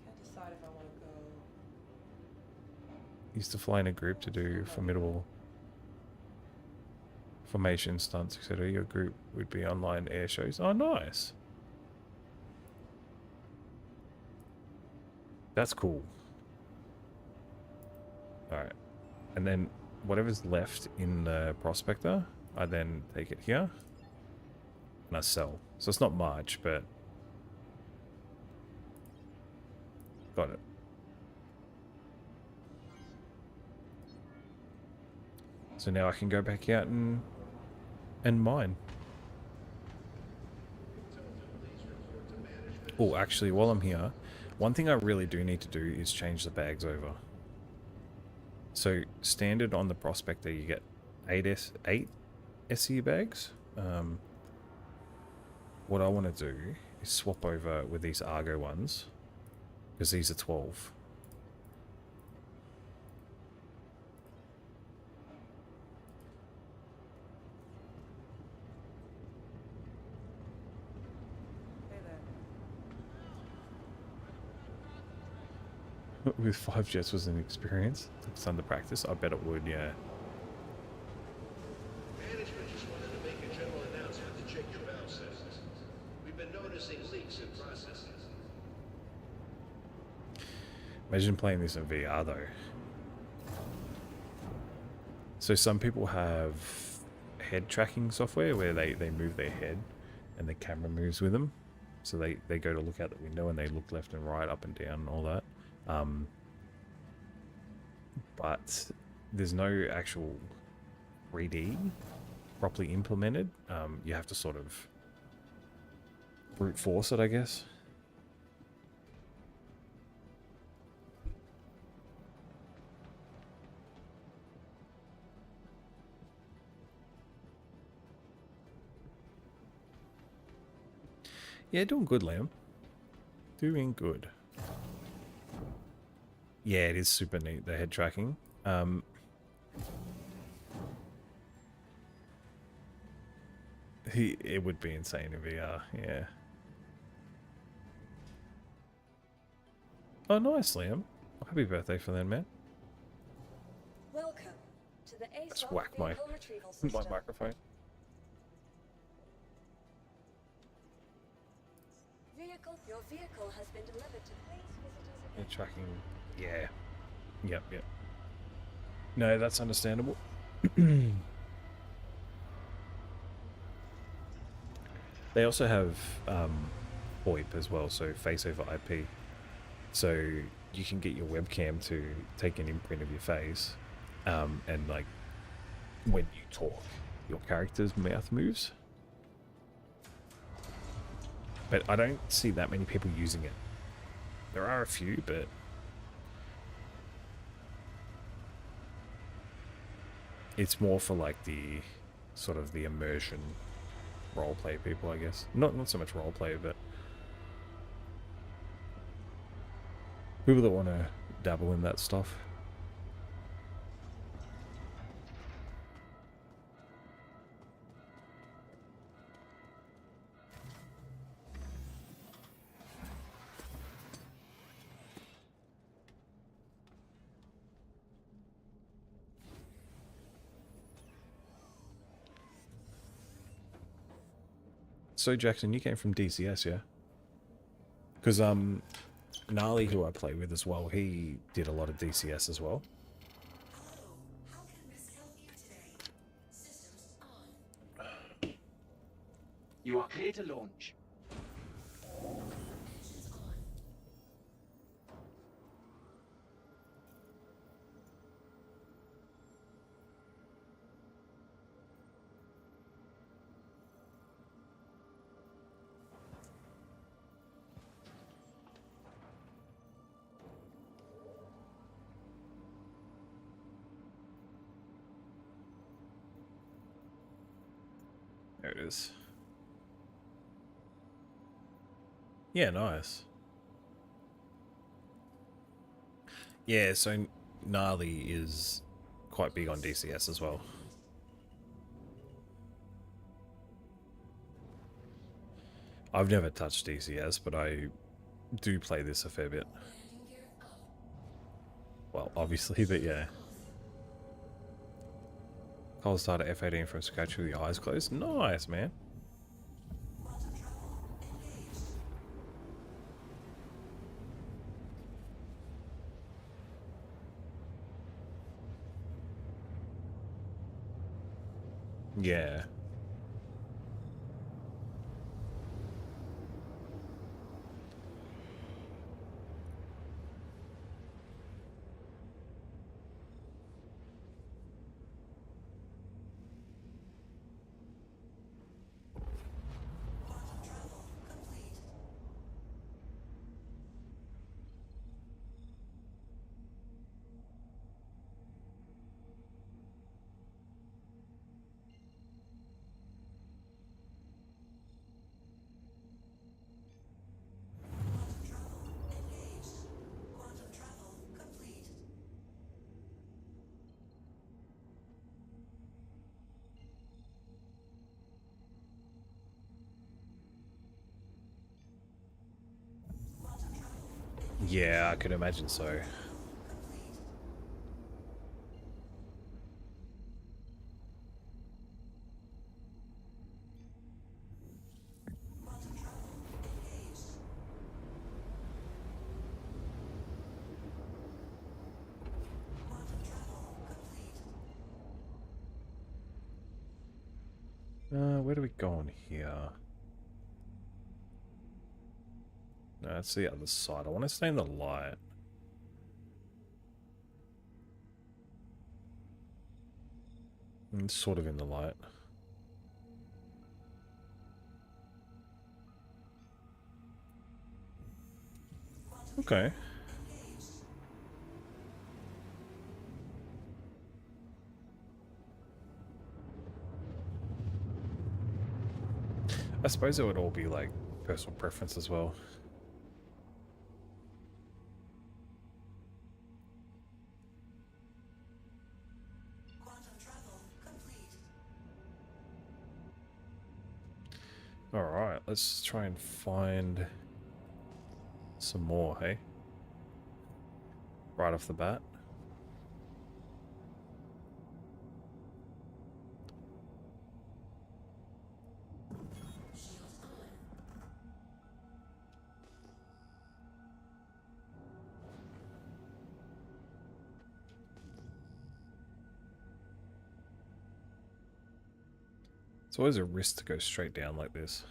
Can't decide if I want to go. Used to fly in a group to do formidable formation stunts, etc. Your group would be online air shows. Oh, nice. That's cool. Alright. And then whatever's left in the prospector, I then take it here. And I sell. So it's not much, but got it. So now I can go back out and mine. Oh, actually, while I'm here, one thing I really do need to do is change the bags over. So standard on the prospector, you get 8 SE bags. What I want to do is swap over with these Argo ones, because these are 12. Hey there. With 5 jets was an experience. Took some to practice. I bet it would, yeah. Management just wanted to make a general announcement to check your valve settings. We've been noticing leaks in processes. Imagine playing this in VR though. So some people have head tracking software where they move their head and the camera moves with them. So they go to look out the window and they look left and right, up and down and all that. But there's no actual 3D properly implemented. You have to sort of brute force it, I guess. Yeah, doing good, Liam. Doing good. Yeah, it is super neat, the head tracking. It would be insane in VR, yeah. Oh, nice, Liam. Happy birthday for then, man. Welcome to the Let's ASOP whack my vehicle retrieval system. microphone. Your vehicle has been delivered to please visitors. Head tracking, yeah. Yep. No, that's understandable. They also have VoIP as well, so face over IP. So you can get your webcam to take an imprint of your face, and like when you talk, your character's mouth moves. But I don't see that many people using it. There are a few, but it's more for like the sort of the immersion roleplay people, I guess. Not so much roleplay, but people that want to dabble in that stuff. So Jackson, you came from DCS, yeah? Because Gnarly, who I play with as well, he did a lot of DCS as well. You are clear to launch. There it is. Yeah, nice. Yeah, so Gnarly is quite big on DCS as well. I've never touched DCS, but I do play this a fair bit. Well, obviously, but yeah. Cole started F18 from scratch with the eyes closed. Nice, man. Yeah. Yeah, I could imagine so. Where do we go on here? No, that's the other side. I want to stay in the light. Sort of in the light. Okay. I suppose it would all be like personal preference as well. Alright, let's try and find some more, hey? Right off the bat. It's always a risk to go straight down like this.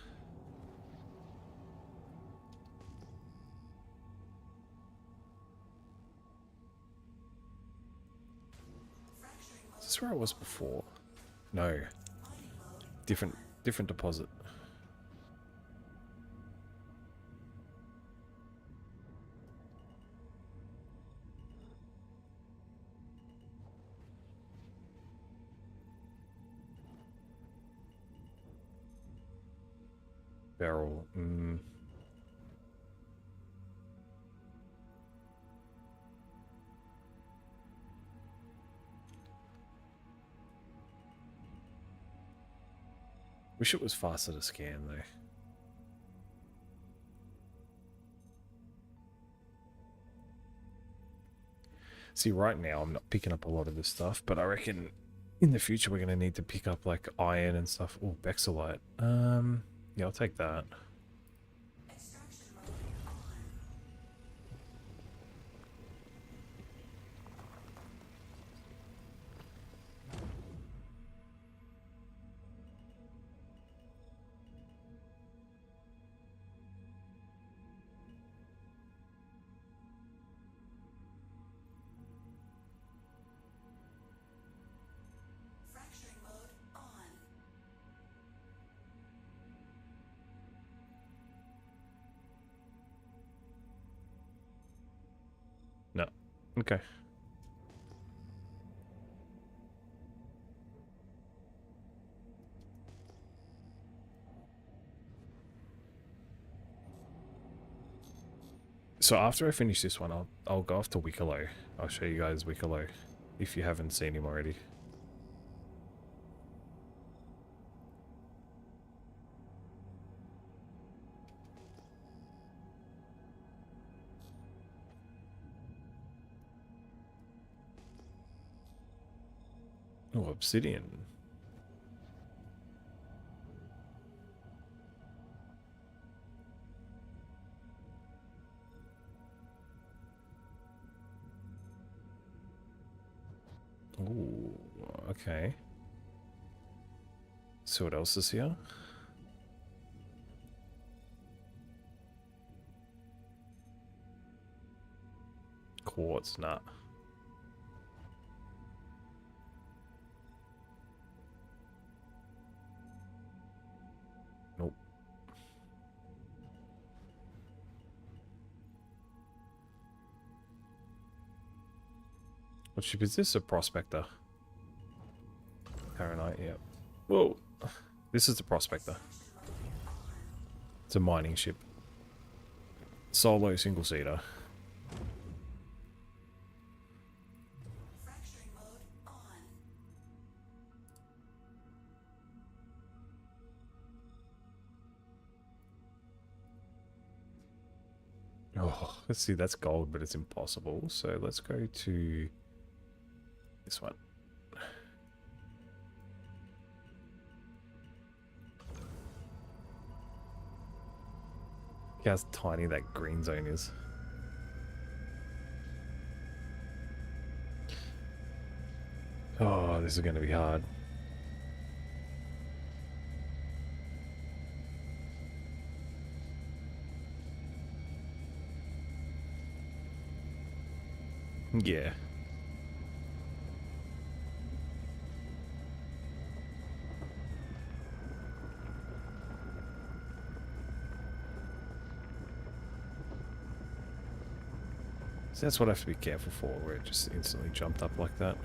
Is this where I was before? No. Different deposit. Barrel. Wish it was faster to scan though. See, right now I'm not picking up a lot of this stuff, but I reckon in the future we're going to need to pick up like iron and stuff. Oh, Bexolite. Yeah, I'll take that. No. Okay. So after I finish this one, I'll go off to Wicklow. I'll show you guys Wicklow, if you haven't seen him already. Oh, obsidian. Ooh, okay. So what else is here? Quartz, nah. Nope. What ship is this? A prospector. Paranite, yeah. Whoa. This is the prospector. It's a mining ship. Solo single-seater. Oh, let's see, that's gold, but it's impossible. So let's go to this one. Look how tiny that green zone is. Oh, this is going to be hard. Yeah. So that's what I have to be careful for, where it just instantly jumped up like that.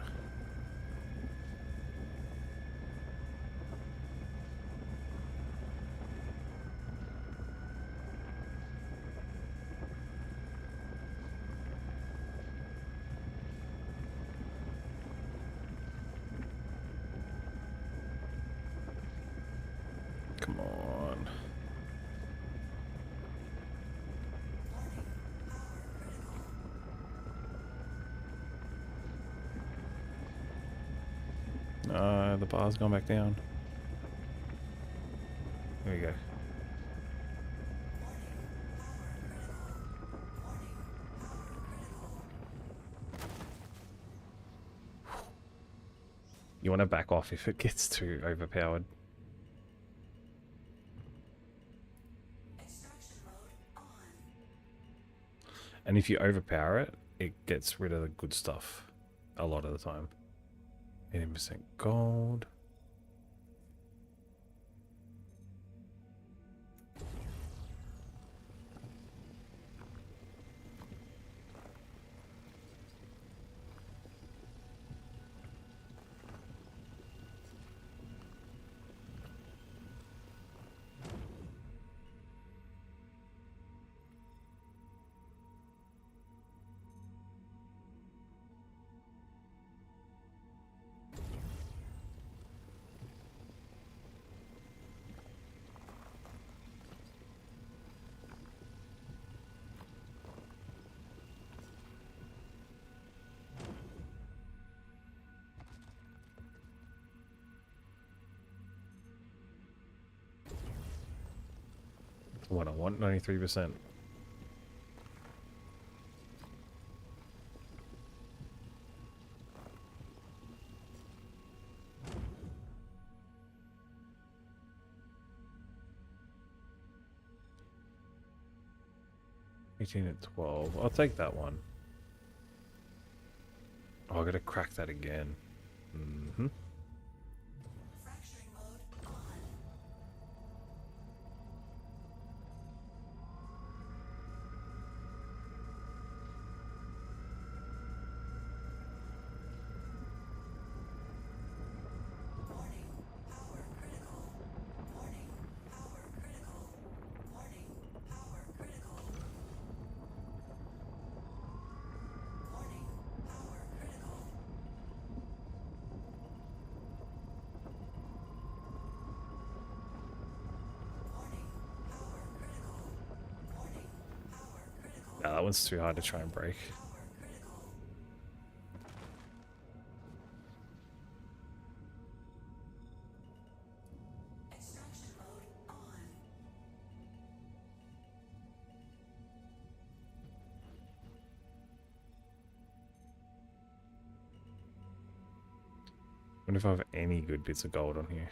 Come on. The bar's gone back down. There we go. You want to back off if it gets too overpowered. And if you overpower it, it gets rid of the good stuff a lot of the time. 80% gold. What I want, 93%. $18 at 12. I'll take that one. Oh, I gotta crack that again. Mm-hmm. Nah, that one's too hard to try and break. Wonder if I have any good bits of gold on here.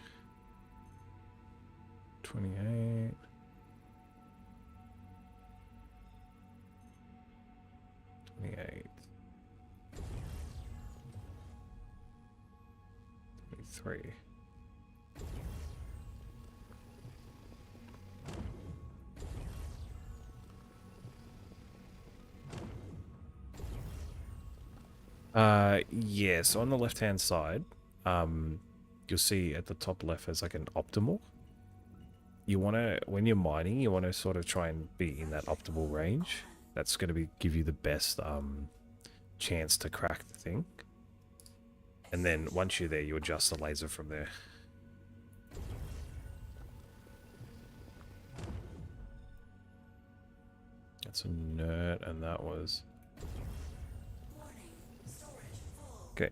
28. 28. 23. Yeah, so on the left hand side, you'll see at the top left there's like an optimal. You want to, when you're mining, you want to sort of try and be in that optimal range. That's going to give you the best chance to crack the thing. And then once you're there, you adjust the laser from there. That's a nerd, and that was... Okay.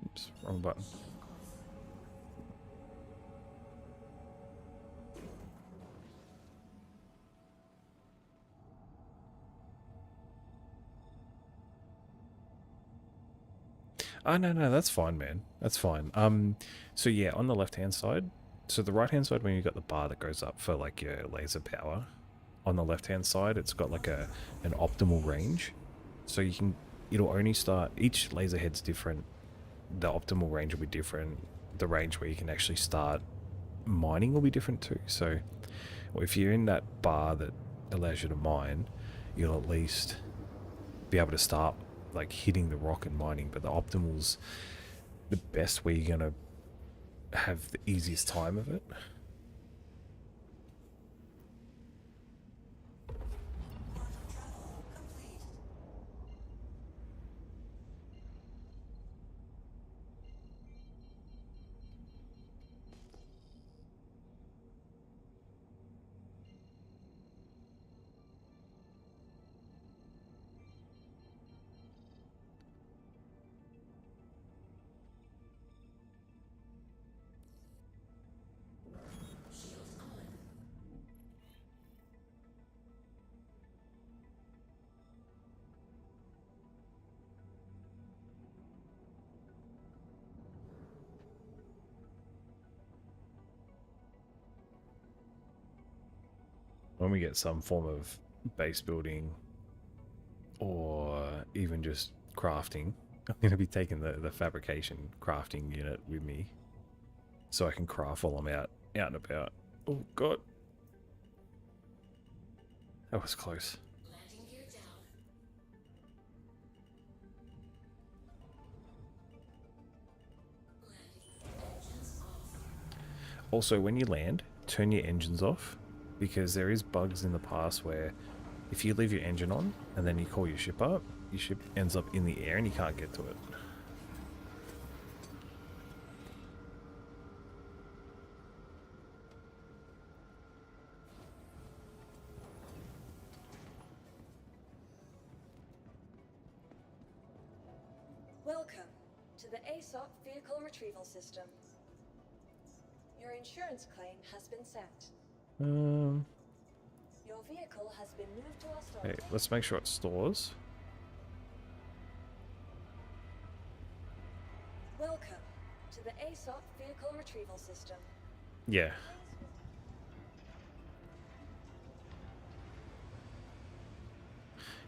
Oops, wrong button. Oh, no, that's fine, man. That's fine. So yeah, on the left-hand side, so the right-hand side, when you've got the bar that goes up for like your laser power, on the left-hand side, it's got like an optimal range. So you can, it'll only start, each laser head's different. The optimal range will be different. The range where you can actually start mining will be different too. So if you're in that bar that allows you to mine, you'll at least be able to start like hitting the rock and mining. But the optimal's the best where you're gonna have the easiest time of it. When we get some form of base building or even just crafting, I'm going to be taking the fabrication crafting unit with me so I can craft while I'm out and about. Oh god, that was close. Also, when you land, turn your engines off, because there is bugs in the past where if you leave your engine on and then you call your ship up, your ship ends up in the air and you can't get to it. Welcome to the ASOP vehicle retrieval system. Your insurance claim has been sent. Your vehicle has been moved to our storage. Hey, let's make sure it stores. Welcome to the ASOP vehicle retrieval system. Yeah.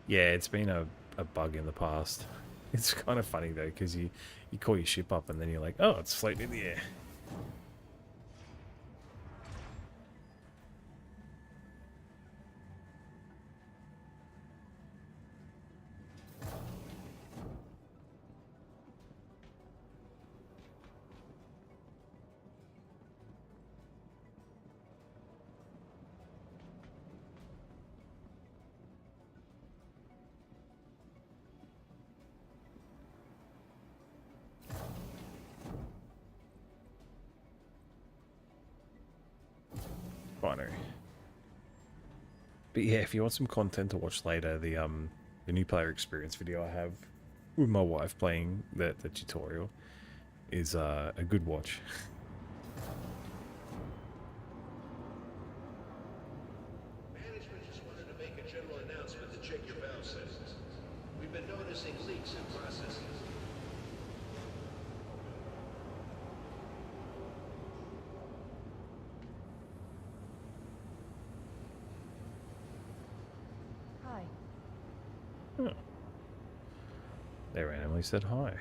Yeah, it's been a bug in the past. It's kind of funny though, because you call your ship up and then you're like, oh, it's floating in the air. Binary. But yeah, if you want some content to watch later, the new player experience video I have with my wife playing the tutorial is a good watch. Management just wanted to make a general announcement to check your valve settings. We've been noticing leaks in processes. Hi. Oh. They randomly said hi.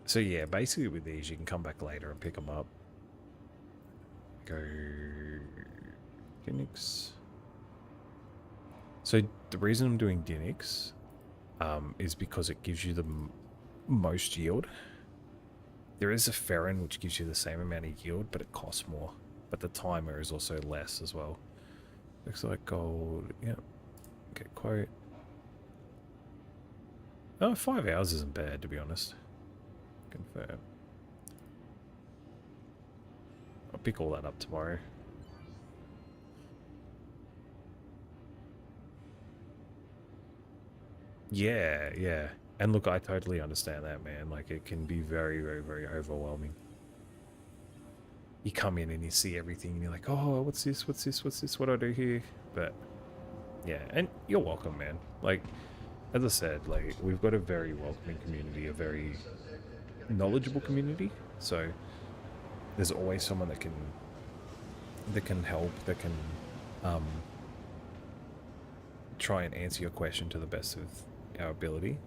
So yeah, basically with these, you can come back later and pick them up. Go Dinix. So the reason I'm doing Dinix is because it gives you the most yield. There is a Ferrin which gives you the same amount of yield, but it costs more. But the timer is also less as well. Looks like gold. Yep. Okay, quote. Oh, 5 hours isn't bad, to be honest. Confirm. I'll pick all that up tomorrow. Yeah, yeah. And look, I totally understand that, man. Like, it can be very, very, very overwhelming. You come in and you see everything and you're like, oh, what's this? What's this? What's this? What do I do here? But, yeah. And you're welcome, man. Like, as I said, like, we've got a very welcoming community, a very knowledgeable community. So, there's always someone that can help, that can try and answer your question to the best of our ability.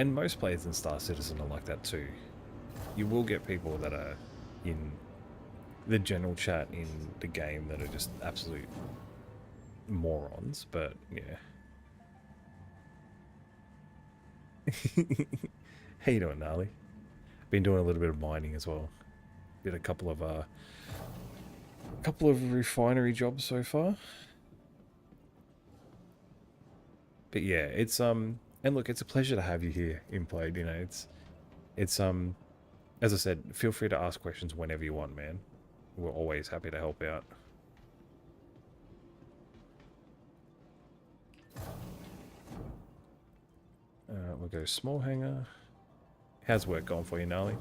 And most players in Star Citizen are like that too. You will get people that are in the general chat in the game that are just absolute morons, but yeah. How you doing, Gnarly? Been doing a little bit of mining as well. Did a couple of refinery jobs so far. But yeah, it's and look, it's a pleasure to have you here in Played. You know, it's as I said, feel free to ask questions whenever you want, man. We're always happy to help out. We'll go small hangar. How's work going for you, Gnarly?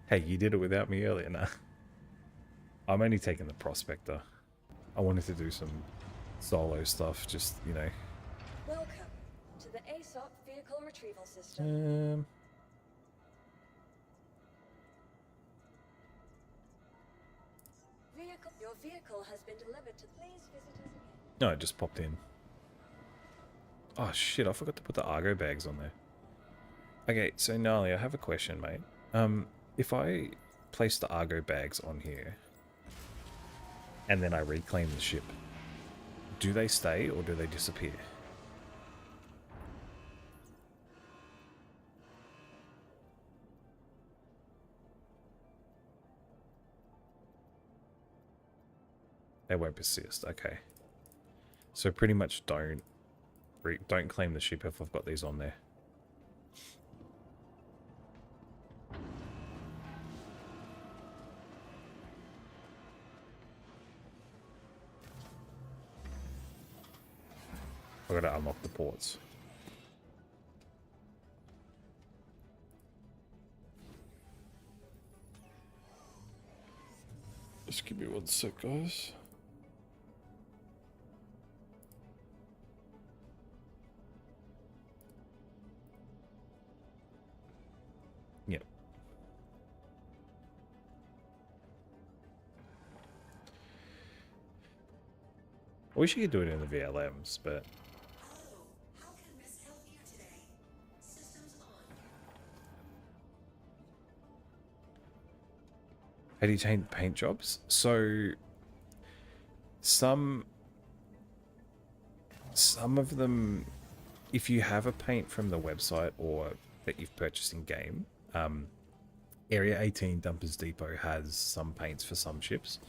Hey, you did it without me earlier, nah. I'm only taking the Prospector. I wanted to do some solo stuff, just, you know. Welcome to the ASOP vehicle retrieval system. Your vehicle has been delivered to please visit us again. No, it just popped in. Oh shit, I forgot to put the Argo bags on there. Okay, so Gnarly, I have a question, mate. If I place the Argo bags on here, and then I reclaim the ship, do they stay or do they disappear? They won't persist, okay. So pretty much don't claim the ship if I've got these on there. I gotta unlock the ports. Just give me 1 sec, guys. Yep. I wish you could do it in the VLMs, but how do you change paint jobs? So some of them, if you have a paint from the website or that you've purchased in game, Area 18 Dumpers Depot has some paints for some ships.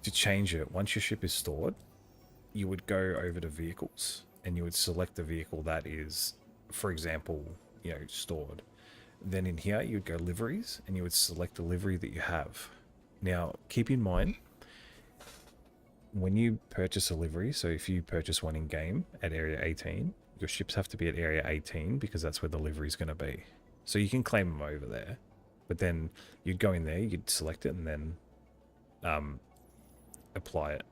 To change it, once your ship is stored, you would go over to vehicles and you would select the vehicle that is, for example, you know, stored. Then in here, you would go liveries and you would select the livery that you have. Now, keep in mind, when you purchase a livery, so if you purchase one in game at Area 18, your ships have to be at Area 18 because that's where the livery is going to be. So you can claim them over there, but then you'd go in there, you'd select it and then apply it.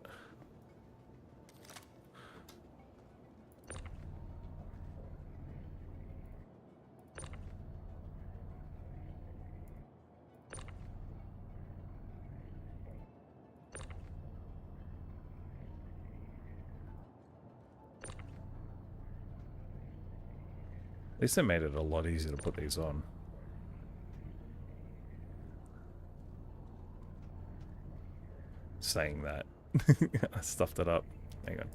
At least they made it a lot easier to put these on. Saying that. I stuffed it up. Hang on.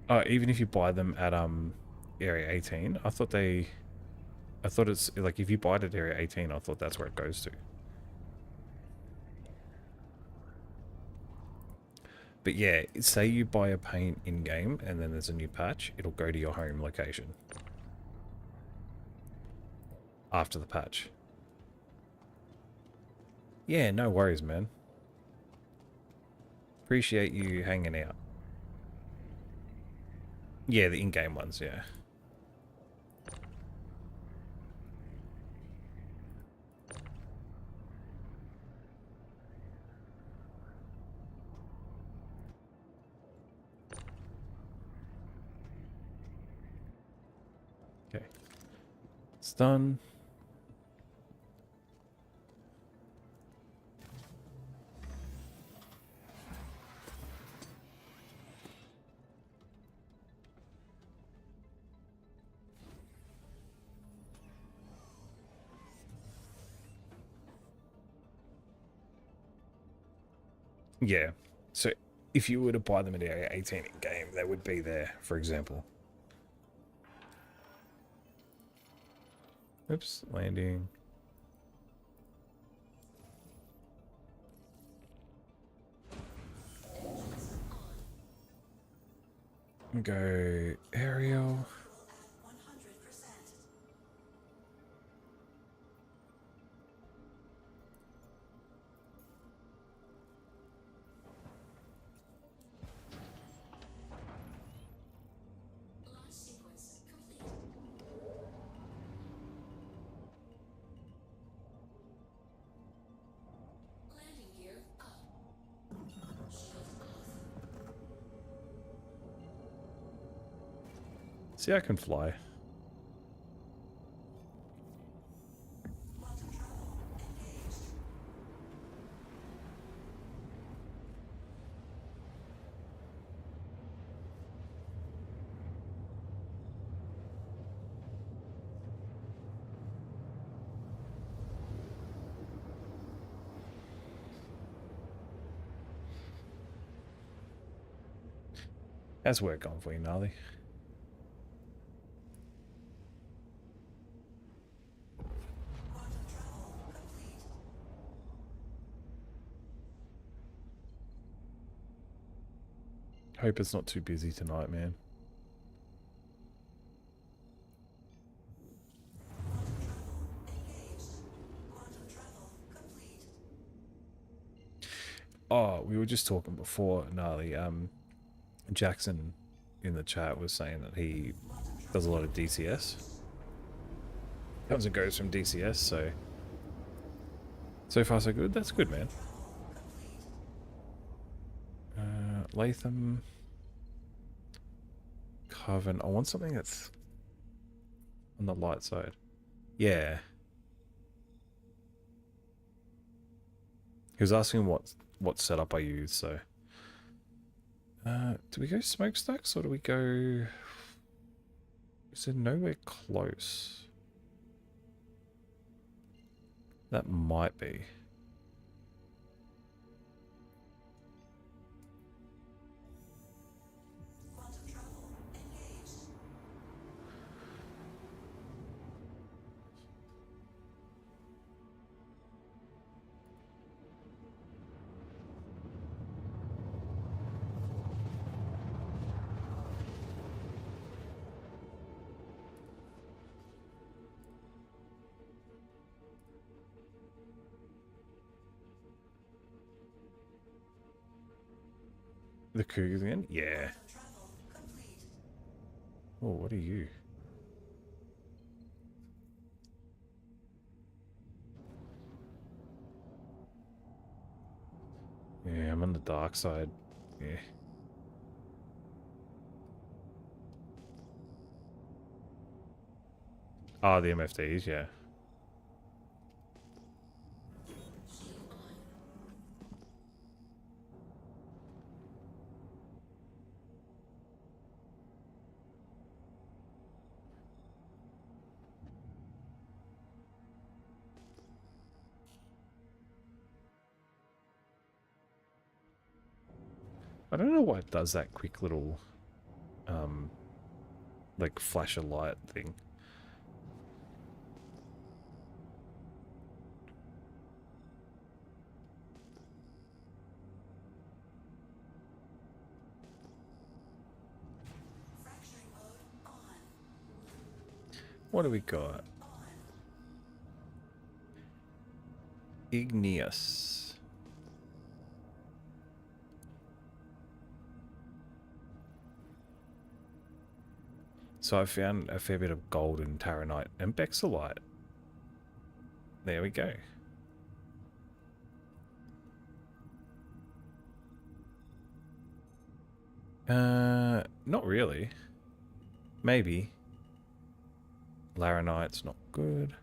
Oh, even if you buy them at Area 18, I thought it's like if you buy it at Area 18, I thought that's where it goes to. But yeah, say you buy a paint in game and then there's a new patch, it'll go to your home location after the patch. Yeah, no worries, man. Appreciate you hanging out. Yeah, the in-game ones, yeah. Okay. It's done. Yeah, so if you were to buy them at Area 18 in game, they would be there, for example. Oops, landing. Go aerial. See, I can fly. How's work going for you, Gnarly? Hope it's not too busy tonight, man. Oh, we were just talking before, Gnarly. Jackson in the chat was saying that he does a lot of DCS. Comes and goes from DCS, so far so good. That's good, man. Latham, Coven. I want something that's on the light side. Yeah. He was asking what setup I use, so. Do we go smokestacks or do we go... Is there nowhere close? That might be. The Cougars again? Yeah. Oh, what are you? Yeah, I'm on the dark side. Yeah. Oh, the MFDs, yeah. I don't know why it does that quick little, like flash of light thing. What do we got? Igneous. So I found a fair bit of gold and taranite and bexolite. There we go. Not really. Maybe. Laranite's not good.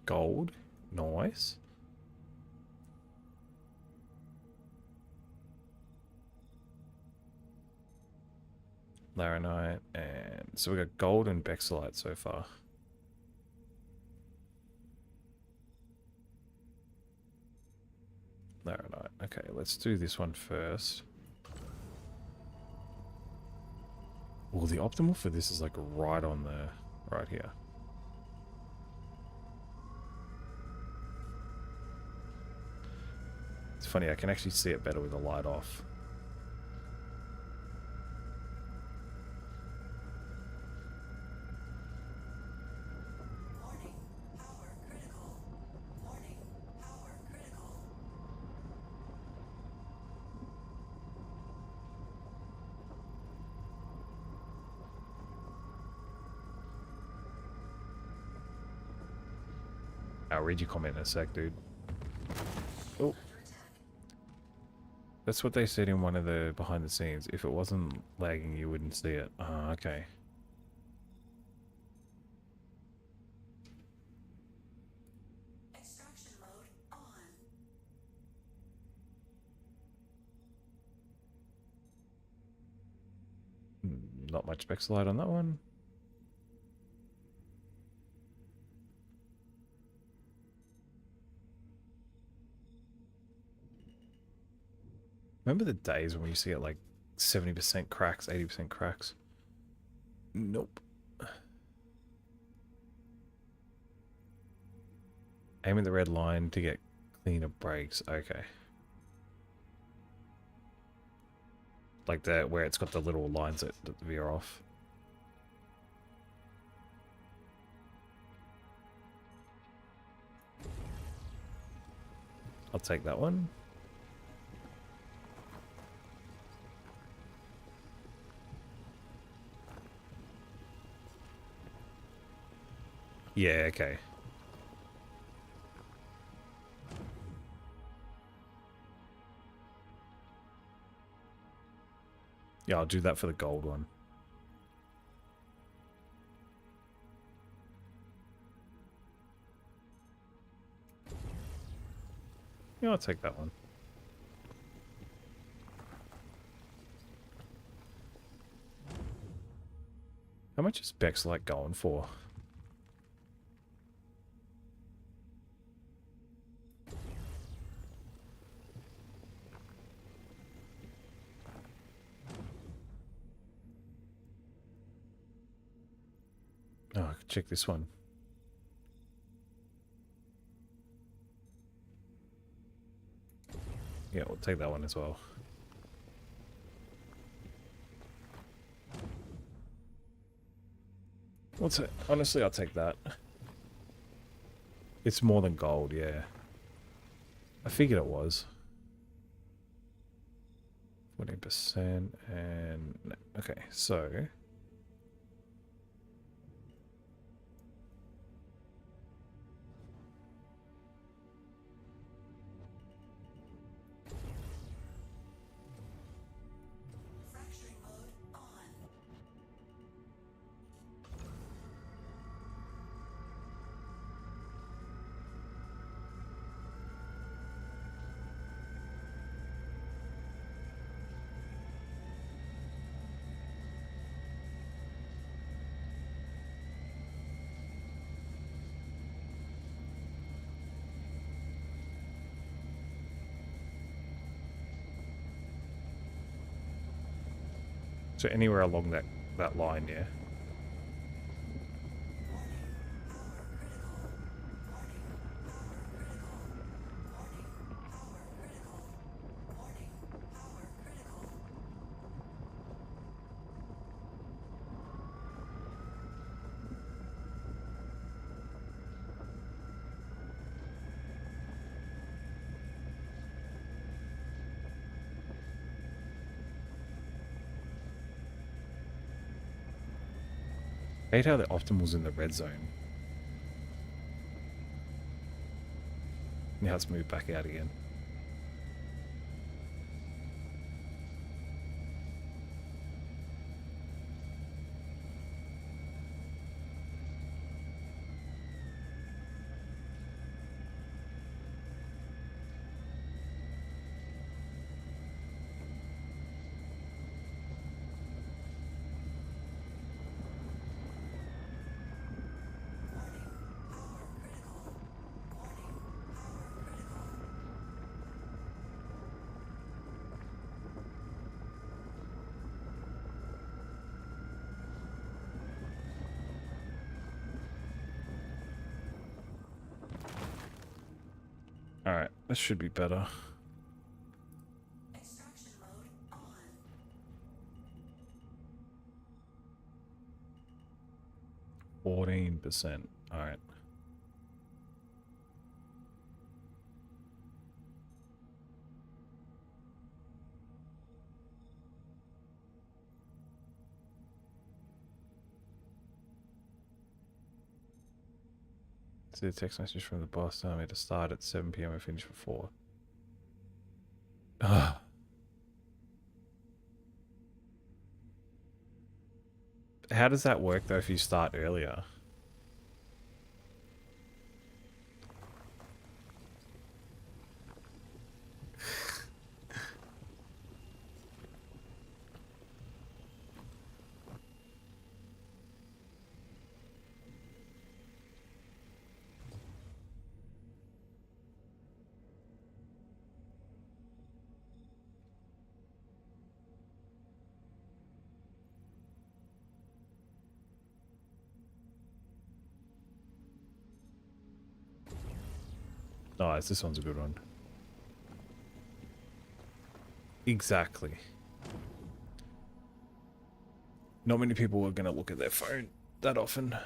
Gold. Nice. Laranite, and so we got gold and bexolite so far. Laranite. Okay, let's do this one first. Well, the optimal for this is like right on the right here. It's funny, I can actually see it better with the light off. I'll read your comment in a sec, dude. Oh. That's what they said in one of the behind the scenes. If it wasn't lagging, you wouldn't see it. Ah, okay. Extraction mode on. Not much bexolite on that one. Remember the days when we used to get like 70% cracks, 80% cracks? Nope. Aim at the red line to get cleaner brakes. Okay. Like the where it's got the little lines that veer off. I'll take that one. Yeah, okay. Yeah, I'll do that for the gold one. Yeah, I'll take that one. How much is Bex like going for? Oh, check this one. Yeah, we'll take that one as well. What's it? Honestly, I'll take that. It's more than gold, yeah. I figured it was. 14% and... Okay, so... So anywhere along that line, yeah. I hate how the optimal's in the red zone. Now it's moved back out again. Alright, this should be better. Extraction mode on. 14%. Alright. See the text message from the boss telling me to start at 7 PM and finish at 4. Ugh. How does that work though if you start earlier? Nice, this one's a good one. Exactly. Not many people are going to look at their phone that often.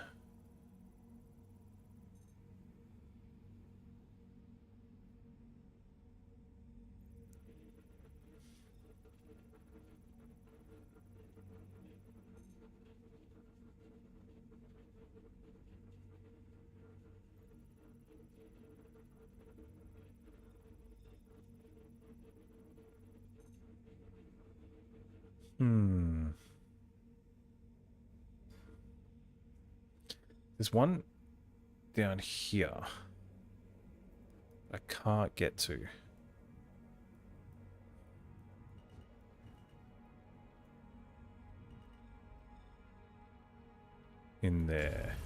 There's one down here I can't get to. In there.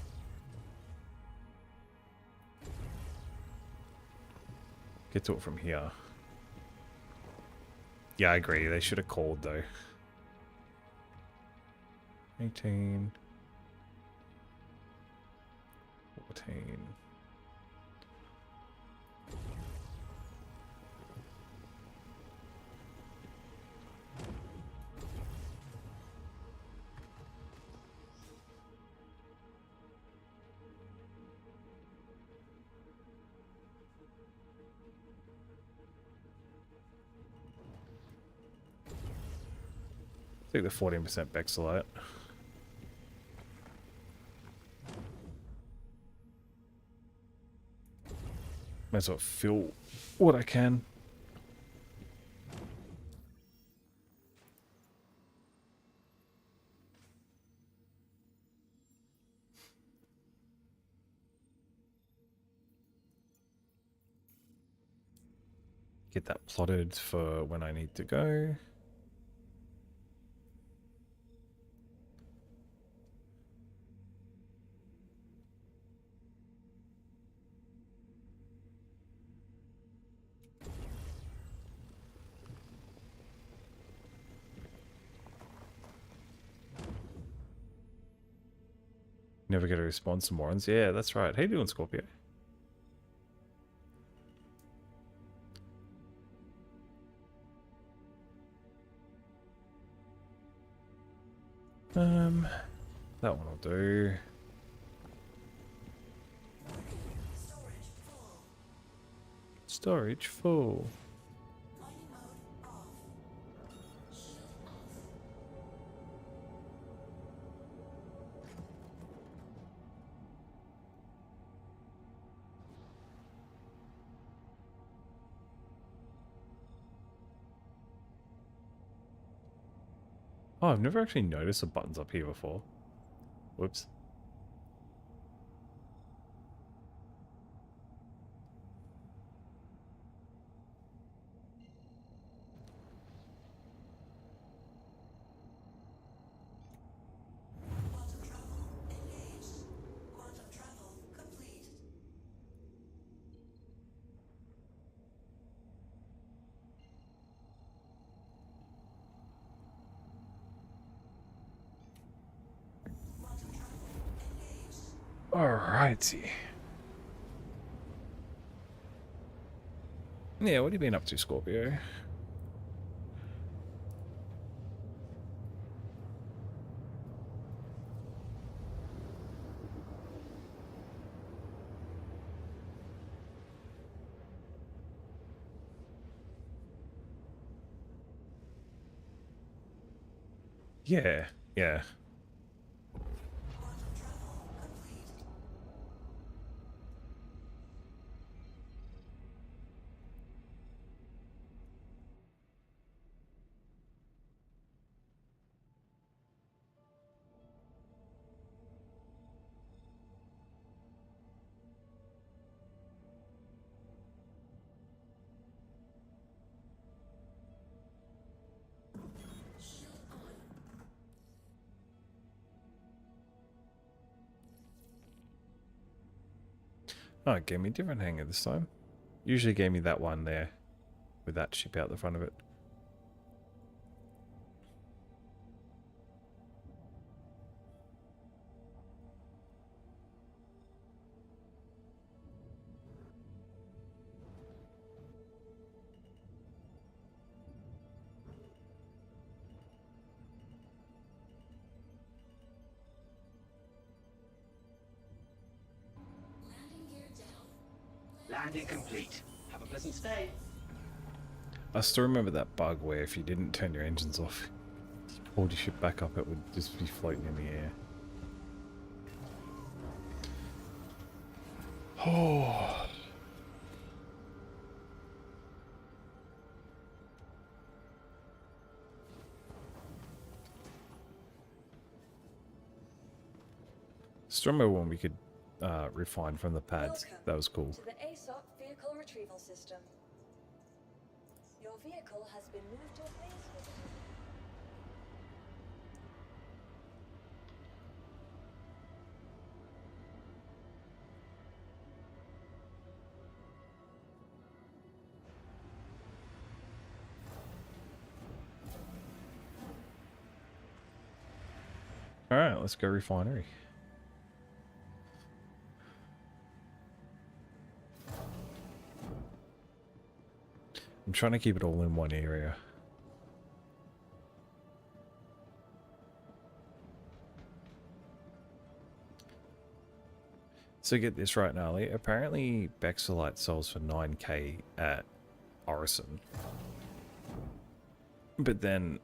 Get to it from here. Yeah, I agree. They should have called though. 18. 14. Take the 14% Bexalite. Might as well fill what I can. Get that plotted for when I need to go. Never get a response to morons. Yeah, that's right. How you doing, Scorpio? That one will do. Storage full. Oh, I've never actually noticed the buttons up here before. Whoops. Alrighty. Yeah, what have you been up to, Scorpio? Yeah, yeah. Oh, it gave me a different hanger this time. Usually gave me that one there with that ship out the front of it. Landing complete. Have a pleasant stay. I still remember that bug where if you didn't turn your engines off, pulled your ship back up, it would just be floating in the air. Oh. Still remember when we could refine from the pads. Welcome That was cool. to the ASOP vehicle retrieval system. Your vehicle has been moved to a place with Alright, let's go refinery. I'm trying to keep it all in one area. So get this right, Gnarly. Apparently Bexolite sells for 9k at Orison. But then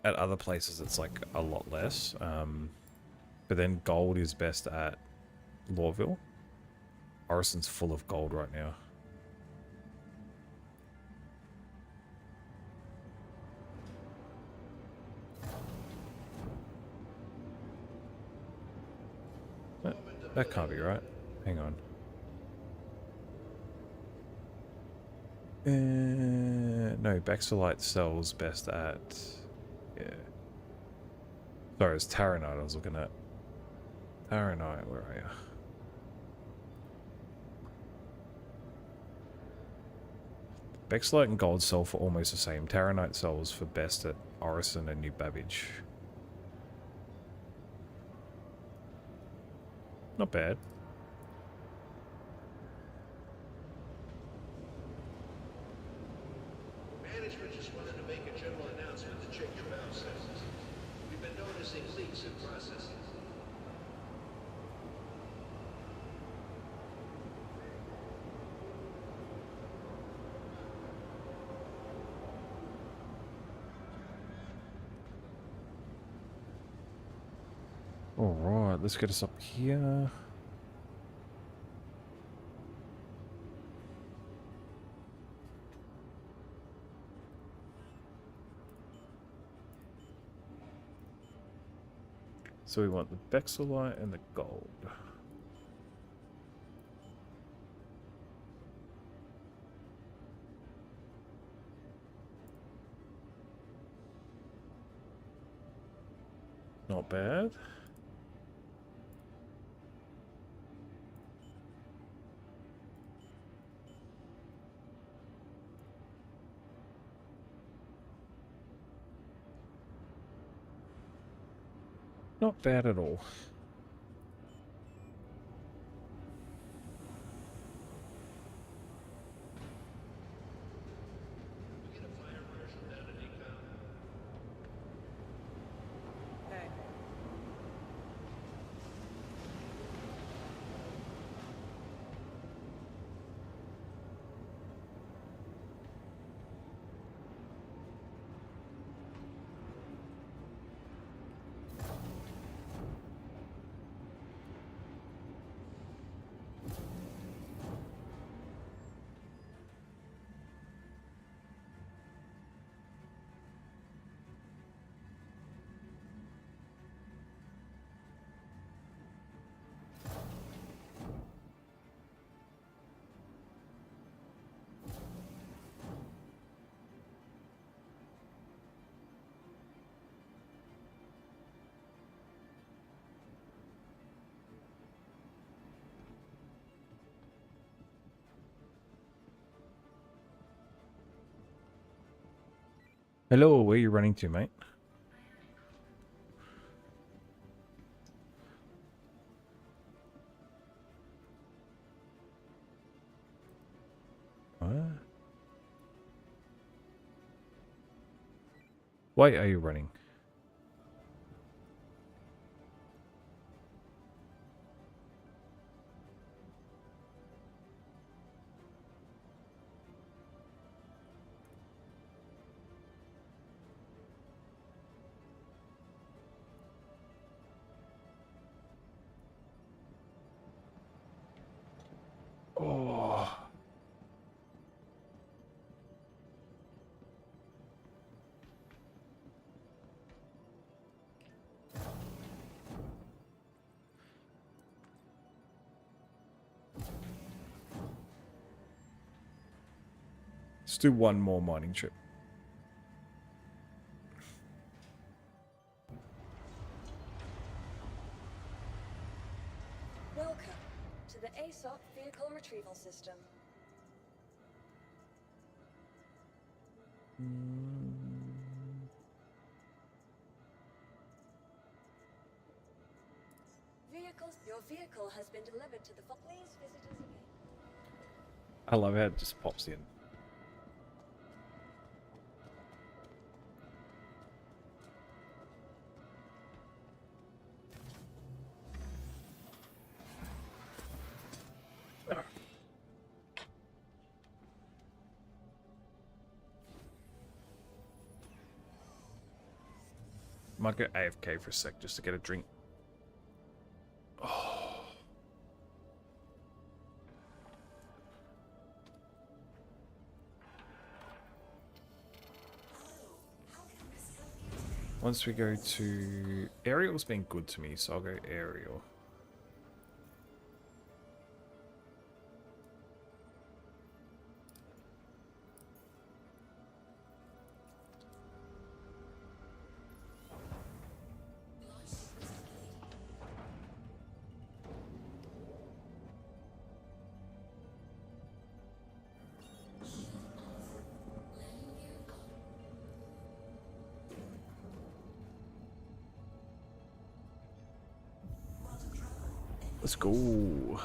at other places it's like a lot less. But then gold is best at Lawville. Orison's full of gold right now. That can't be right. Hang on. No, Bexolite sells best at... Yeah. Sorry, it's Taranite I was looking at. Taranite, where are you? Bexolite and gold sell for almost the same. Taranite sells for best at Orison and New Babbage. Not bad. Management just wanted to make a general announcement to check your valve sizes. We've been noticing leaks in processing. Alright, let's get us up here. So we want the Bexolite and the gold. Not bad. Not bad at all. Okay. Hello, where are you running to, mate? What? Why are you running? Let's do one more mining trip. Welcome to the ASOP Vehicle Retrieval System. Your vehicle has been delivered to the. Please visit us again. I love how it just pops in. Might go AFK for a sec just to get a drink. Oh. Once we go to... Aerial's been good to me, so I'll go aerial. Let's go.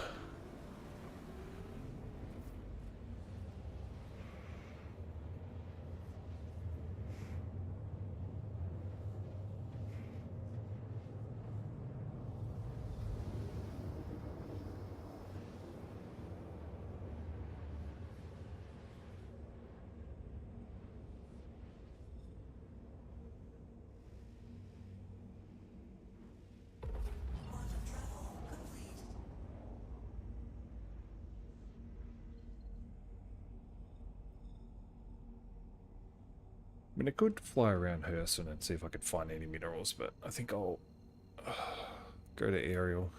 I mean, I could fly around Herson and see if I could find any minerals, but I think I'll go to aerial.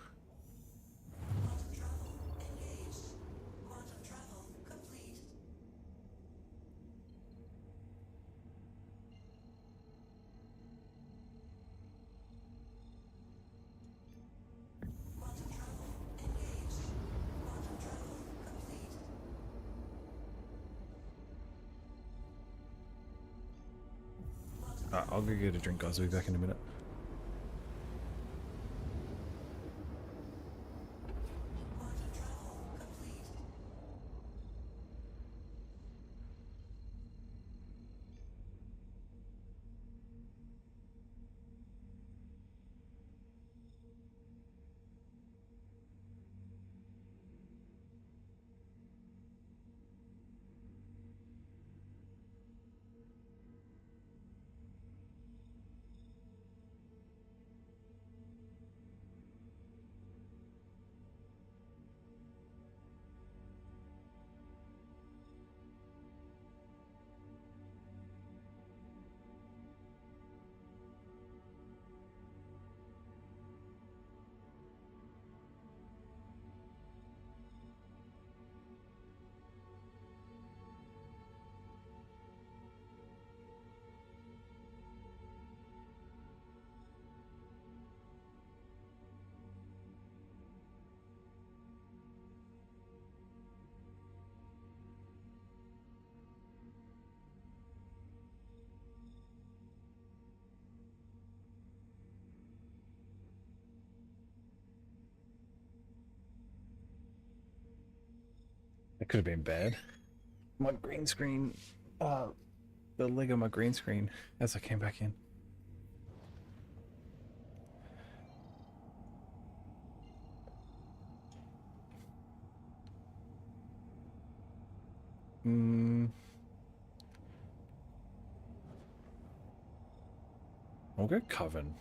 I'll go get a drink, guys. I'll be back in a minute. That could have been bad. My green screen, the leg of my green screen as I came back in. I'll go Coven.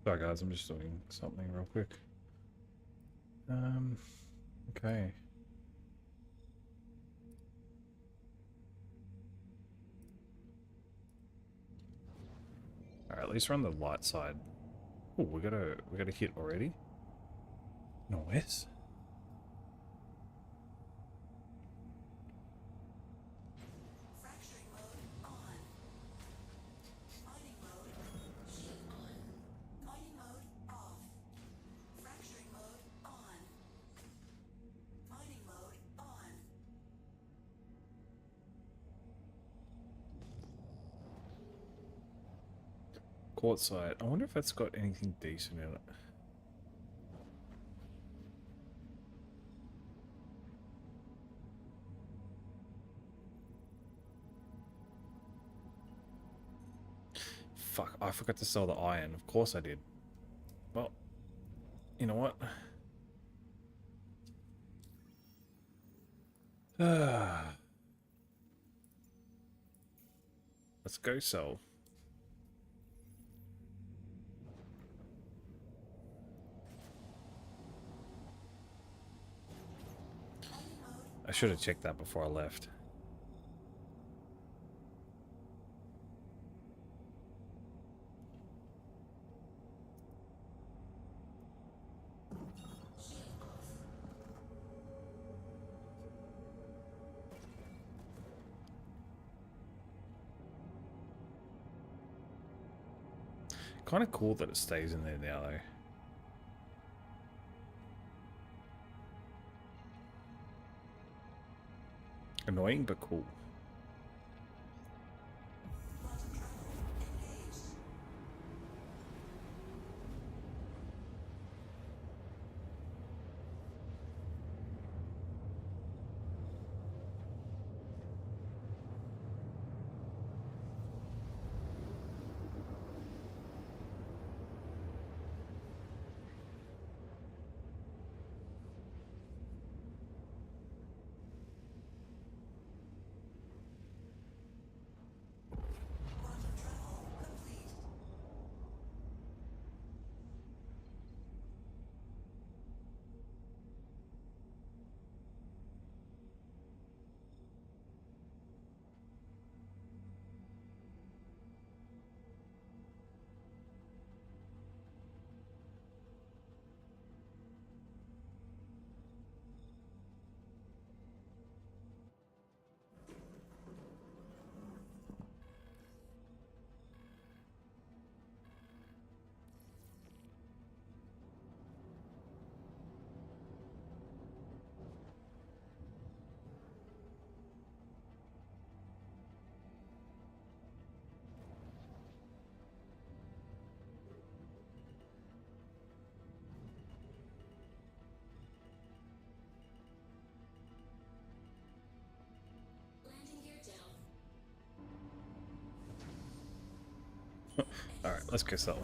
Sorry guys, I'm just doing something real quick. Okay. Alright, at least we're on the light side. Oh, we got a hit already. Nice. Quartzite. I wonder if that's got anything decent in it. Fuck, I forgot to sell the iron. Of course I did. Well, you know what? Let's go sell. I should have checked that before I left. Kind of cool that it stays in there now, though. Annoying, but cool. Alright, let's go sell.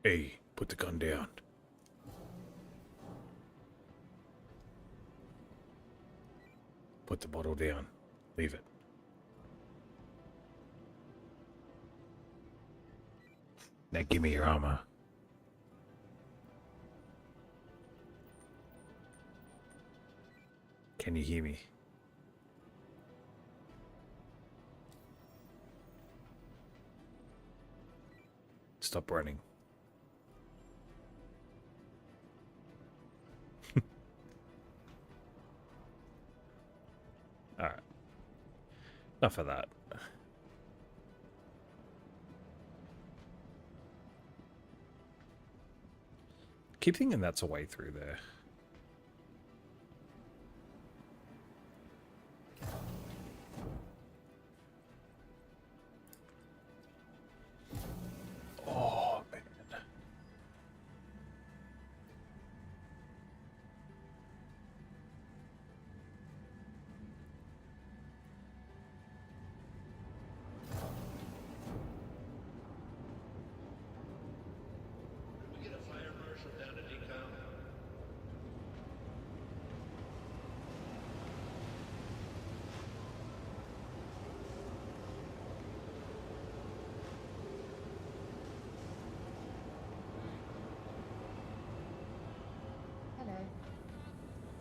Hey, put the gun down. Put the bottle down. Leave it. Now give me your armor. Can you hear me? Stop running. Alright. Enough of that. Keep thinking that's a way through there.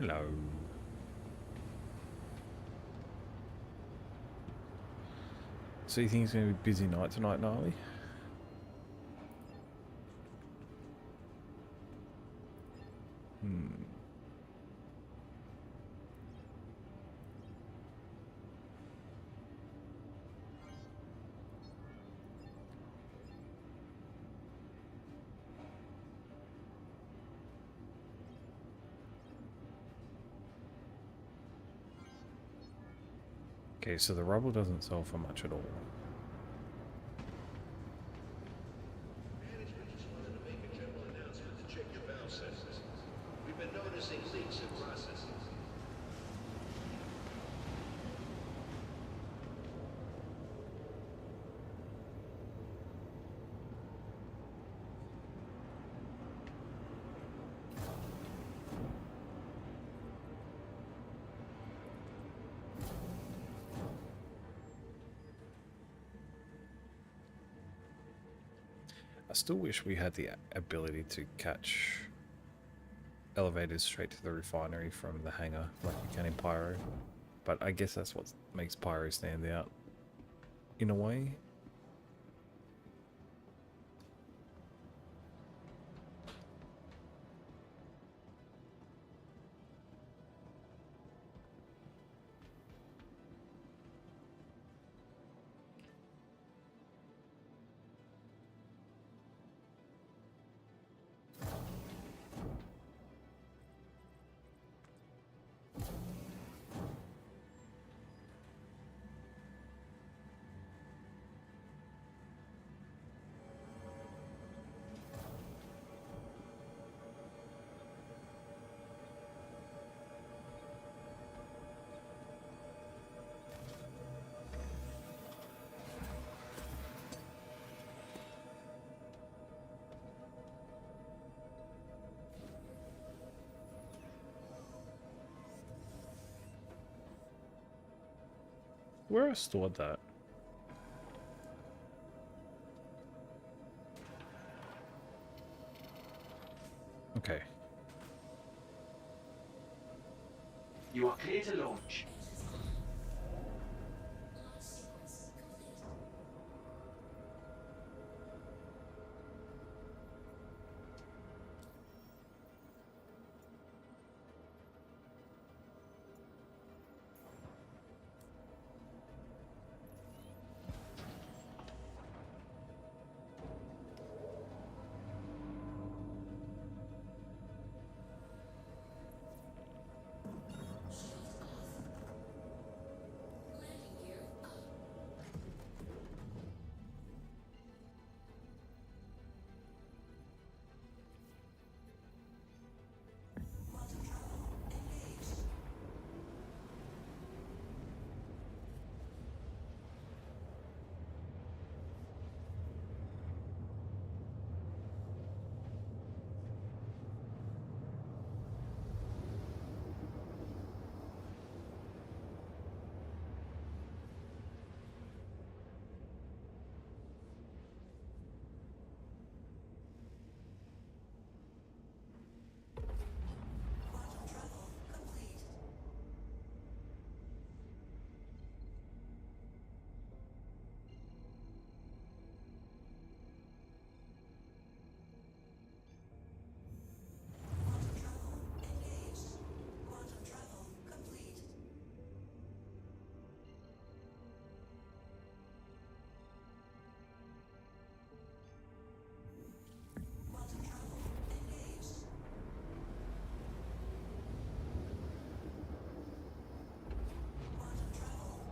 Hello. So you think it's going to be a busy night tonight, Gnarly? Okay, so the rubble doesn't sell for much at all. Management just wanted to make a general announcement to check your valve settings. We've been noticing leaks in processing. I still wish we had the ability to catch elevators straight to the refinery from the hangar like we can in Pyro. But I guess that's what makes Pyro stand out in a way. Where I stored that? Okay. You are clear to launch.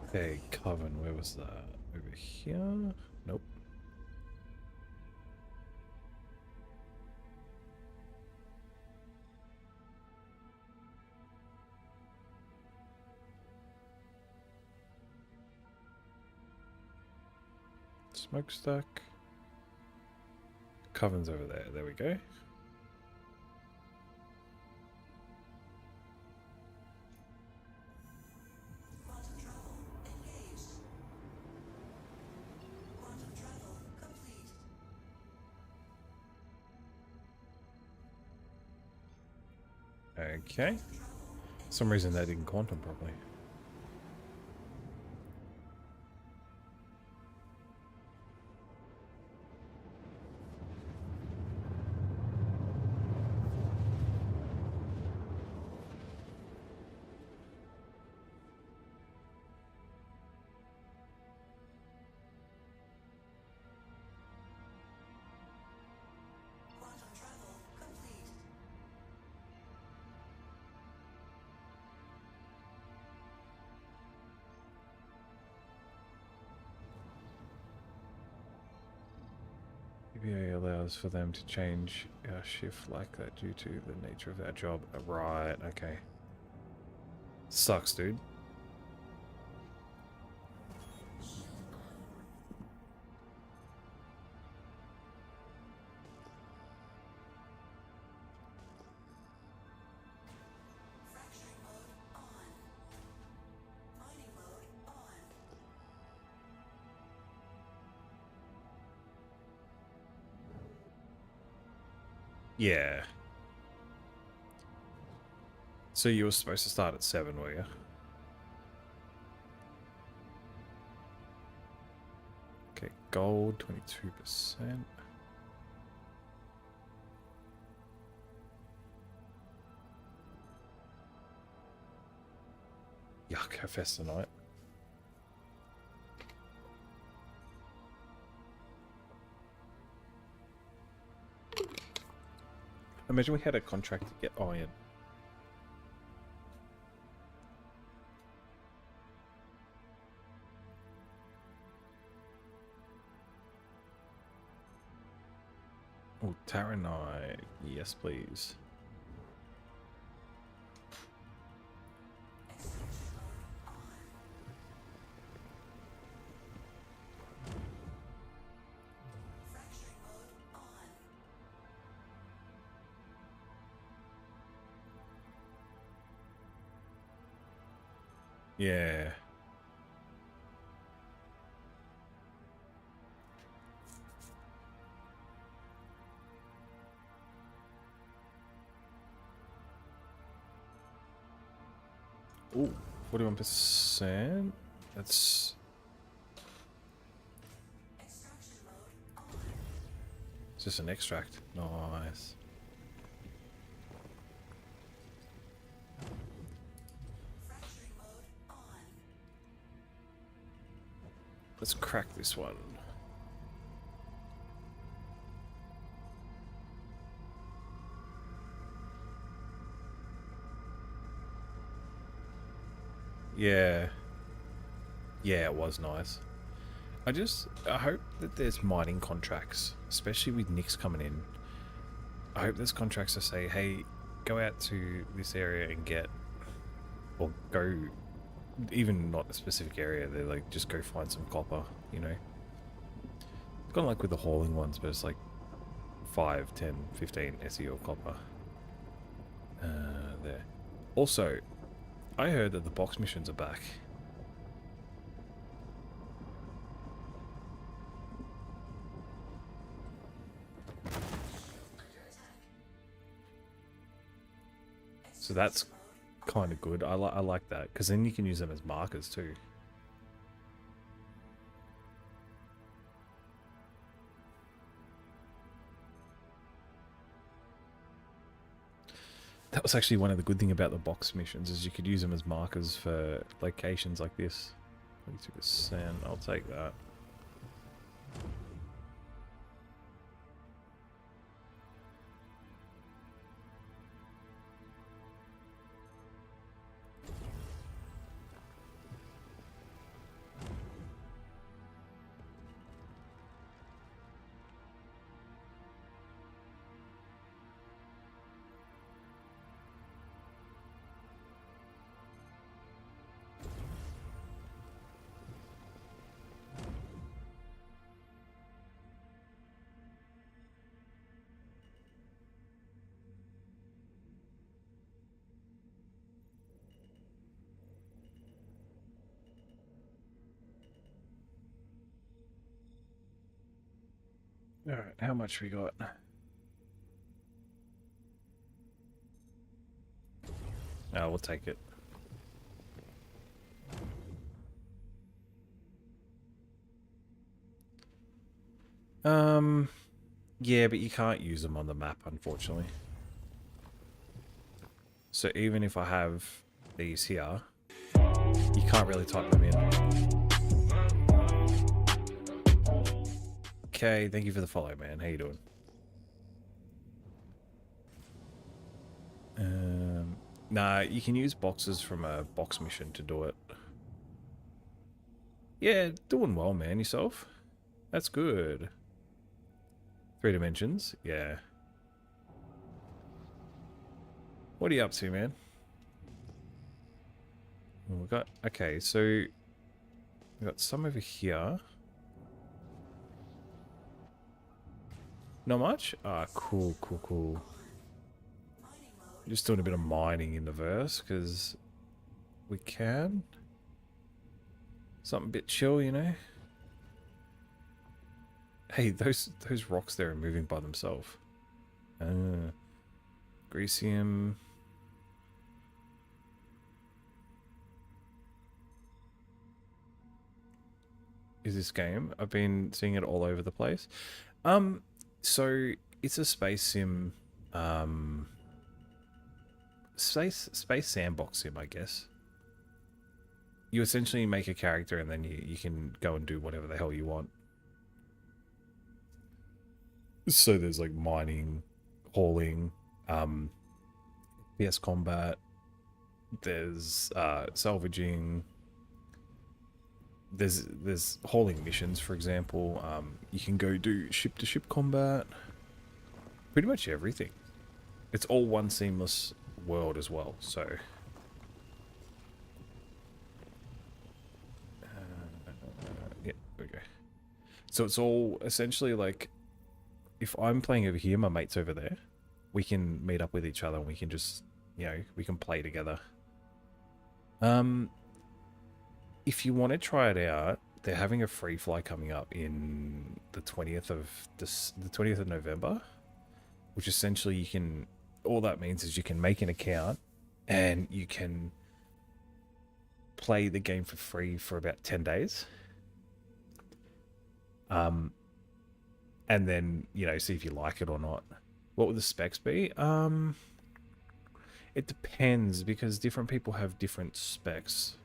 Okay, Coven, where was that? Over here? Nope. Smokestack. Coven's over there. There we go. Okay. some reason they didn't quantum properly. PBA allows for them to change our shift like that due to the nature of our job. Right, okay. Sucks, dude. Yeah. So you were supposed to start at 7, were you? Okay, gold, 22%. Yuck, how fast tonight. Imagine we had a contract to get iron. Oh, Taranite. Yes, please. Yeah. Ooh, 41%. That's... It's just an extract. Nice. Let's crack this one. Yeah. Yeah, it was nice. I hope that there's mining contracts, especially with Nyx coming in. I hope there's contracts that say, hey, go out to this area and get, or go, even not a specific area, they're like, just go find some copper, you know? It's kind of like with the hauling ones, but it's like 5, 10, 15 SEO copper. There. Also, I heard that the box missions are back. So that's kind of good. I like that, because then you can use them as markers too. That was actually one of the good things about the box missions, is you could use them as markers for locations like this. 22%, I'll take that. Alright, how much we got? We'll take it. Yeah, but you can't use them on the map, unfortunately. So even if I have these here, you can't really type them in. Okay, thank you for the follow, man. How you doing? Nah, you can use boxes from a box mission to do it. Yeah, doing well, man. Yourself? That's good. 3 dimensions? Yeah. What are you up to, man? Well, we got... Okay, so... We got some over here. Not much? Ah, cool, cool, cool. Just doing a bit of mining in the verse, because... we can. Something a bit chill, you know? Hey, those rocks there are moving by themselves. Greasium. Is this game? I've been seeing it all over the place. So it's a space sim, space sandbox sim, I guess. You essentially make a character and then you can go and do whatever the hell you want. So there's like mining, hauling, PS combat, there's salvaging, there's hauling missions, for example. You can go do ship-to-ship combat, pretty much everything. It's all one seamless world as well, so... yeah, okay. So it's all essentially like... if I'm playing over here, my mate's over there, we can meet up with each other and we can just, you know, we can play together. If you want to try it out, they're having a free fly coming up in the 20th of November, which essentially you can, all that means is you can make an account and you can play the game for free for about 10 days. And then, you know, see if you like it or not. What would the specs be? It depends, because different people have different specs.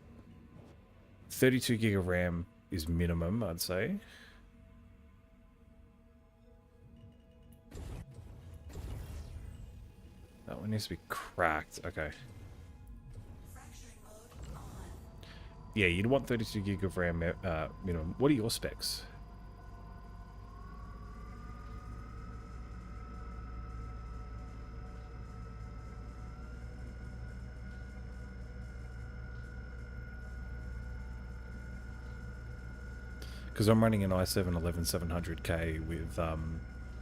32 gig of RAM is minimum, I'd say. That one needs to be cracked. Okay. Yeah, you'd want 32 gig of RAM minimum. What are your specs? Because I'm running an i7 11700K with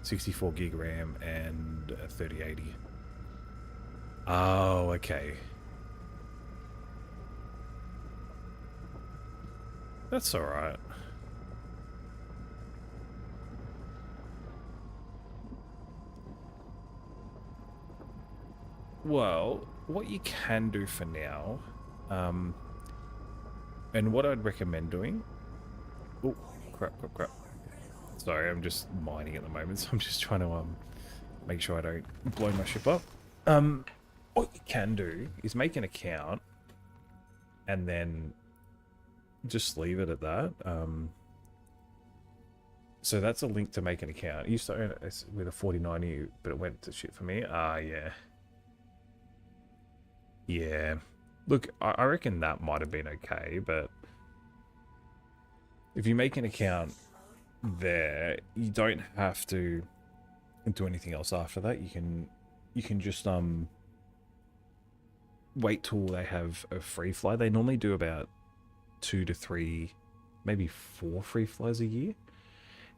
64 gig RAM and 3080. Oh, okay. That's alright. Well, what you can do for now, and what I'd recommend doing... Oh, crap. Sorry, I'm just mining at the moment, so I'm just trying to make sure I don't blow my ship up. What you can do is make an account and then just leave it at that. So that's a link to make an account. I used to own it with a 4090, but it went to shit for me. Yeah. Yeah. Look, I reckon that might have been okay, but if you make an account there, you don't have to do anything else after that. You can just wait till they have a free fly. They normally do about 2 to 3, maybe 4 free flies a year.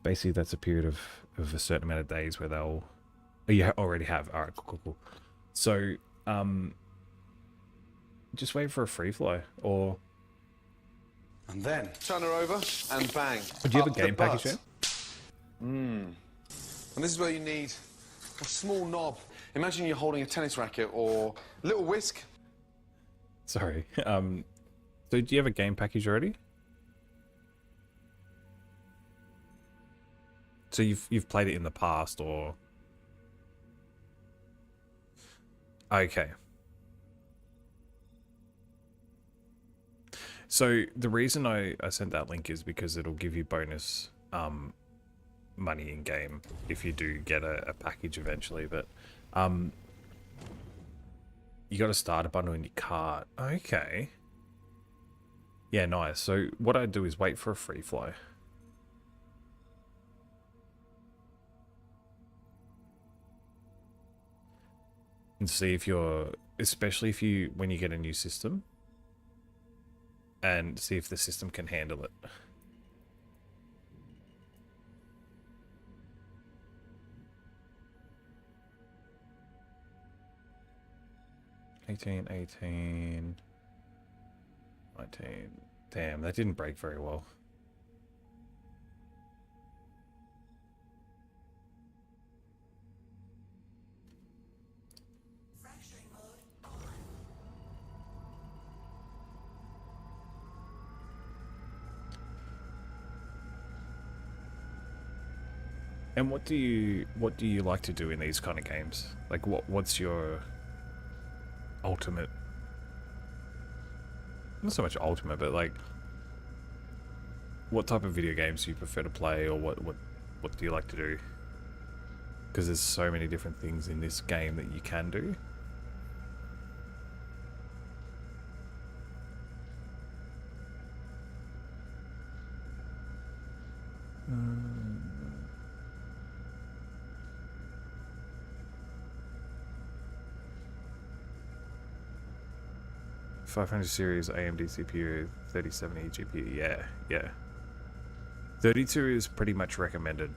Basically, that's a period of a certain amount of days where they'll... Oh, you already have. All right, cool. So, just wait for a free fly, or... And then turn her over and bang. Do you have a game package yet? And this is where you need a small knob. Imagine you're holding a tennis racket or a little whisk. Sorry. So do you have a game package already? So you've played it in the past, or? Okay. So the reason I sent that link is because it'll give you bonus money in game if you do get a package eventually, but you got to start a bundle in your cart. Okay. Yeah, nice. So what I do is wait for a free fly. And see if you're, especially if you, when you get a new system, and see if the system can handle it. $18, $18, $19. Damn, that didn't break very well. And what do you like to do in these kind of games? Like what's your ultimate, not so much ultimate, but like what type of video games do you prefer to play, or what do you like to do? Because there's so many different things in this game that you can do. $500 series AMD CPU, 3070 GPU. Yeah. 32 is pretty much recommended.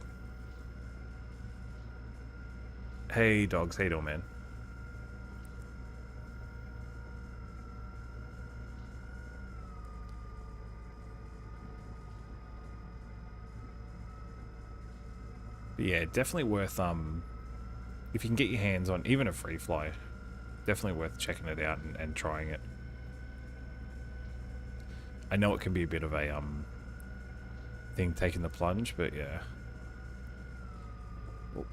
Hey dogs, how you doing, man? But yeah, definitely worth if you can get your hands on even a free fly, definitely worth checking it out and trying it. I know it can be a bit of a thing taking the plunge, but yeah. Oh.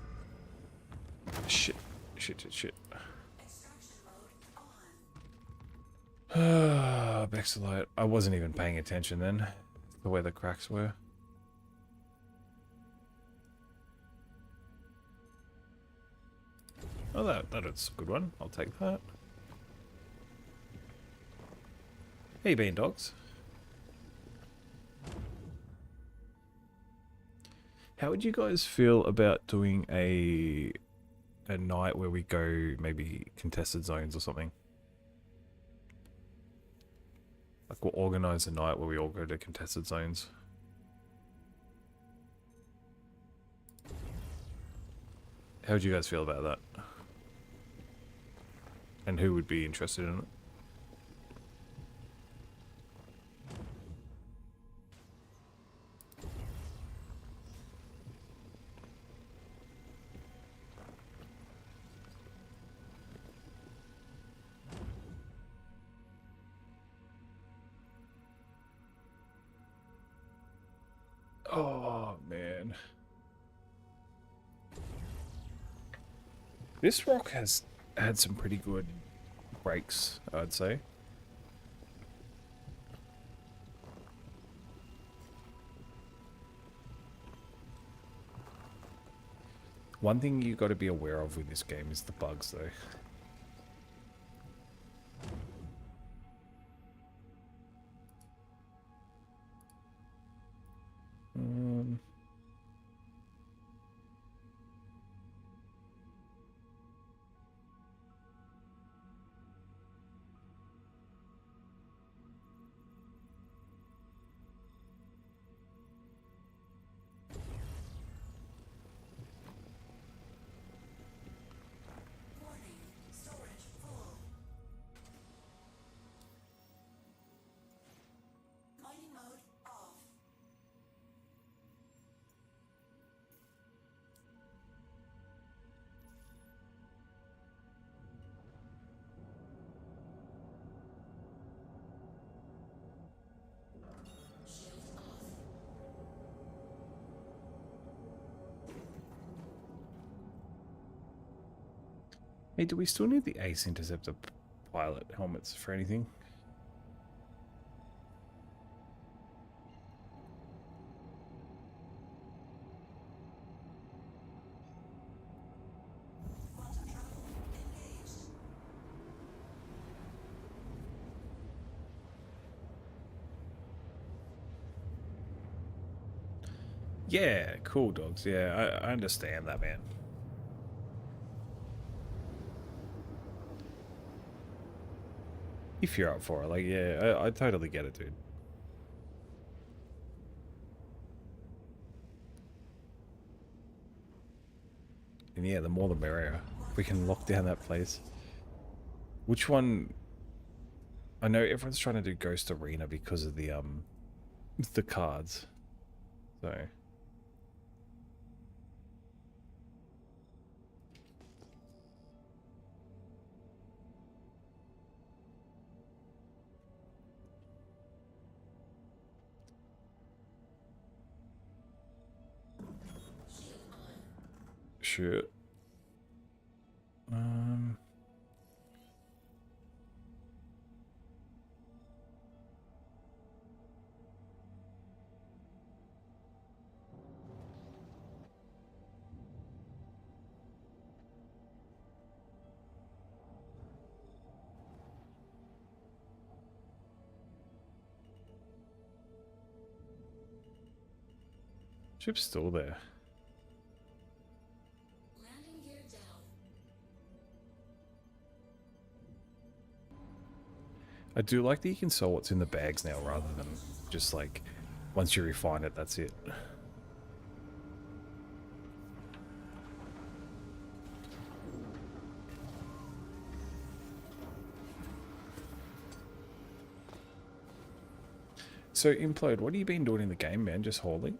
Shit. Bexalite. I wasn't even paying attention then to where the cracks were. Oh, that's a good one. I'll take that. Hey, bean dogs. How would you guys feel about doing a night where we go maybe contested zones or something? Like we'll organize a night where we all go to contested zones. How would you guys feel about that? And who would be interested in it? Oh, man. This rock has had some pretty good breaks, I'd say. One thing you got to be aware of with this game is the bugs, though. Hey, do we still need the Ace Interceptor pilot helmets for anything? Yeah, cool dogs. Yeah, I understand that, man. If you're up for it, like, yeah, I totally get it, dude. And yeah, the more the merrier. We can lock down that place. Which one? I know everyone's trying to do Ghost Arena because of the cards. So sure. Ship's still there. I do like that you can sell what's in the bags now rather than just like once you refine it, that's it. So Implode, what have you been doing in the game, man? Just hauling?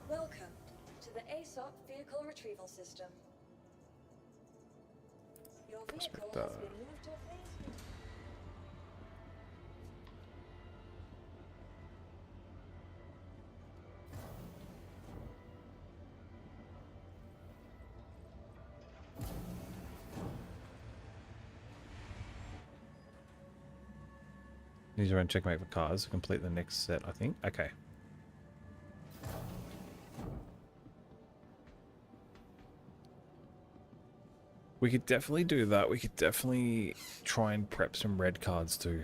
Welcome to the ASOP Vehicle Retrieval System. Your vehicle has been moved off base. Need to run checkmate for cars to complete the next set, I think. Okay. We could definitely do that. We could definitely try and prep some red cards too.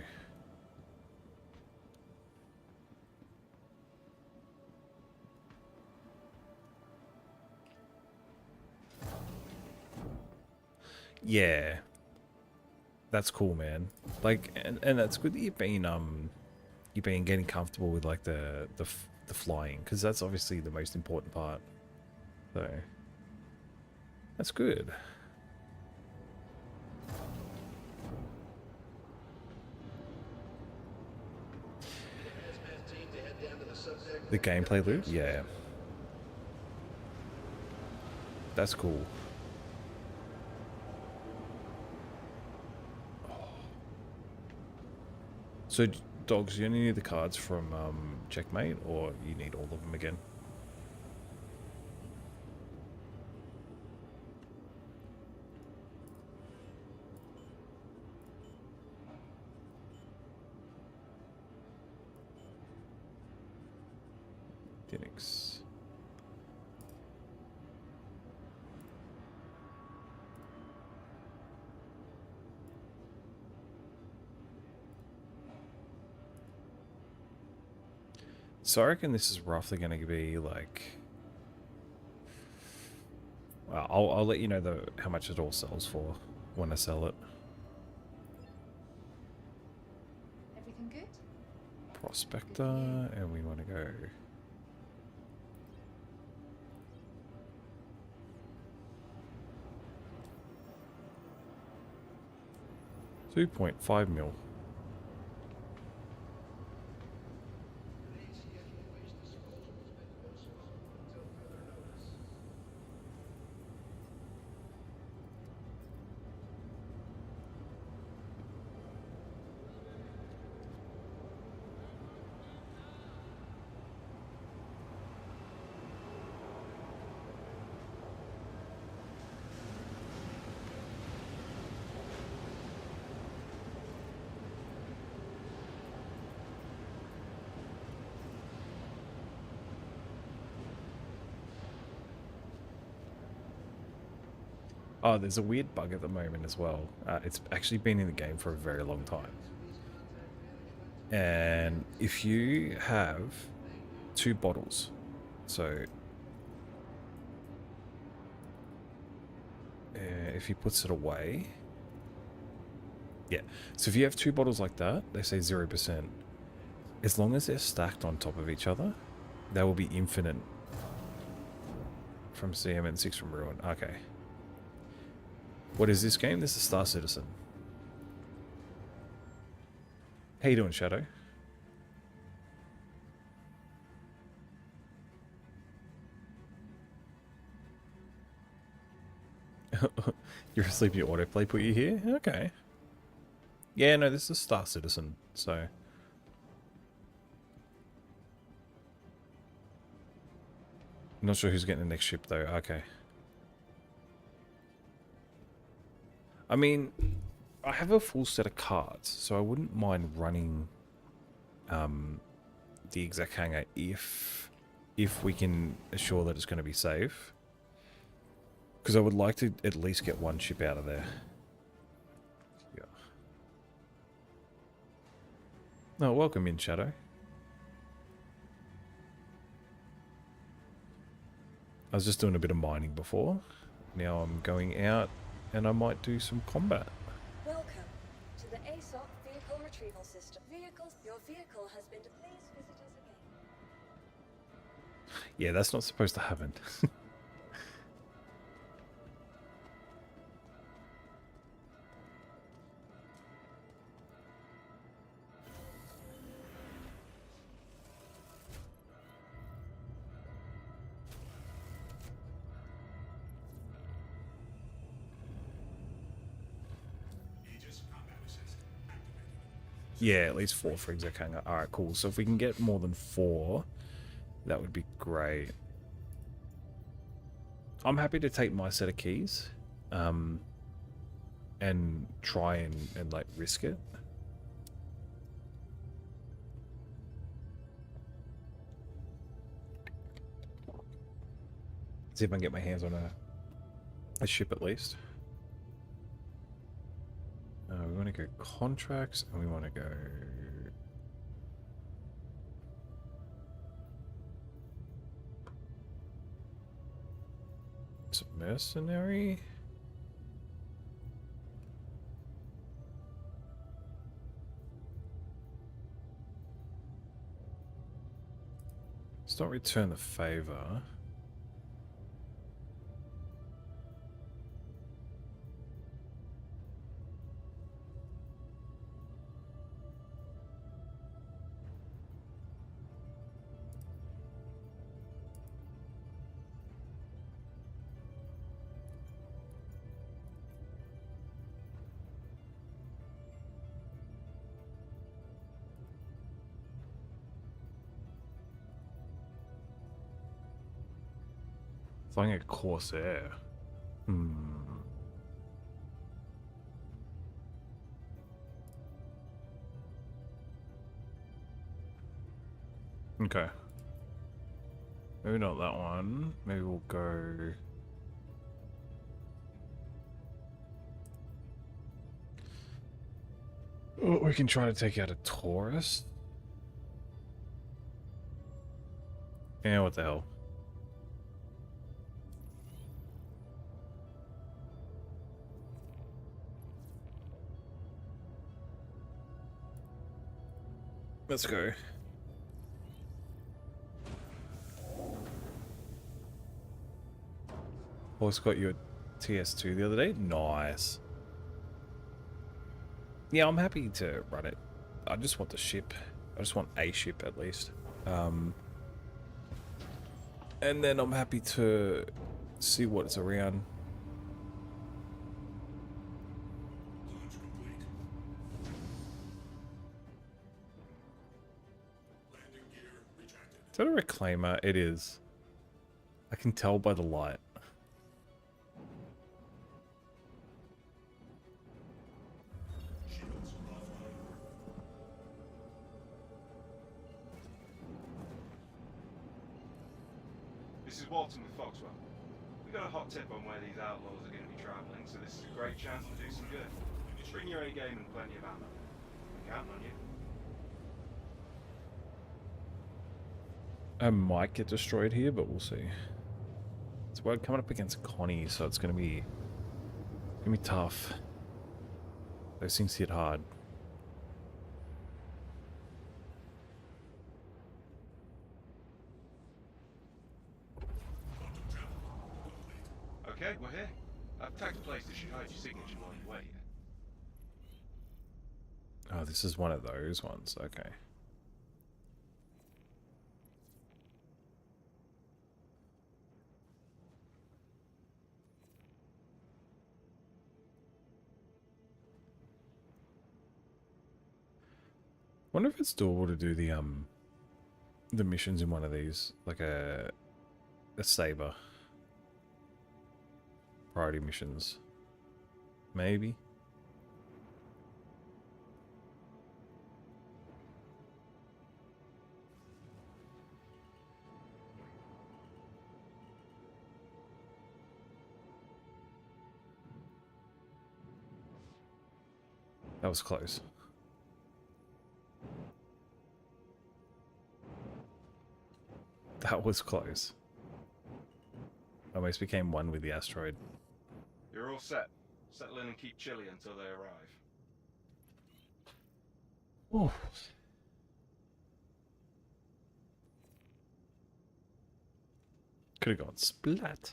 Yeah. That's cool, man. Like, and that's good that you've been getting comfortable with like the flying, because that's obviously the most important part. So that's good. The gameplay loop, yeah. That's cool. So, dogs, you only need the cards from Checkmate, or you need all of them again? Linux. So I reckon this is roughly going to be like... Well, I'll let you know how much it all sells for when I sell it. Everything good? Prospector, and we want to go... 2.5 mil. Oh, there's a weird bug at the moment as well. It's actually been in the game for a very long time. And if you have 2 bottles, so if he puts it away, yeah. So if you have 2 bottles like that, they say 0%. As long as they're stacked on top of each other, they will be infinite. From CM and 6 from Ruin. Okay. What is this game? This is Star Citizen. How you doing, Shadow? You're asleep, your autoplay put you here? Okay. Yeah, no, this is Star Citizen, so... Not sure who's getting the next ship, though. Okay. I mean, I have a full set of cards, so I wouldn't mind running the exact hangar if we can assure that it's going to be safe. Because I would like to at least get 1 ship out of there. Yeah. No, welcome in, Shadow. I was just doing a bit of mining before. Now I'm going out and I might do some combat. Welcome to the ASOC vehicle retrieval system. Your vehicle has been. Please visit us again. Yeah, that's not supposed to happen. Yeah, at least 4 for exact hangar. Alright, cool. So if we can get more than 4, that would be great. I'm happy to take my set of keys. And try and like risk it. See if I can get my hands on a ship at least. We want to go contracts, and we want to go... It's a mercenary? Let's not return the favor. Flying a Corsair. Okay. Maybe not that one. Maybe we'll go... Oh, we can try to take out a Taurus. Yeah, what the hell. Let's go. Also got you a TS2 the other day. Nice. Yeah, I'm happy to run it. I just want the ship. I just want a ship at least. And then I'm happy to see what's around. Is that a reclaimer? It is. I can tell by the light. This is Walton with Foxwell. We got a hot tip on where these outlaws are going to be traveling, so this is a great chance to do some good. Just bring your A game and plenty of ammo. I'm counting on you. I might get destroyed here, but we'll see. We're coming up against Connie, so it's gonna be tough. Those things hit hard. Okay, we're here. I've tagged a place that should hide your signature while you wait. Oh, this is one of those ones. Okay. Wonder if it's doable to do the missions in one of these, like a saber priority missions. Maybe. That was close. That was close. Almost became one with the asteroid. You're all set. Settle in and keep chilly until they arrive. Oh. Could have gone splat.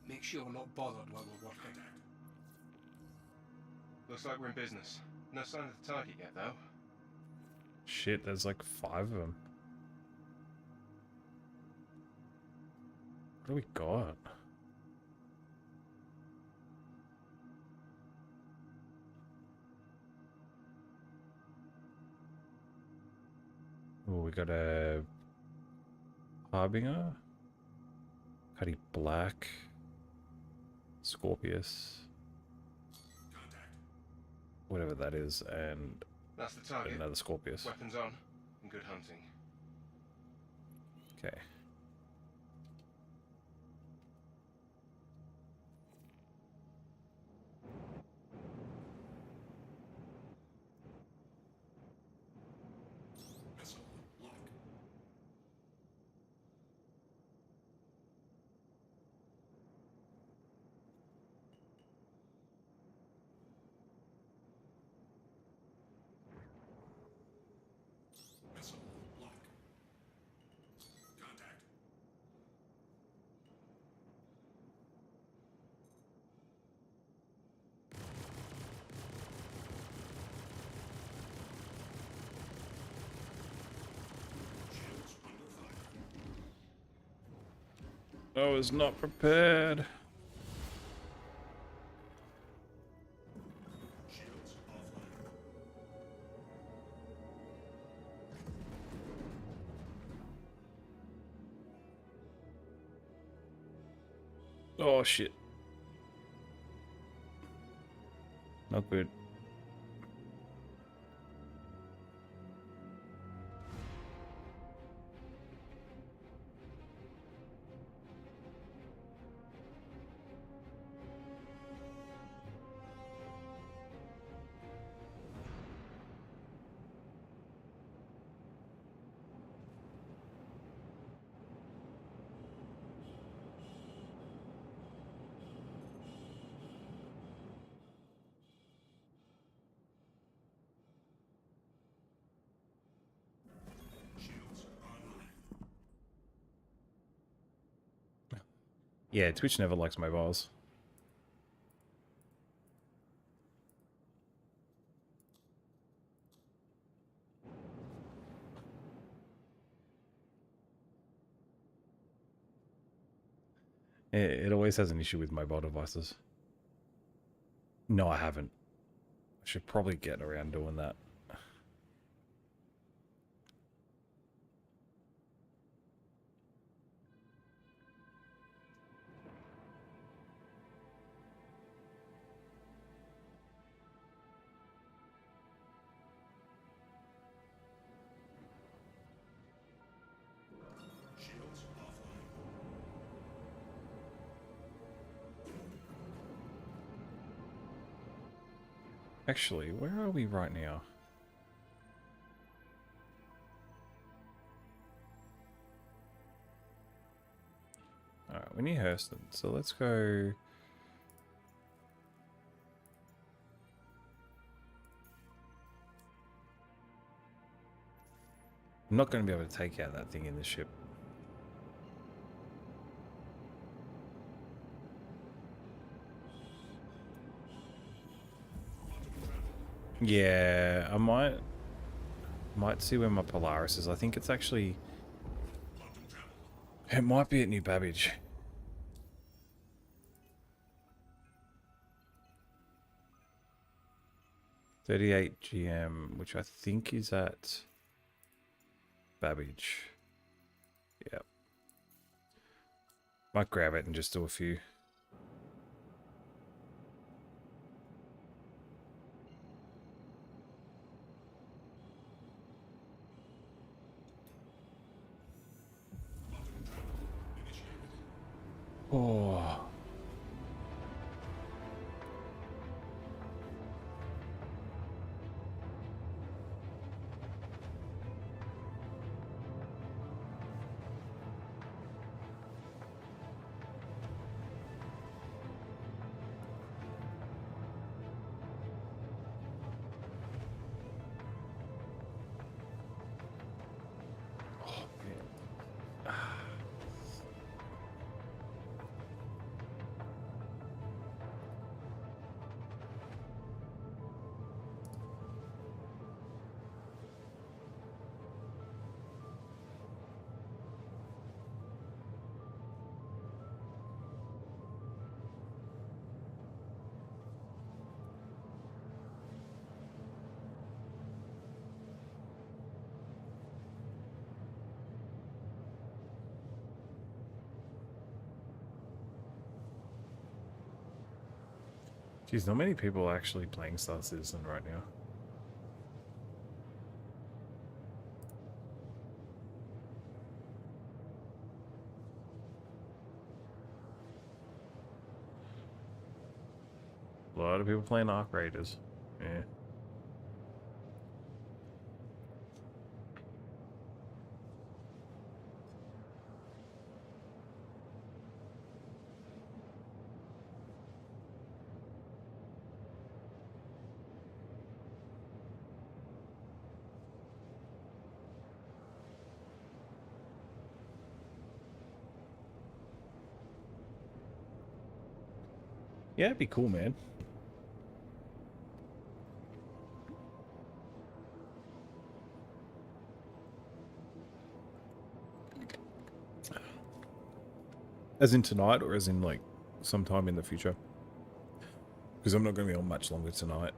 Make sure we're not bothered while we're working. Looks like we're in business. No sign of the target yet, though. Shit, there's like 5 of them. What do we got? Oh, we got a Harbinger, Cuddy Black, Scorpius, whatever that is, and That's the target. another Scorpius. Weapons on, and good hunting. Okay. I was not prepared. Oh shit. Not good. Yeah, Twitch never likes mobiles. It always has an issue with mobile devices. No, I haven't. I should probably get around doing that. Actually, where are we right now? Alright, we're near Hurston, so let's go... I'm not going to be able to take out that thing in the ship. Yeah, I might see where my Polaris is. I think it's actually... It might be at New Babbage. .38 GM, which I think is at Babbage. Yep. Might grab it and just do a few. Oh. Geez, not many people are actually playing Star Citizen right now. A lot of people playing Arc Raiders. Yeah. Yeah, it'd be cool, man. As in tonight, or as in, like, sometime in the future? Because I'm not going to be on much longer tonight.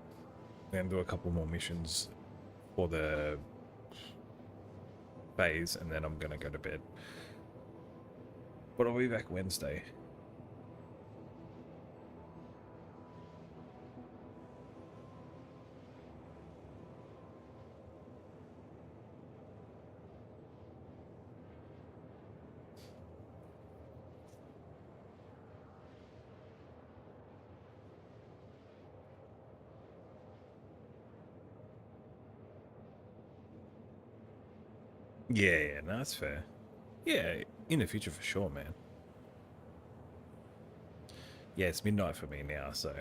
I'm going to do a couple more missions for the phase, and then I'm going to go to bed. But I'll be back Wednesday. Yeah, no, that's fair. Yeah, in the future for sure, man. Yeah, it's midnight for me now, so...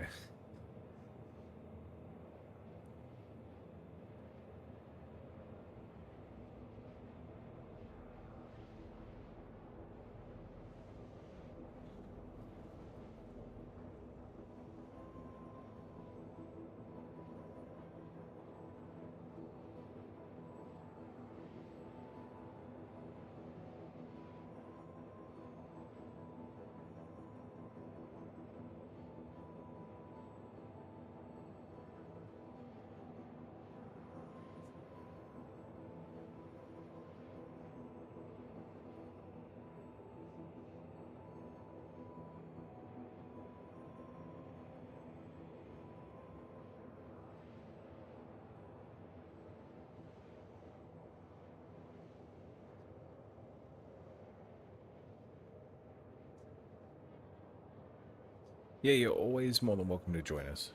Yeah, you're always more than welcome to join us.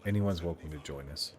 Anyone's welcome to join us.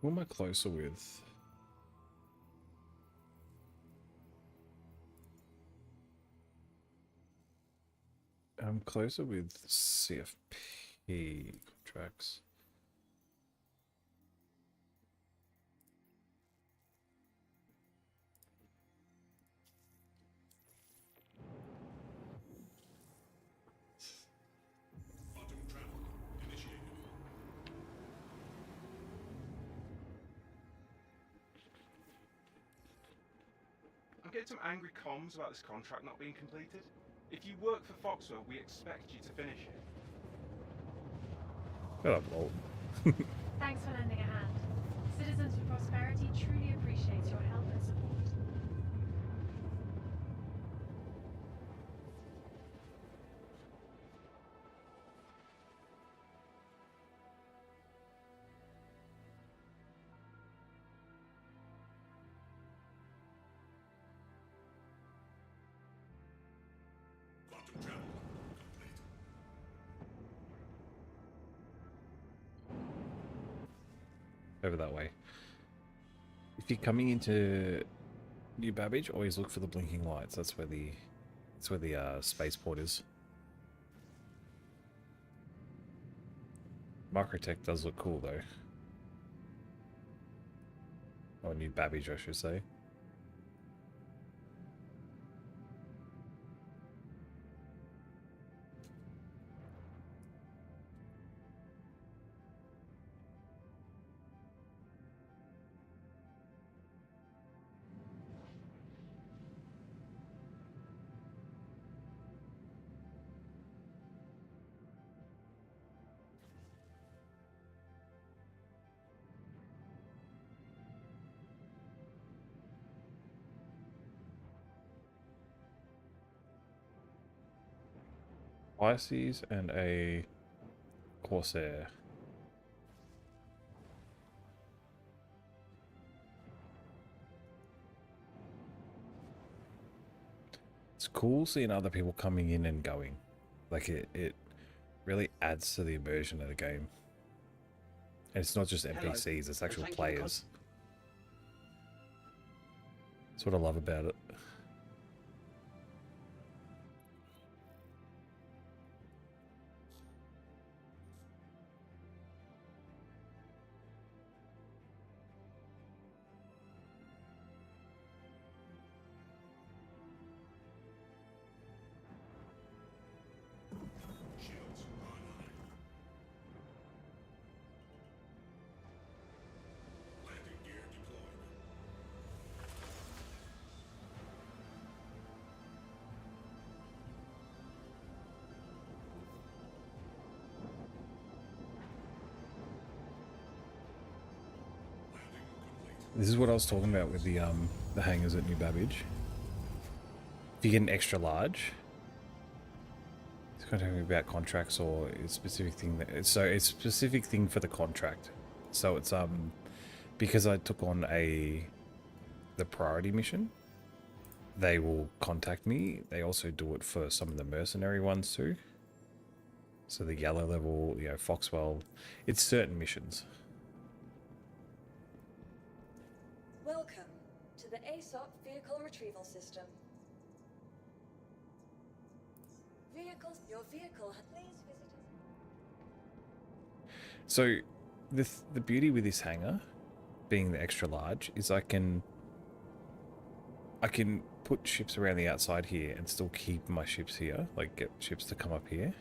Who am I closer with? I'm closer with CFP contracts. I'm getting some angry comms about this contract not being completed. If you work for Foxwell, we expect you to finish it. Shut up, Bolt. Thanks for lending a hand. Citizens for Prosperity truly appreciates your help and support. Over that way. If you're coming into New Babbage, always look for the blinking lights. That's where the spaceport is. Microtech does look cool though. Or New Babbage, I should say. Pisces and a Corsair. It's cool seeing other people coming in and going. Like it really adds to the immersion of the game. And it's not just NPCs, it's actual players. That's what I love about it. This is what I was talking about with the hangars at New Babbage. If you get an extra large, it's going to tell me about contracts or a specific thing. So it's a specific thing for the contract. So it's because I took on the priority mission, they will contact me. They also do it for some of the mercenary ones too. So the yellow level, you know, Foxwell, it's certain missions. to the ASOP vehicle retrieval system. Your vehicle. Please visit us. So, the beauty with this hangar, being the extra large, is I can put ships around the outside here and still keep my ships here, like get ships to come up here.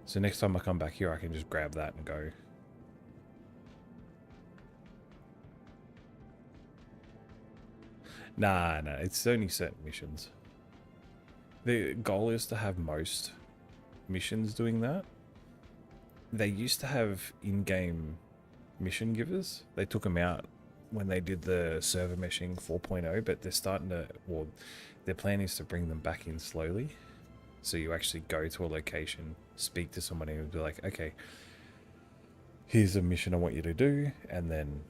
So next time I come back here, I can just grab that and go. Nah, it's only certain missions. The goal is to have most missions doing that. They used to have in-game mission givers. They took them out when they did the server meshing 4.0, but they're starting to, well, their plan is to bring them back in slowly. So you actually go to a location, speak to somebody and be like, okay, here's a mission I want you to do, and then,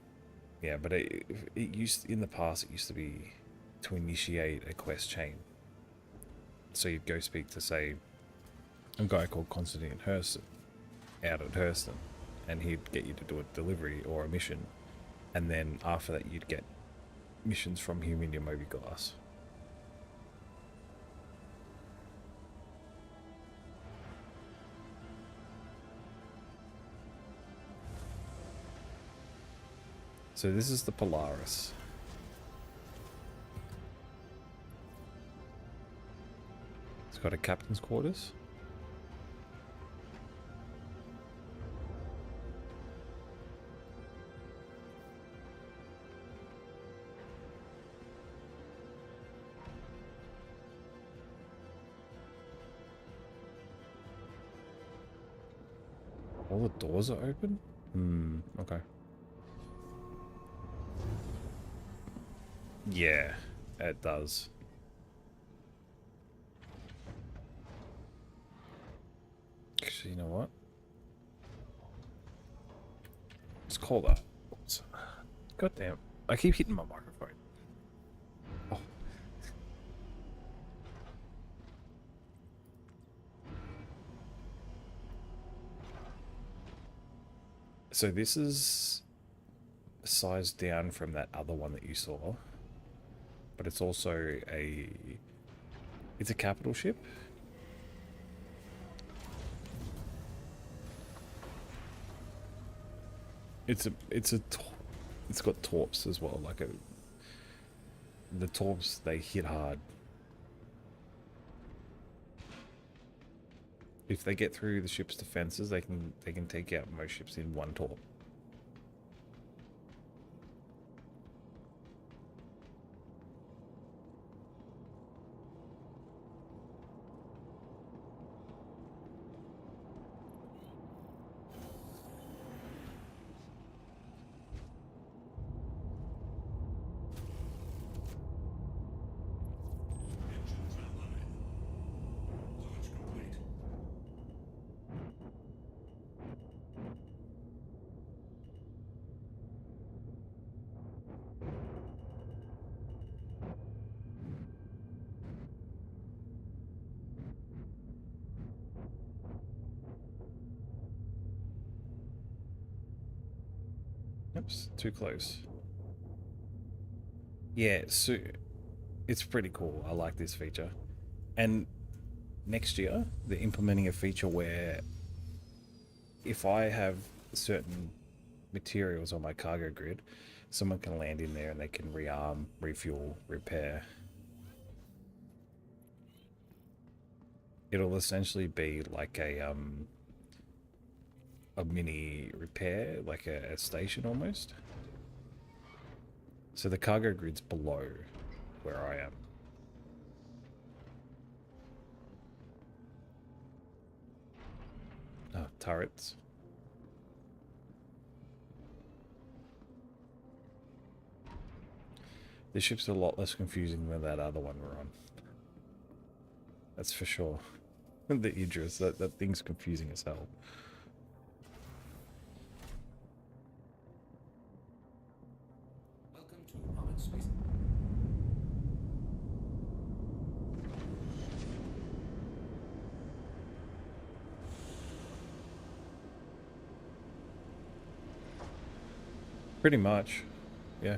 yeah, but it used, in the past, it used to be to initiate a quest chain. So you'd go speak to, say, a guy called Constantine Hurston out at Hurston, and he'd get you to do a delivery or a mission, and then after that you'd get missions from him in your mobiGlas. So this is the Polaris. It's got a captain's quarters. All the doors are open? Okay. Yeah, it does. Actually, you know what? Let's call that. Oops. God damn. I keep hitting my microphone. Oh. So this is sized down from that other one that you saw. But it's also it's a capital ship. It's got torps as well, like the torps, they hit hard. If they get through the ship's defenses, they can take out most ships in one torp. Oops, too close. Yeah, so it's pretty cool. I like this feature. And next year, they're implementing a feature where if I have certain materials on my cargo grid, someone can land in there and they can rearm, refuel, repair. It'll essentially be like a mini repair, like a station almost. So the cargo grid's below where I am. Oh, turrets. This ship's a lot less confusing than that other one we're on. That's for sure. The Idris, that thing's confusing as hell. Welcome to Robert Space. Pretty much, yeah.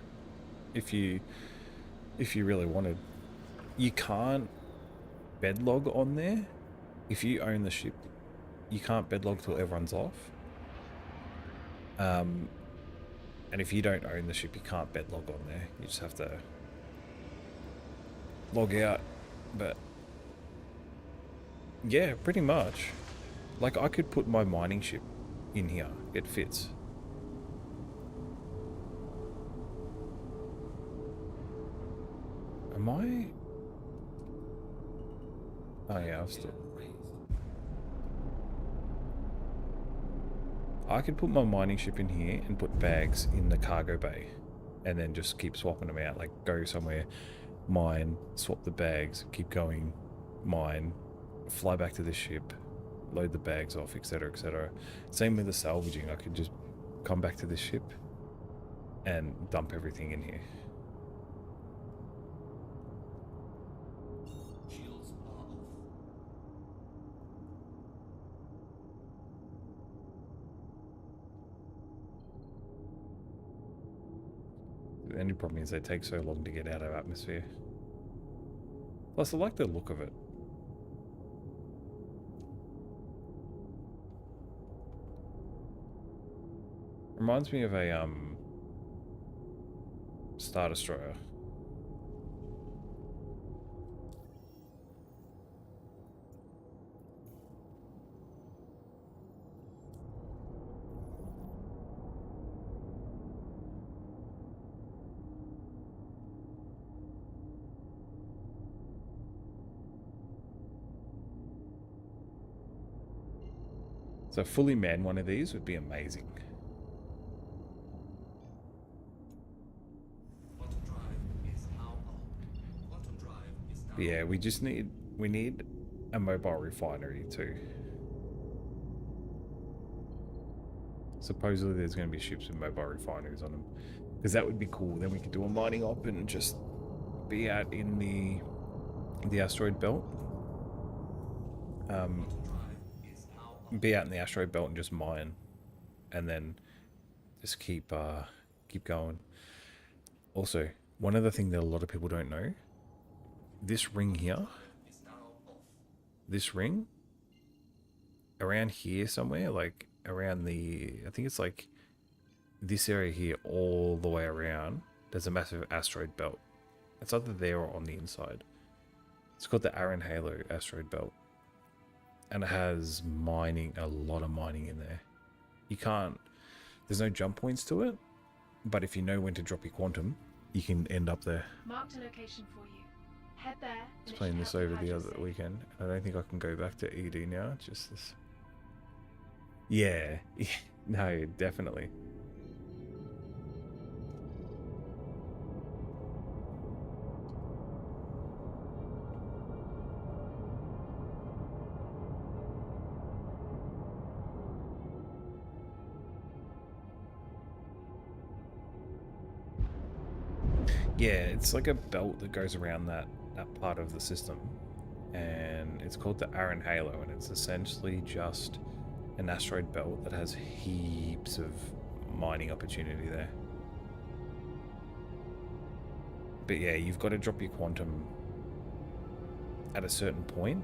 If you really wanted, you can't bedlog on there. If you own the ship, you can't bedlog till everyone's off. And if you don't own the ship, you can't bedlog on there. You just have to log out. But yeah, pretty much. Like, I could put my mining ship in here. It fits. Am I? Oh yeah, I've still... I could put my mining ship in here and put bags in the cargo bay. And then just keep swapping them out. Like, go somewhere, mine, swap the bags, keep going, mine, fly back to the ship, load the bags off, etc, etc. Same with the salvaging. I could just come back to the ship and dump everything in here. The only problem is they take so long to get out of atmosphere. Plus, I like the look of it. Reminds me of a Star Destroyer. So fully manned one of these would be amazing. But yeah, we need a mobile refinery too. Supposedly there's going to be ships with mobile refineries on them, because that would be cool. Then we could do a mining op and just be out in the asteroid belt. Be out in the asteroid belt and just mine, and then just keep going. Also, one other thing that a lot of people don't know, this ring here, this ring around here somewhere, like around the, I think it's like this area here all the way around, there's a massive asteroid belt. It's either there or on the inside. It's called the Aaron Halo asteroid belt. And it has mining, a lot of mining in there. You can't, there's no jump points to it, but if you know when to drop your quantum, you can end up there. Marked a location for you. Head there. I was playing this over the other weekend. I don't think I can go back to ED now, just this. Yeah, no, definitely. Yeah, it's like a belt that goes around that part of the system, and it's called the Aaron Halo, and it's essentially just an asteroid belt that has heaps of mining opportunity there. But yeah, you've got to drop your quantum at a certain point.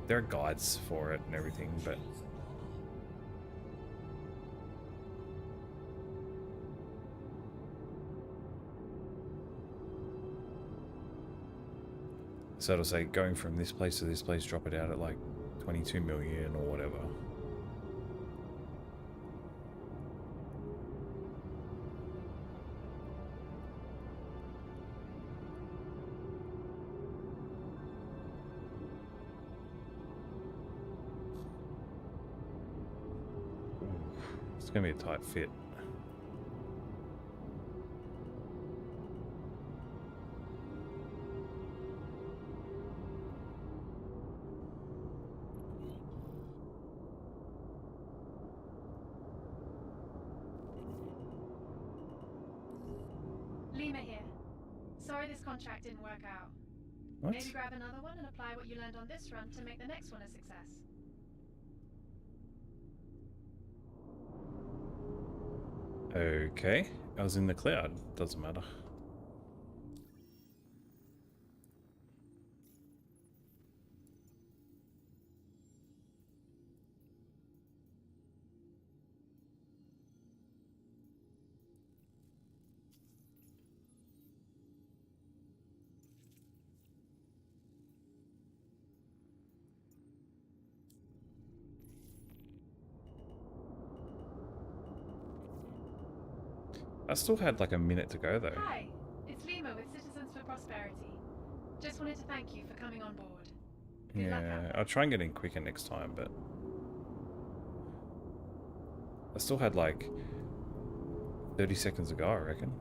There are guides for it and everything, but so it'll say going from this place to this place, drop it out at like 22 million or whatever. It's gonna be a tight fit. Lima here. Sorry this contract didn't work out. What? Maybe grab another one and apply what you learned on this run to make the next one a success. Okay. I was in the cloud. Doesn't matter. I still had like a minute to go though. Hi, it's Lima with Citizens for Prosperity. Just wanted to thank you for coming on board. Good luck out Yeah, there. I'll try and get in quicker next time, but I still had like 30 seconds to go, I reckon.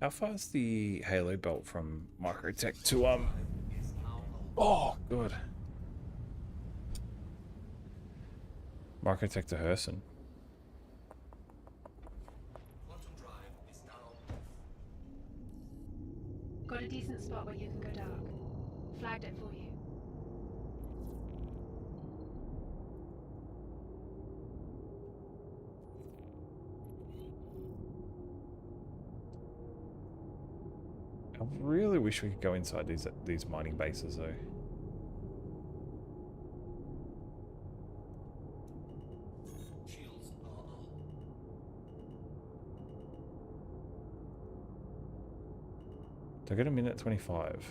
How far is the Halo belt from Microtech to oh good. Microtech to Herson. Got a decent spot where you can go dark. Flagged it for you. I really wish we could go inside these mining bases though. Did I get a minute 25?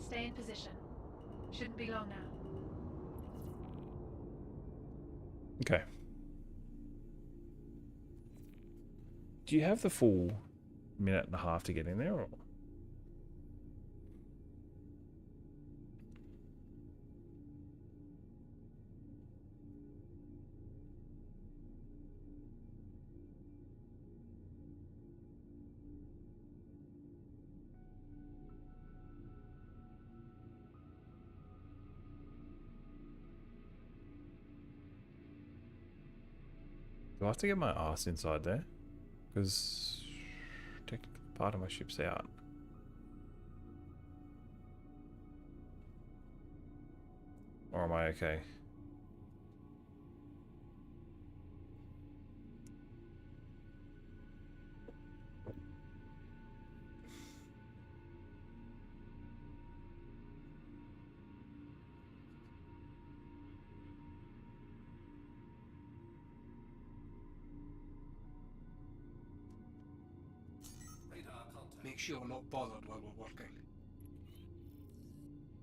Stay in position. Shouldn't be long now. Okay. Do you have the full minute and a half to get in there, or? Do I have to get my ass inside there? Because technically part of my ship's out. Or am I okay? Make sure we're not bothered while we're working.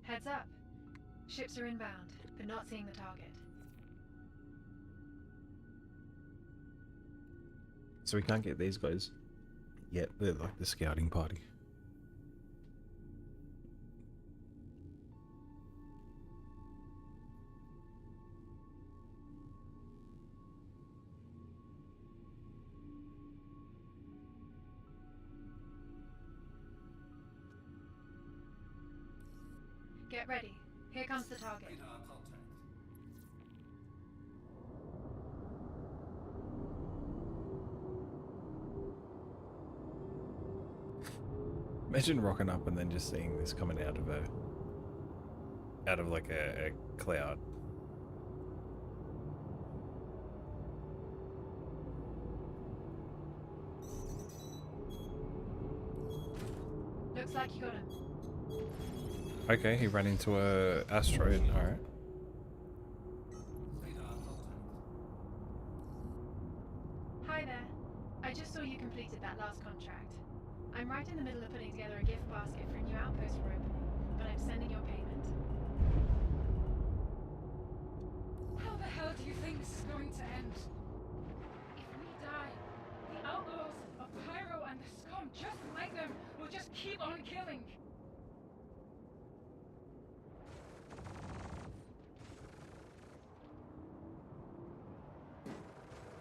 Heads up. Ships are inbound, but not seeing the target. So we can't get these guys yet. They're like the scouting party. Get ready. Here comes the target. Imagine rocking up and then just seeing this coming out of like a cloud. Looks like you got him. Okay, he ran into a asteroid. All right. Hi there. I just saw you completed that last contract. I'm right in the middle of putting together a gift basket for a new outpost we're opening, but I'm sending your payment. How the hell do you think this is going to end? If we die, the outlaws of Pyro and the scum just like them will just keep on killing.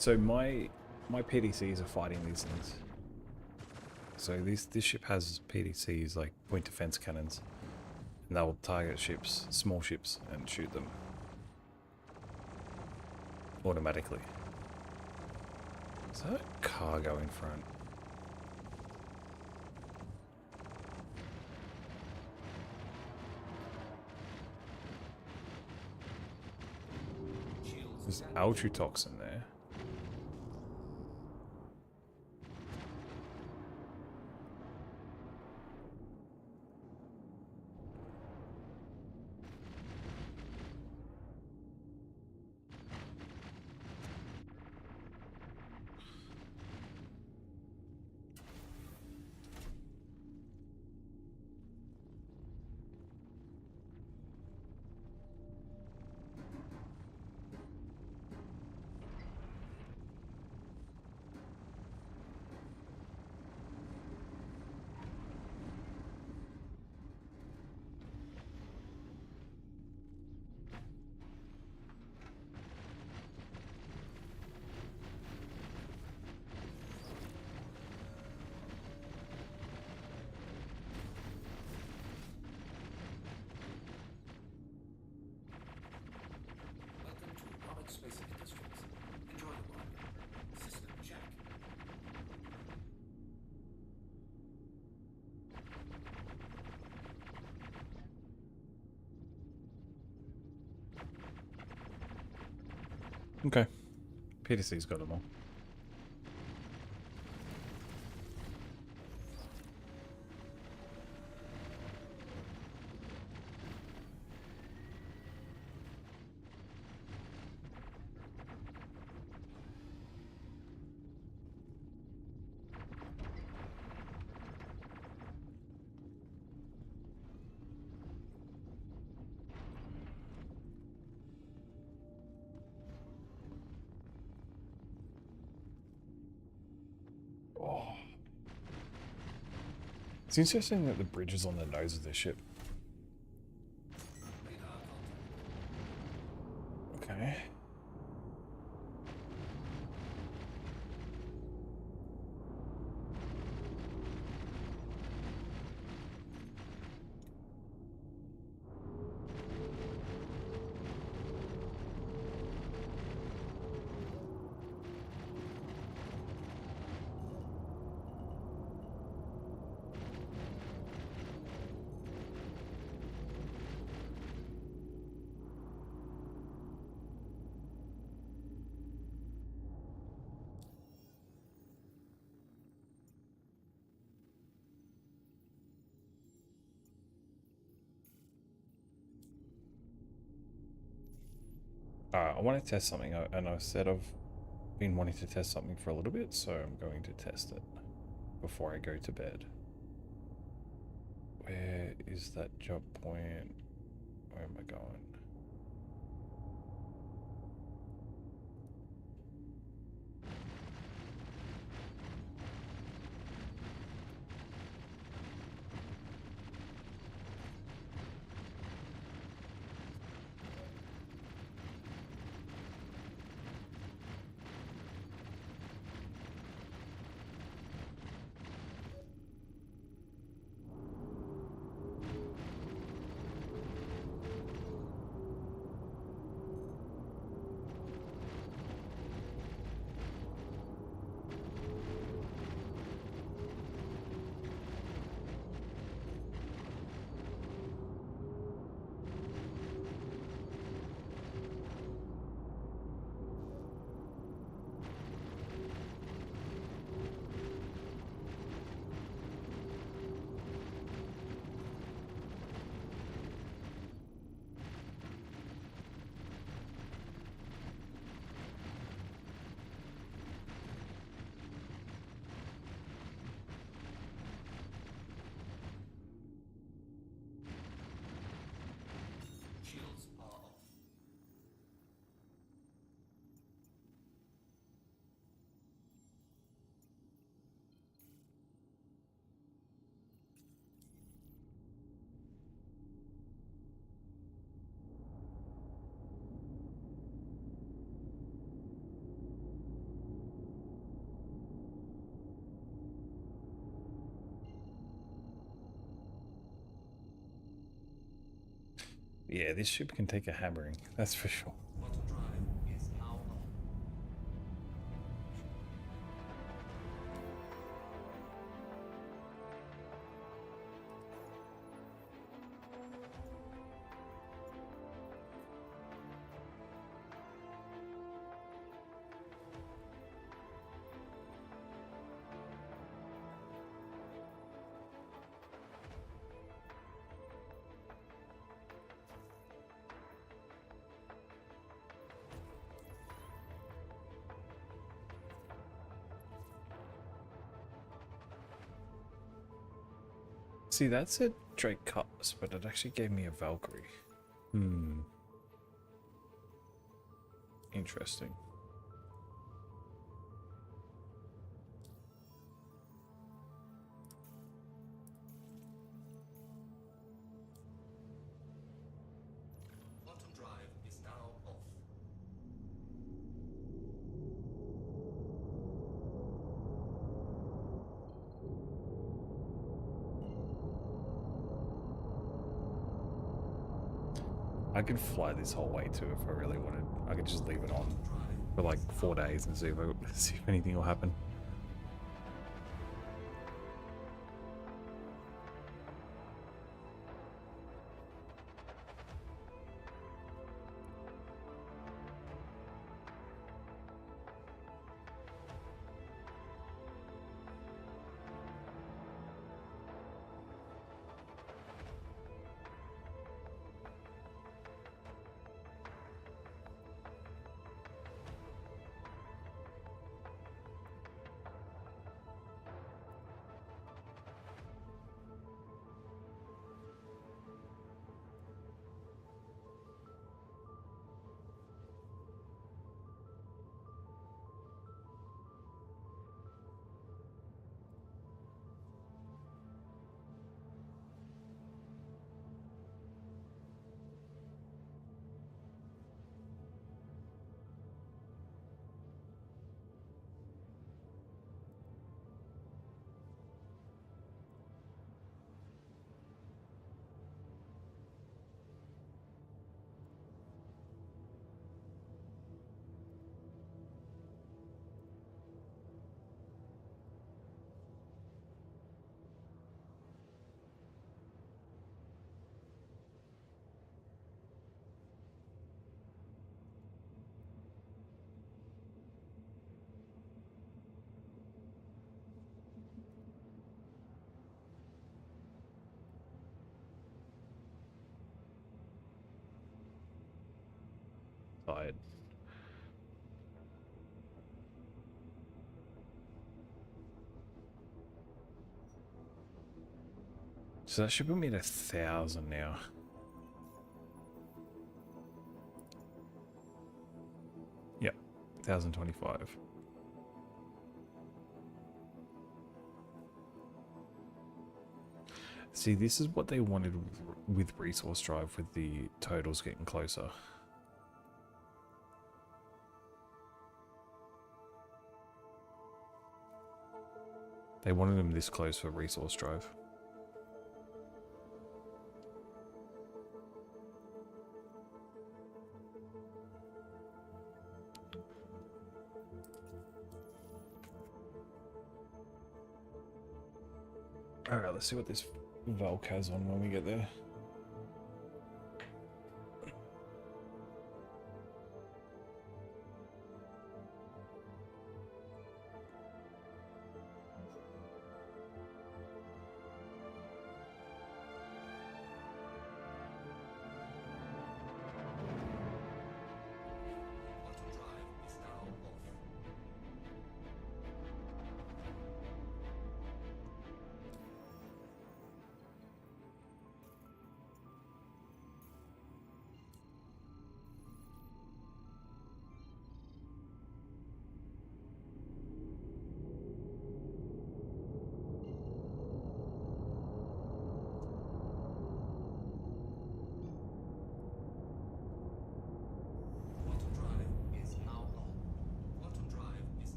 So my PDCs are fighting these things. So this ship has PDCs, like point defense cannons, and they'll target ships, small ships, and shoot them automatically. Is that a cargo in front? There's ultratoxin there. Space Industries. Enjoy the ride. System check. Okay. PDC's got them all. It's interesting that the bridge is on the nose of the ship. Okay. I want to test something, and I said I've been wanting to test something for a little bit, so I'm going to test it before I go to bed. Where is that job point? Where am I going? Yeah, this ship can take a hammering, that's for sure. See, that's a Drake Cutlass, but it actually gave me a Valkyrie. Interesting. Quantum drive is now off. I could fly this whole way too if I really wanted. I could just leave it on for like 4 days and see if anything will happen. Tired. So that should put me at 1,000 now. Yep, 1,025. See, this is what they wanted with resource drive, with the totals getting closer. They wanted them this close for resource drive. Alright, let's see what this Valk has on when we get there.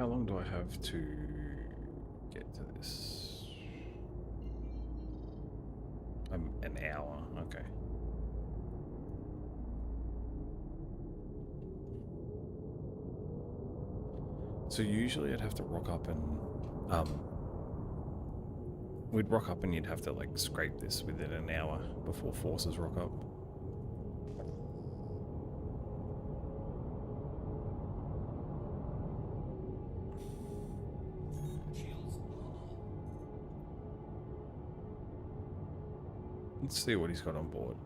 long do I have to get to this? An hour, okay. So usually I'd have to rock up and, we'd rock up and you'd have to like scrape this within an hour before forces rock up. Let's see what he's got on board.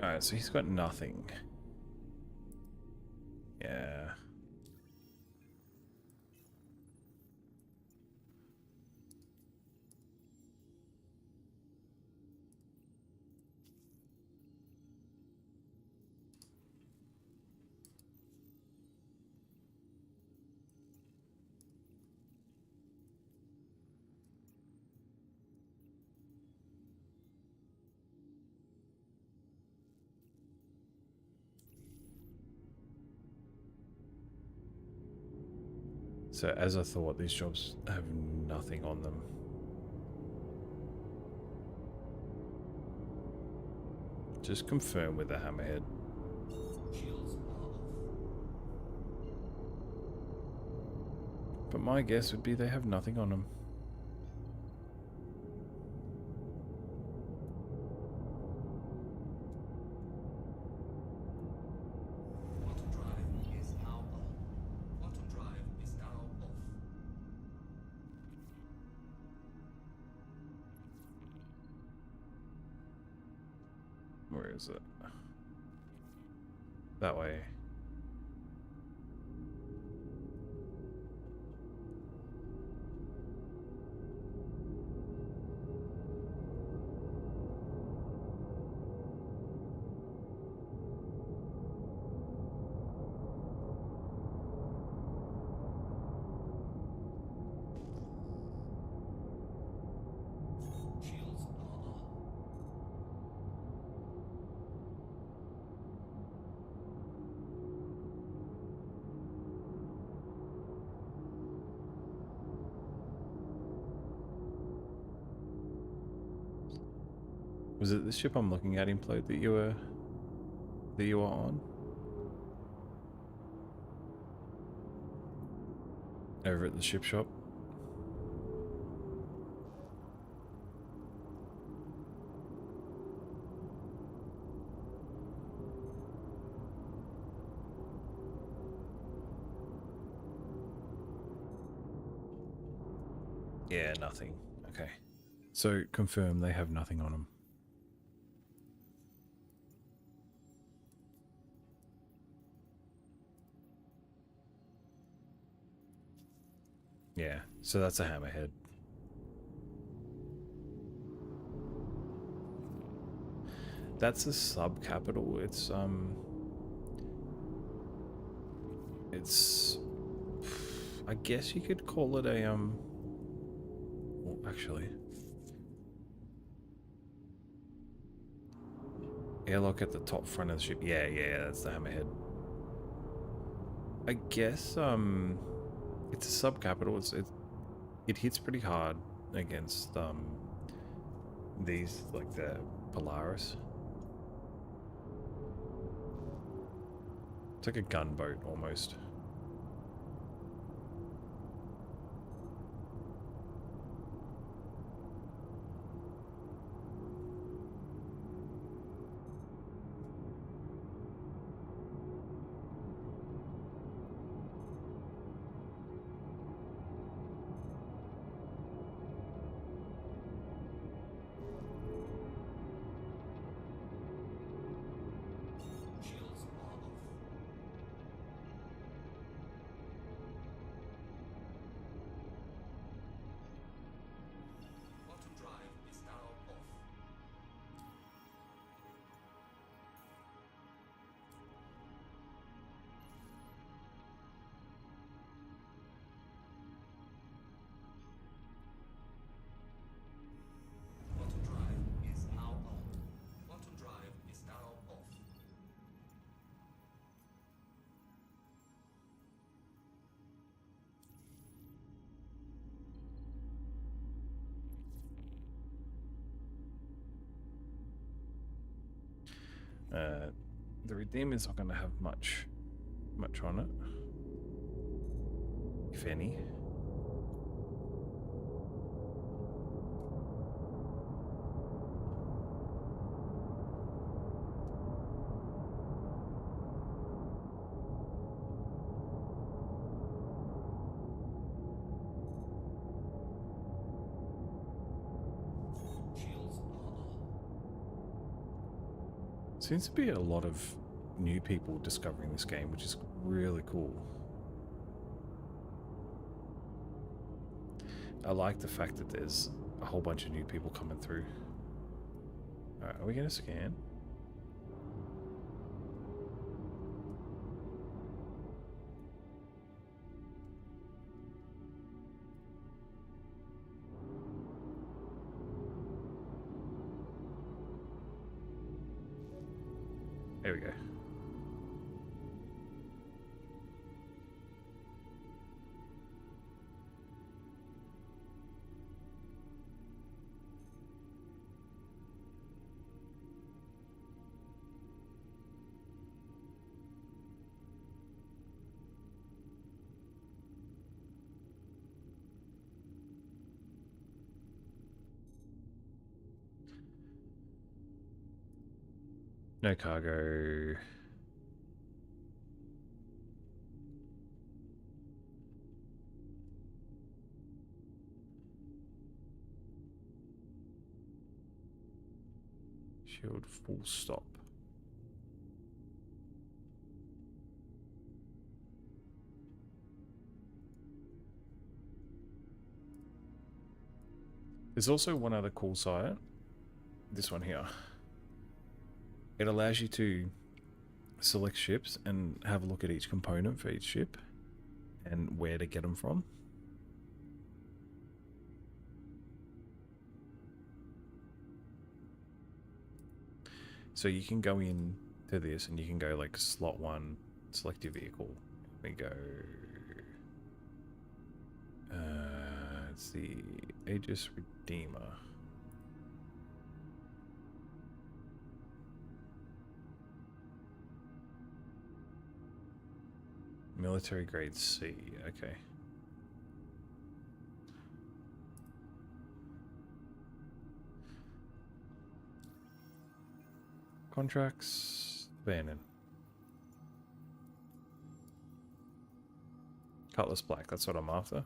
Alright, so he's got nothing. Yeah. So as I thought, these jobs have nothing on them. Just confirm with the hammerhead. But my guess would be they have nothing on them. Where is it? That way. Was it the ship I'm looking at, Implode, that you were on? Over at the ship shop? Yeah, nothing. Okay. So confirm they have nothing on them. Yeah, so that's a hammerhead. That's a sub-capital. It's I guess you could call it a well, actually, airlock at the top front of the ship. Yeah, that's the hammerhead. I guess it's a sub-capital. It hits pretty hard against these, like the Polaris. It's like a gunboat almost. The Redeemer's not going to have much on it, if any. Seems to be a lot of new people discovering this game, which is really cool. I like the fact that there's a whole bunch of new people coming through. Alright, are we going to scan? There we go. No cargo. Shield full stop. There's also one other cool site. This one here. It allows you to select ships and have a look at each component for each ship and where to get them from. So you can go in to this and you can go like slot 1, select your vehicle. We go. It's the Aegis Redeemer. Military grade C, okay. Contracts, abandoned. Cutlass Black, that's what I'm after.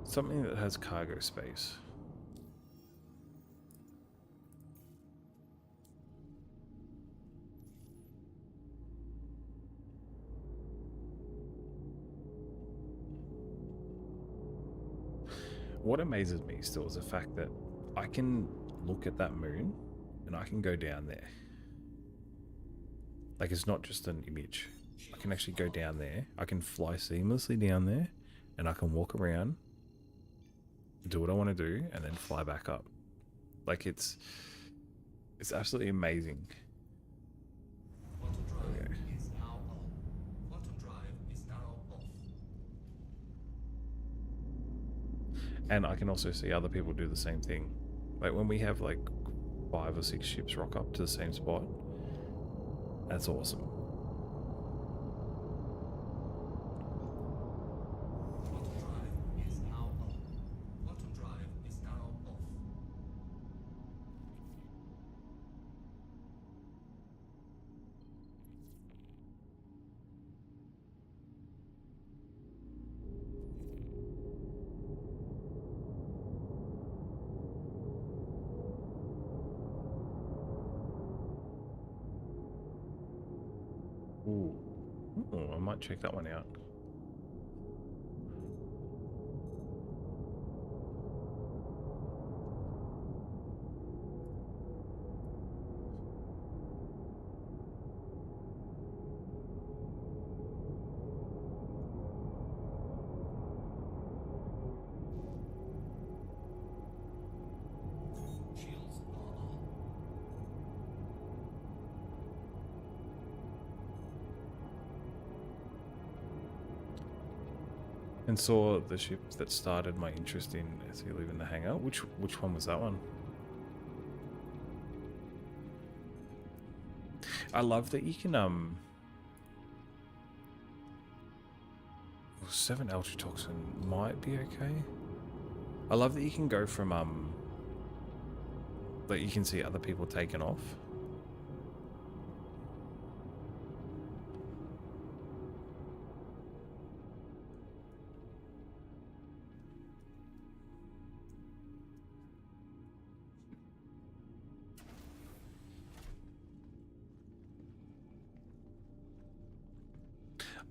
Something that has cargo space. What amazes me still is the fact that I can look at that moon and I can go down there. Like, it's not just an image. I can actually go down there. I can fly seamlessly down there and I can walk around, do what I want to do, and then fly back up. Like, it's absolutely amazing. Okay. And I can also see other people do the same thing. Like when we have like 5 or 6 ships rock up to the same spot, that's awesome. Ooh. Ooh, I might check that one out. And saw the ship that started my interest in SE leaving the hangar. Which one was that one? I love that you can 7 ultratoxin might be okay. I love that you can go from that you can see other people taken off.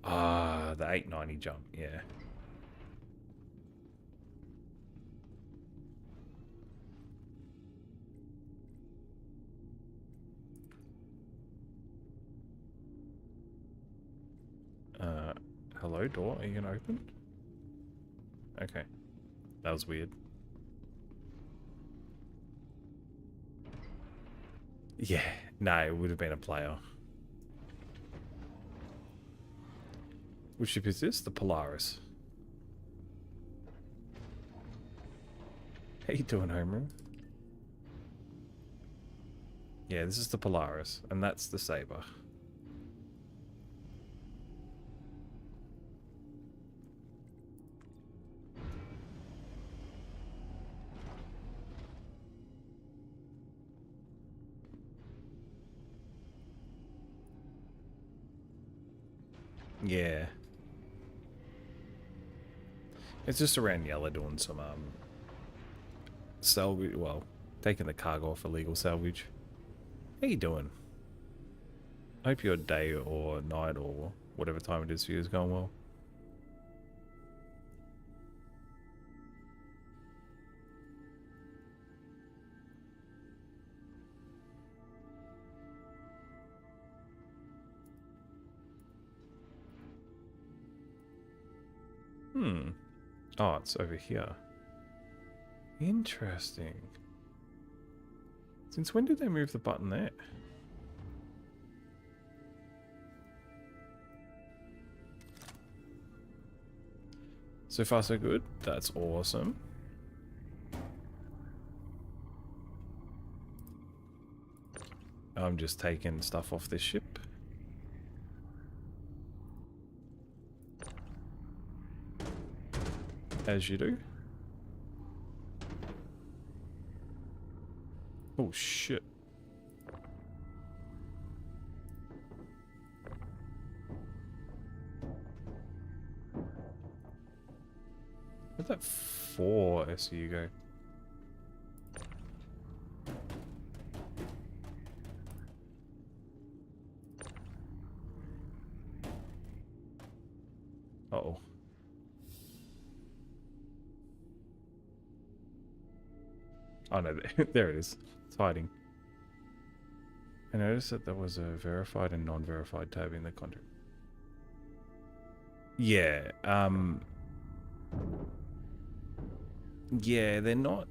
Ah, the 890 jump, yeah. Hello, door, are you gonna open? Okay. That was weird. Yeah, no, it would have been a player. Which ship is this? The Polaris. How you doing, Homer? Yeah, this is the Polaris, and that's the Saber. Yeah. It's just around Yellow doing some salvage, well, taking the cargo off illegal salvage. How you doing? I hope your day or night or whatever time it is for you is going well. Oh, it's over here. Interesting. Since when did they move the button there? So far so good. That's awesome. I'm just taking stuff off this ship. As you do. Oh shit. Where'd that 4 SU go? Uh-oh. Oh no, there it is. It's hiding. I noticed that there was a verified and non-verified tab in the contract. Yeah, yeah, they're not...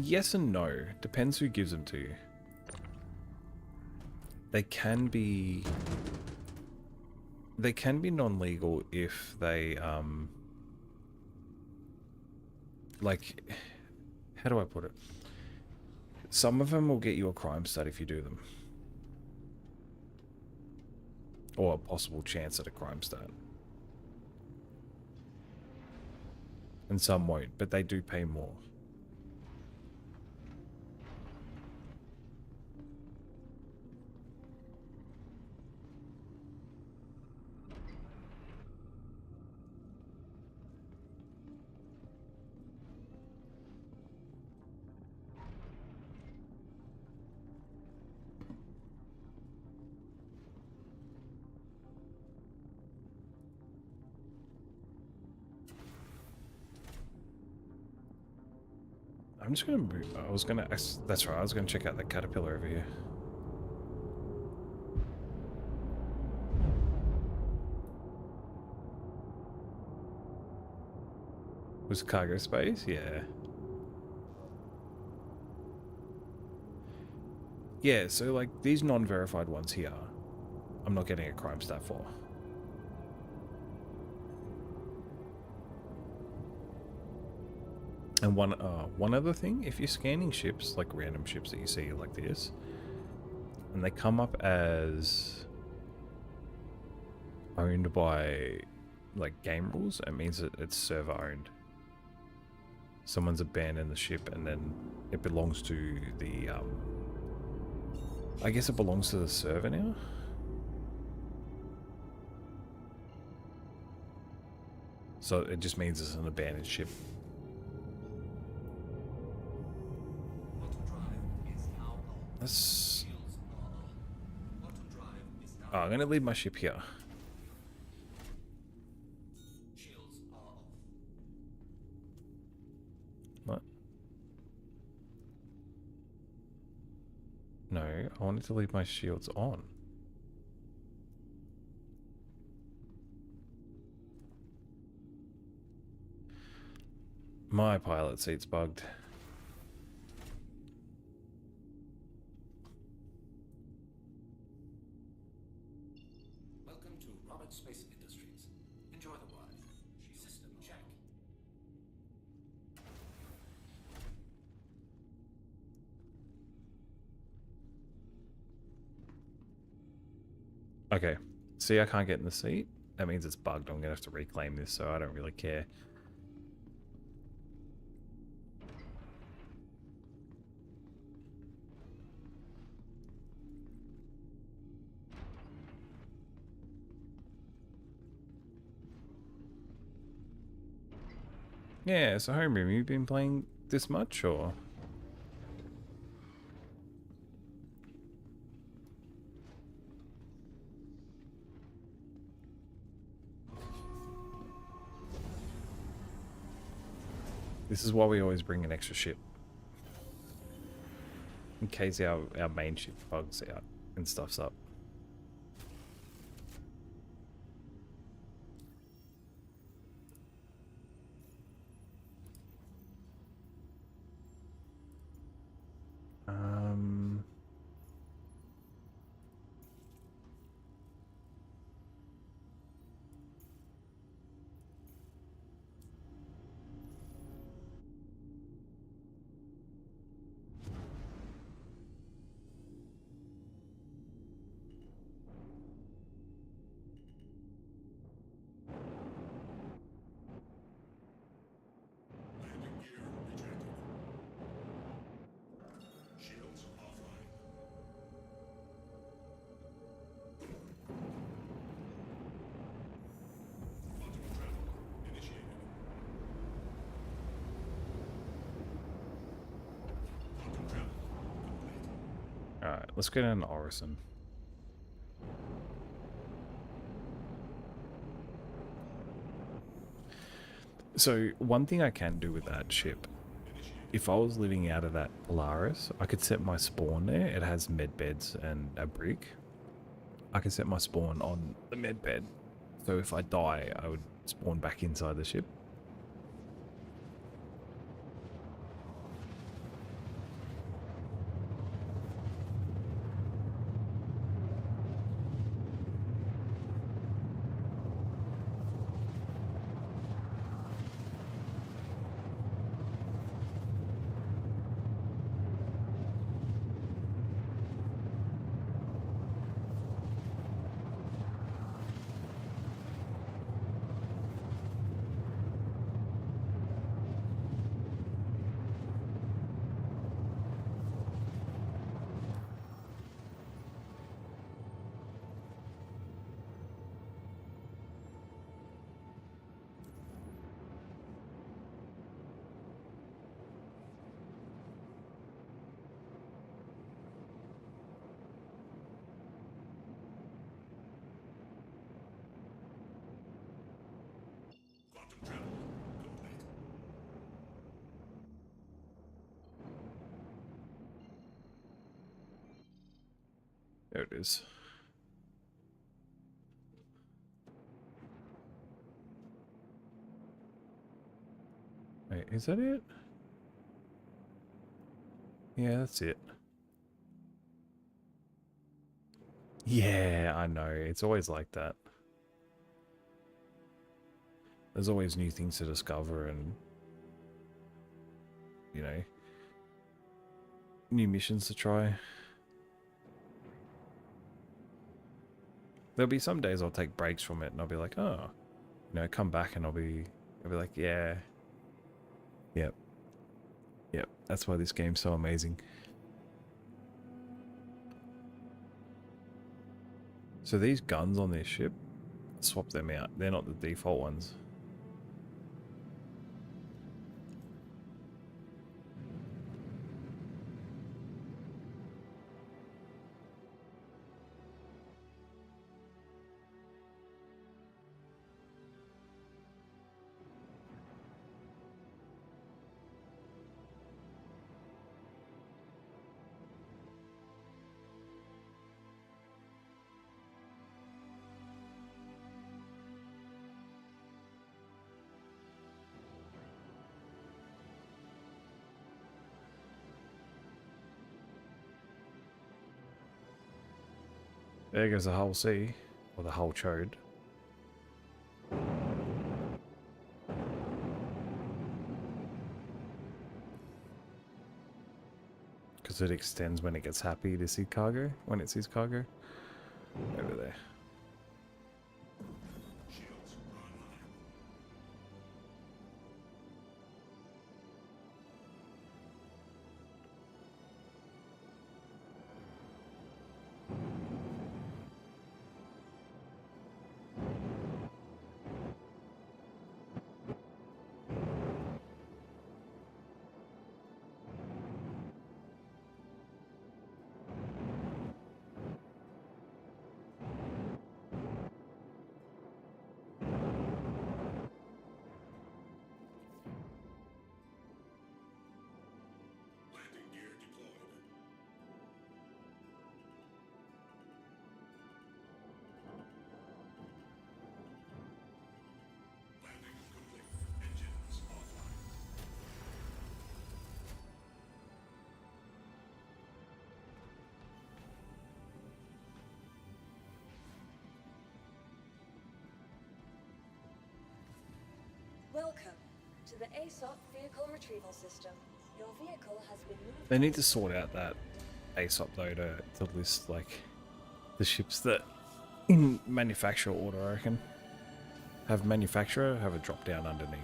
Yes and no. Depends who gives them to you. They can be non-legal if they, like, how do I put it? Some of them will get you a crime stat if you do them. Or a possible chance at a crime stat. And some won't, but they do pay more. I'm just gonna move. I was gonna. That's right. I was gonna check out the caterpillar over here. Was cargo space? Yeah. Yeah. So like these non-verified ones here, I'm not getting a crime stat for. And one other thing, if you're scanning ships, like random ships that you see like this, and they come up as owned by like game rules, it means that it's server owned. Someone's abandoned the ship and then it belongs to the I guess it belongs to the server now. So it just means it's an abandoned ship. That's... Oh, I'm gonna leave my ship here. What? No, I wanted to leave my shields on. My pilot seat's bugged. Welcome to Robert Space Industries. Enjoy the ride. System check. Okay. See, I can't get in the seat. That means it's bugged. I'm gonna have to reclaim this, so I don't really care. Yeah, so Homeroom, you've been playing this much, or? This is why we always bring an extra ship. In case our main ship bugs out and stuff's up. Alright, let's get an Orison. So, one thing I can do with that ship, if I was living out of that Polaris, I could set my spawn there. It has med beds and a brick. I can set my spawn on the med bed. So if I die, I would spawn back inside the ship. There it is. Wait, is that it? Yeah, that's it. Yeah, I know. It's always like that. There's always new things to discover and you know, new missions to try. There'll be some days I'll take breaks from it and I'll be like, oh, you know, come back and I'll be like, yeah, yep, that's why this game's so amazing. So these guns on this ship, swap them out. They're not the default ones. There goes the whole sea, or the whole chode. Because it extends when it gets happy to see cargo, when it sees cargo. Over there. Welcome to the ASOP vehicle retrieval system. Your vehicle has been moved. They need to sort out that ASOP though to list like the ships that in manufacturer order, I reckon. Have manufacturer, have a drop down underneath.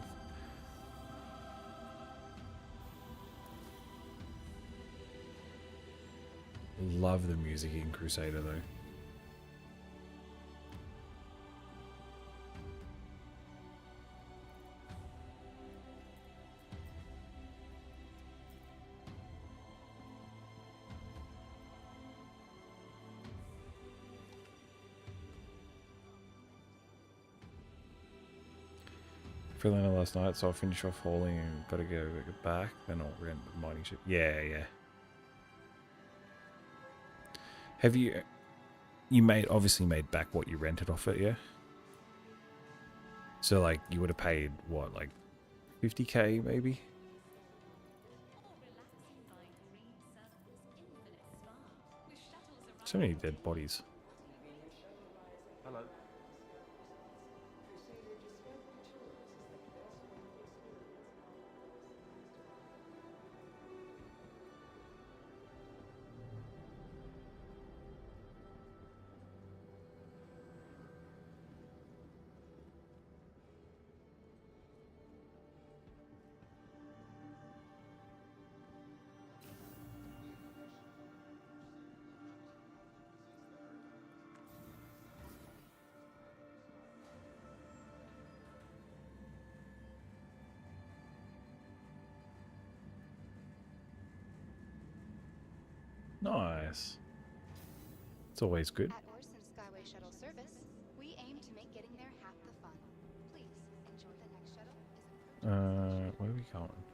Love the music in Crusader though. Filling in last night, so I'll finish off hauling and gotta go back, then I'll rent the mining ship. Yeah. Have you obviously made back what you rented off it, yeah? So like you would have paid what, like 50k maybe? So many dead bodies. Hello. Nice. It's always good. At Orson Skyway Shuttle Service, we aim to make getting there half the fun. Please enjoy the next shuttle. Where are we going?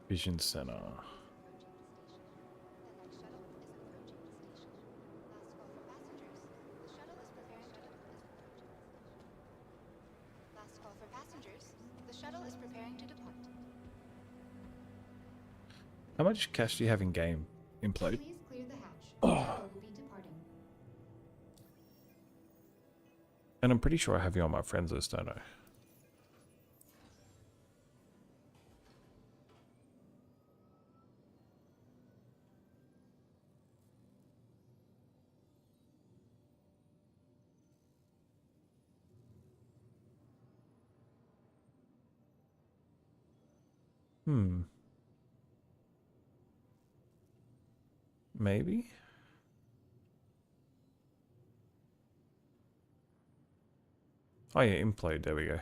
Vision Center. Last call for passengers. The shuttle is preparing to depart. How much cash do you have in game? Implode? Please clear the hatch. Oh. The shuttle will be departing. And I'm pretty sure I have you on my friends list, don't I? Maybe? Oh yeah, implode, there we go.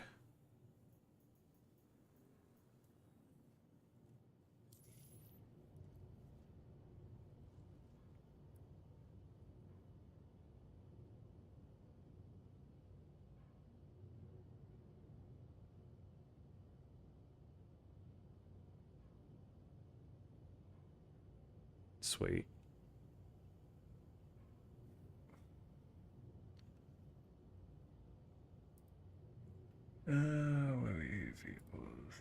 Sweet. Where are you vehicles?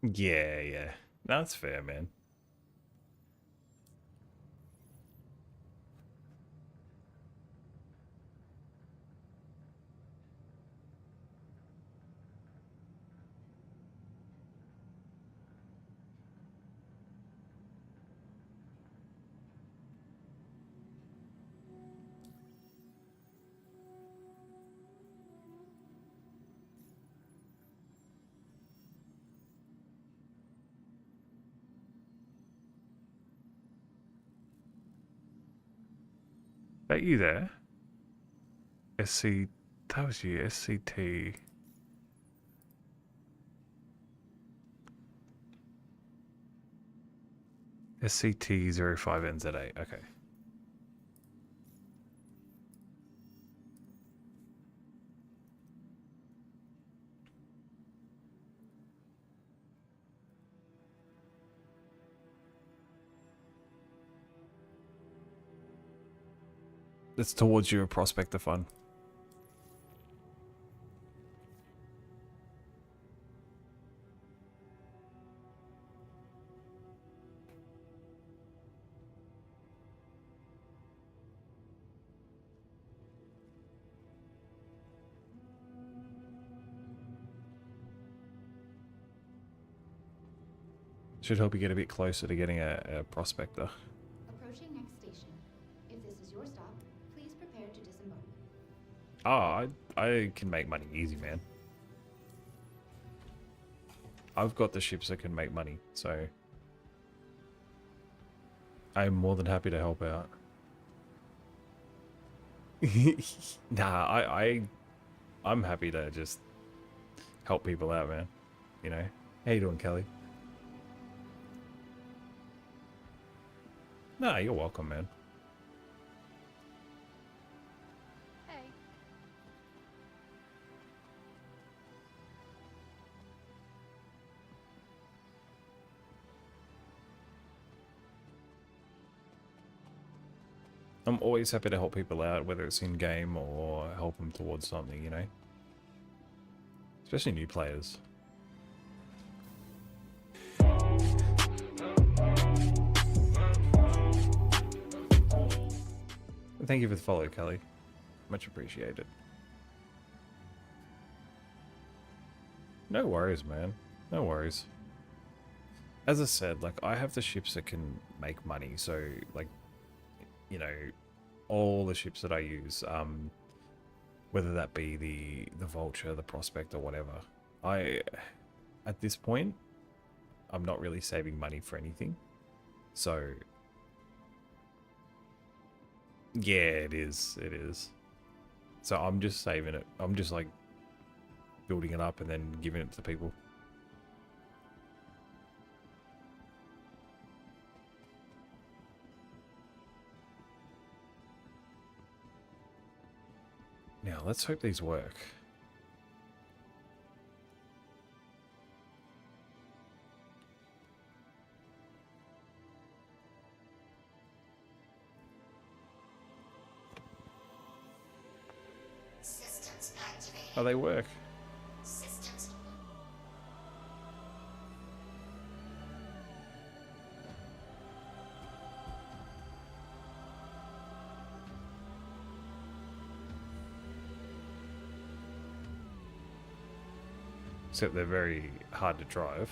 Yeah, yeah. That's fair, man. Are you there? SC, that was you, SCT. SCT-05NZ8, okay. It's towards your prospector fund. Should help you get a bit closer to getting a prospector. Approaching next station. If this is your stop, please prepare to disembark. Ah, I can make money easy, man. I've got the ships that can make money, so I'm more than happy to help out. Nah, I'm happy to just help people out, man. You know? How you doing, Kelly? Nah, you're welcome, man. Hey. I'm always happy to help people out, whether it's in-game or help them towards something, you know? Especially new players. Thank you for the follow, Kelly. Much appreciated. No worries, man. No worries. As I said, like, I have the ships that can make money, so, like, you know, all the ships that I use, whether that be the Vulture, the Prospect, or whatever, at this point, I'm not really saving money for anything. So, yeah, it is. It is. So I'm just saving it. I'm just like building it up and then giving it to people. Now, let's hope these work. Systems activated. Oh, they work. Systems. Except they're very hard to drive.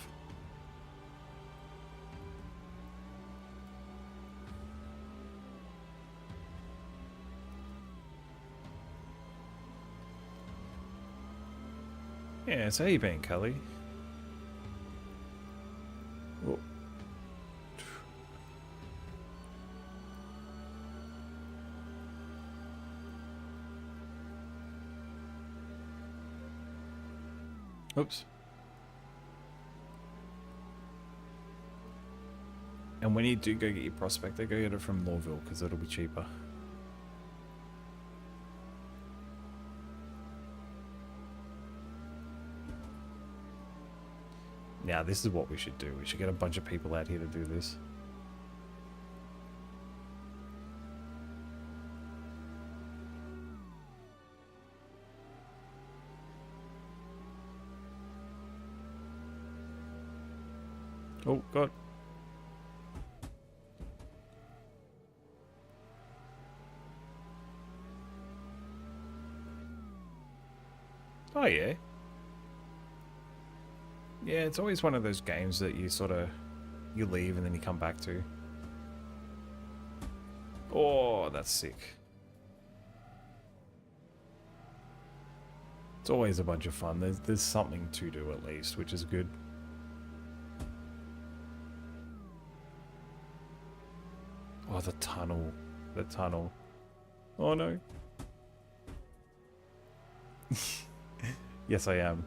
Yeah, so how you been, Kelly? Oh. Oops. And when you do go get your prospector, go get it from Lawville, because it'll be cheaper. Now, this is what we should do. We should get a bunch of people out here to do this. Oh, God. Oh, yeah. Yeah, it's always one of those games that you sort of, you leave and then you come back to. Oh, that's sick. It's always a bunch of fun. There's something to do at least, which is good. Oh, the tunnel. The tunnel. Oh, no. Yes, I am.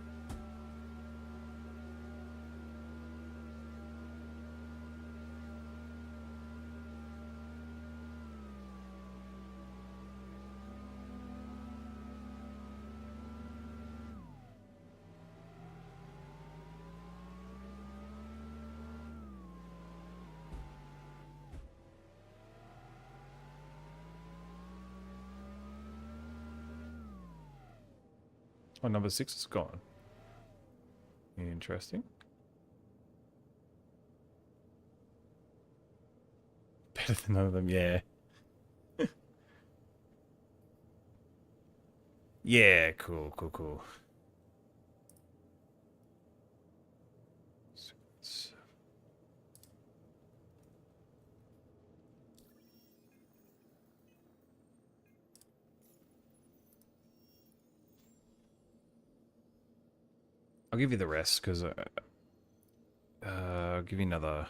Oh, number 6 is gone. Interesting. Better than none of them, yeah. Yeah, cool, cool, cool. I'll give you the rest, because I'll give you another.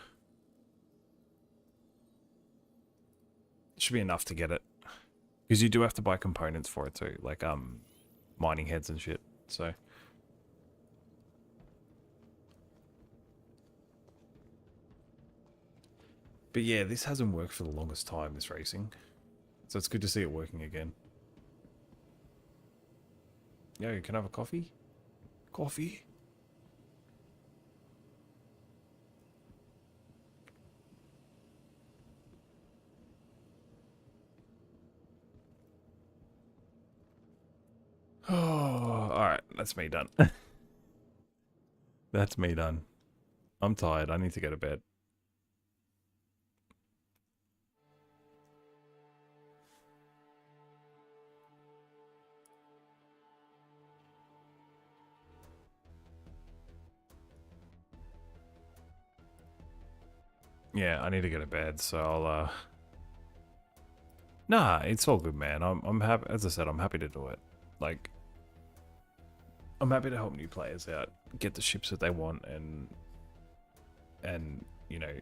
Should be enough to get it, because you do have to buy components for it too, like mining heads and shit. So but yeah, this hasn't worked for the longest time, this racing, so it's good to see it working again. Yo, can I have a coffee? Coffee? Oh, alright, that's me done. That's me done. I'm tired, I need to go to bed. Yeah, I need to go to bed, so I'll Nah, it's all good, man. I'm happy, as I said, I'm happy to do it. Like, I'm happy to help new players out, get the ships that they want, and you know,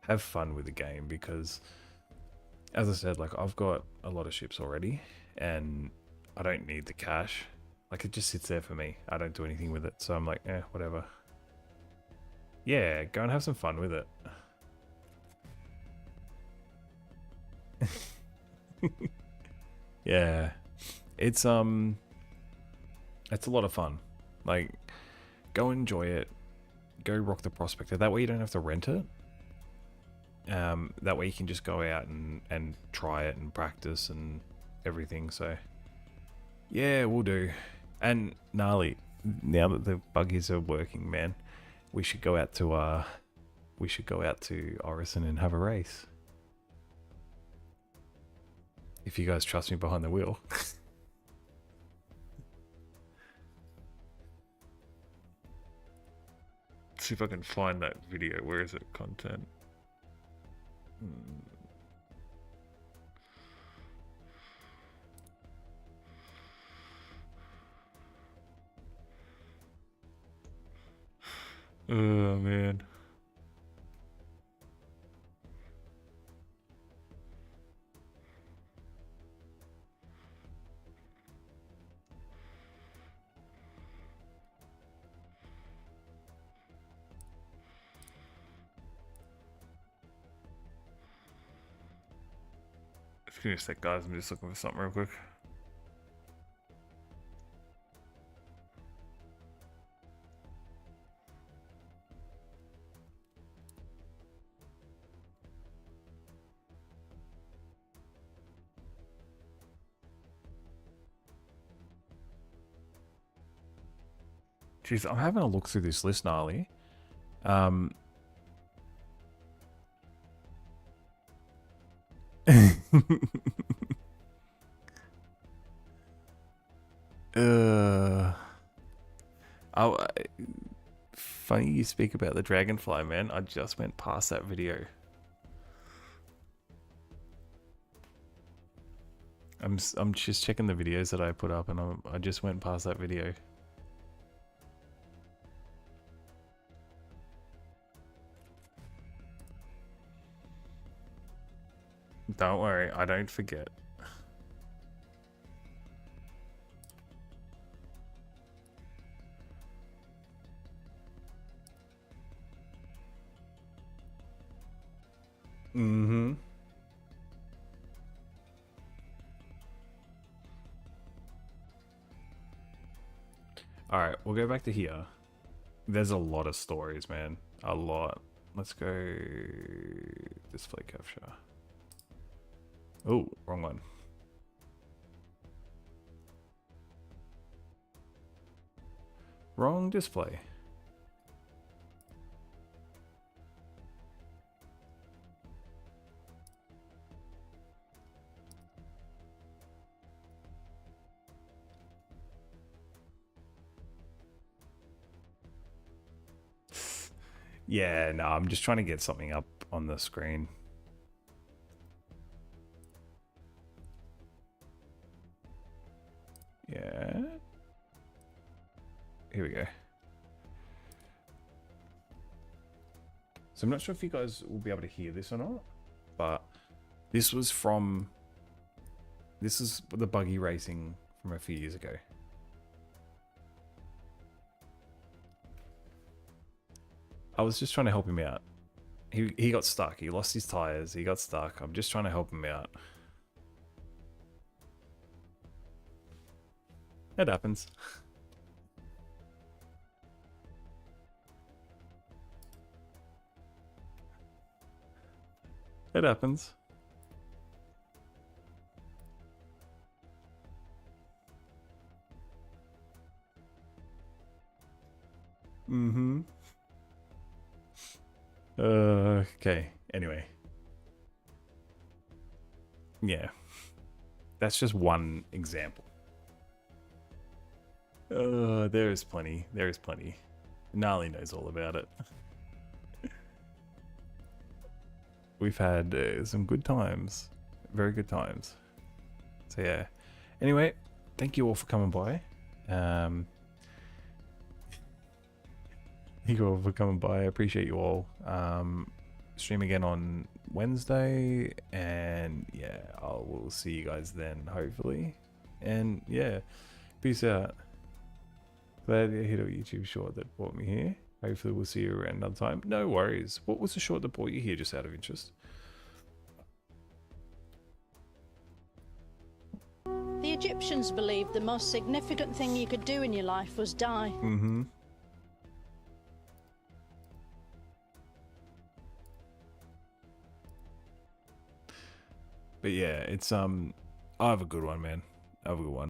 have fun with the game, because as I said, like, I've got a lot of ships already and I don't need the cash. Like, it just sits there for me. I don't do anything with it, so I'm like, whatever. Yeah, go and have some fun with it. Yeah, it's a lot of fun. Like, go enjoy it, go rock the prospector. That way you don't have to rent it. That way you can just go out and try it and practice and everything. So yeah, we'll do. And Gnarly, now that the buggies are working, man, we should go out to Orison and have a race. If you guys trust me behind the wheel. Let's see if I can find that video. Where is it? Content. Oh man. Give me a sec, guys. I'm just looking for something real quick. Jeez, I'm having a look through this list, gnarly. Funny you speak about the dragonfly, man. I just went past that video. I'm just checking the videos that I put up, and I just went past that video. Don't worry, I don't forget. Mm-hmm. Alright, we'll go back to here. There's a lot of stories, man. A lot. Let's go display capture. Oh, wrong one. Wrong display. Yeah, no, I'm just trying to get something up on the screen. Yeah. Here we go. So I'm not sure if you guys will be able to hear this or not, but this is the buggy racing from a few years ago. I was just trying to help him out. He got stuck. He lost his tires. He got stuck. I'm just trying to help him out. It happens. It happens. Mm-hmm. Okay. Anyway. Yeah. That's just one example. There is plenty. There is plenty. Gnarly knows all about it. We've had some good times. Very good times. So yeah. Anyway, thank you all for coming by. Thank you all for coming by. I appreciate you all. Stream again on Wednesday, and yeah, we'll see you guys then, hopefully. And yeah, peace out. Glad you hit a YouTube short that brought me here. Hopefully we'll see you around another time. No worries. What was the short that brought you here, just out of interest? The Egyptians believed the most significant thing you could do in your life was die. Mm-hmm. But yeah, it's I have a good one, man. I have a good one.